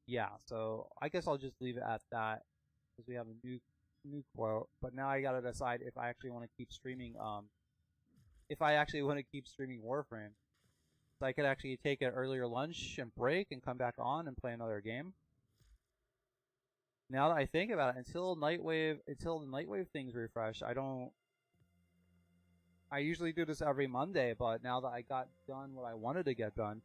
Yeah, so I guess I'll just leave it at that because we have a new quote. But now I gotta decide if I actually want to keep streaming. If I actually want to keep streaming Warframe, so I could actually take an earlier lunch and break and come back on and play another game. Now that I think about it, until the Nightwave things refresh, I usually do this every Monday, but now that I got done what I wanted to get done,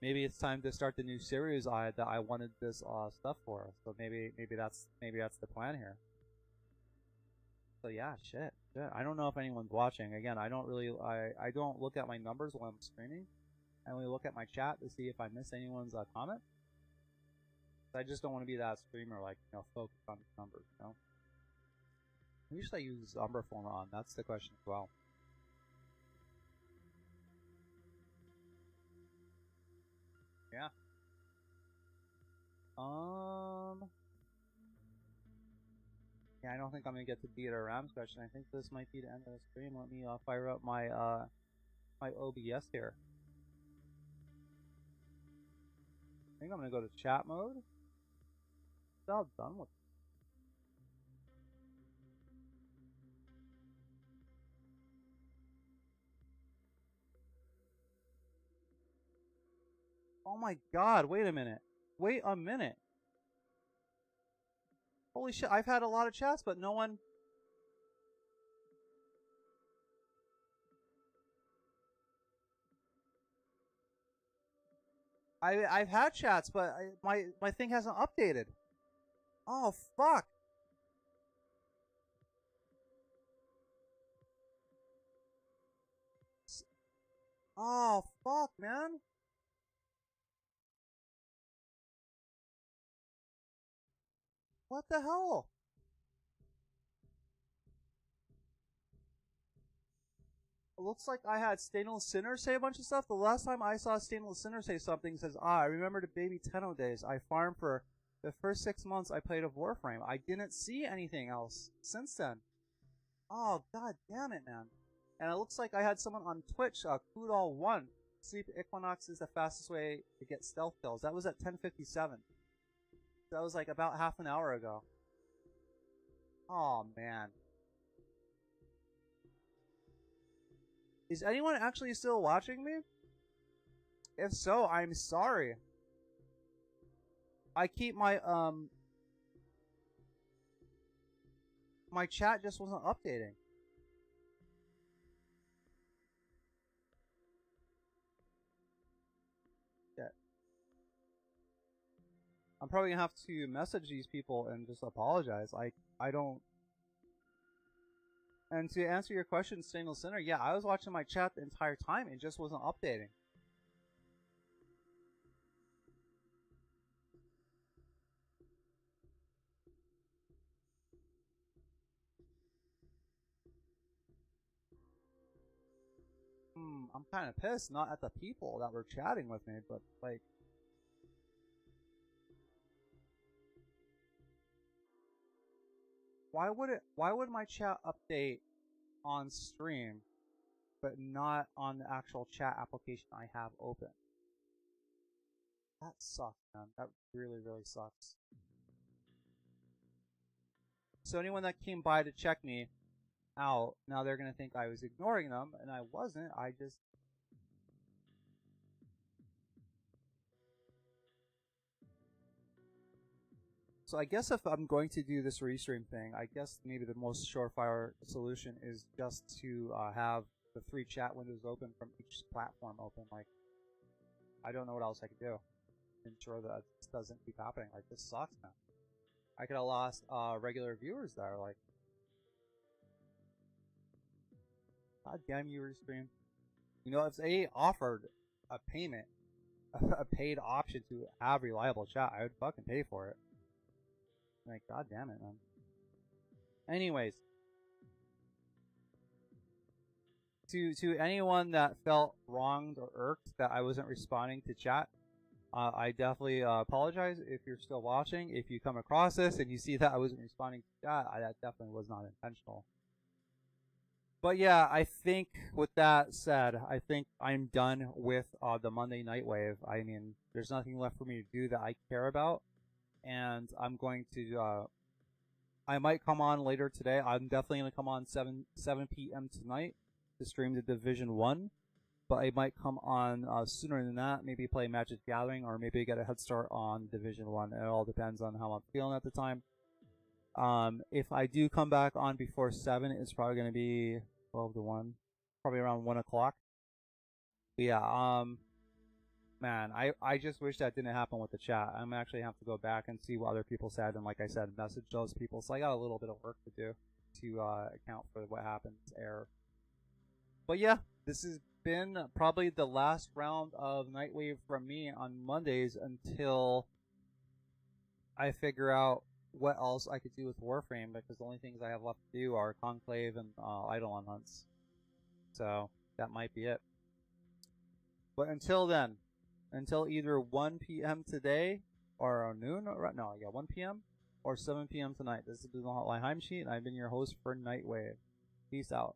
maybe it's time to start the new series that I wanted this stuff for. So maybe that's the plan here. So yeah, shit. I don't know if anyone's watching. Again, I don't look at my numbers while I'm streaming. I only look at my chat to see if I miss anyone's comment. I just don't want to be that streamer, like, focused on the numbers, Who should I use Umbra Former on? That's the question as well. Yeah. Yeah, I don't think I'm gonna get to beat a Rams question. I think this might be the end of the stream. Let me fire up my my OBS here. I think I'm gonna go to chat mode. It's all done with. Oh my god, wait a minute. Wait a minute. Holy shit, I've had a lot of chats, but no one... I've had chats, but my thing hasn't updated. Oh, fuck. Oh, fuck, man. What the hell? It looks like I had Stainless Sinner say a bunch of stuff. The last time I saw Stainless Sinner say something says, I remember the Baby Tenno days. I farmed for the first 6 months I played of Warframe. I didn't see anything else since then. Oh, god damn it, man. And it looks like I had someone on Twitch, Kudal1. Sleep Equinox is the fastest way to get stealth kills. That was at 10:57. That was like about half an hour ago. Oh, man. Is anyone actually still watching me? If so, I'm sorry. I keep my, my chat just wasn't updating. Yeah. I'm probably gonna have to message these people and just apologize. I don't. And to answer your question, Stainless Sinner, yeah, I was watching my chat the entire time. It just wasn't updating. I'm kind of pissed, not at the people that were chatting with me, but like, why would my chat update on stream, but not on the actual chat application I have open? That sucks, man. That really, really sucks. So anyone that came by to check me out, now they're gonna think I was ignoring them, and I wasn't. I just... So I guess if I'm going to do this restream thing, I guess maybe the most surefire solution is just to have the 3 chat windows open from each platform open. Like, I don't know what else I could do. Ensure that this doesn't keep happening. Like, this sucks, man. I could have lost regular viewers there. Like, god damn you, restream. You know, if they offered a payment, a paid option to have reliable chat, I would fucking pay for it. Like, god damn it, man. Anyways, to anyone that felt wronged or irked that I wasn't responding to chat, I definitely apologize if you're still watching. If you come across this and you see that I wasn't responding to chat, that definitely was not intentional. But yeah, I think with that said, I think I'm done with the Monday Nightwave. I mean, there's nothing left for me to do that I care about. And I'm going to, I might come on later today. I'm definitely going to come on 7 p.m. tonight to stream the Division 1. But I might come on sooner than that, maybe play Magic Gathering, or maybe get a head start on Division 1. It all depends on how I'm feeling at the time. If I do come back on before 7, it's probably going to be 12 to 1. Probably around 1 o'clock. But yeah, man, I just wish that didn't happen with the chat. I'm actually have to go back and see what other people said, and like I said, message those people. So I got a little bit of work to do to account for what happened, error. But yeah, this has been probably the last round of Nightwave from me on Mondays until I figure out what else I could do with Warframe, because the only things I have left to do are Conclave and Eidolon hunts. So that might be it. But until then, until either 1 p.m. today or noon, or no, yeah, 1 p.m. or 7 p.m. tonight. This has been the Lihim Sheet, and I've been your host for Nightwave. Peace out.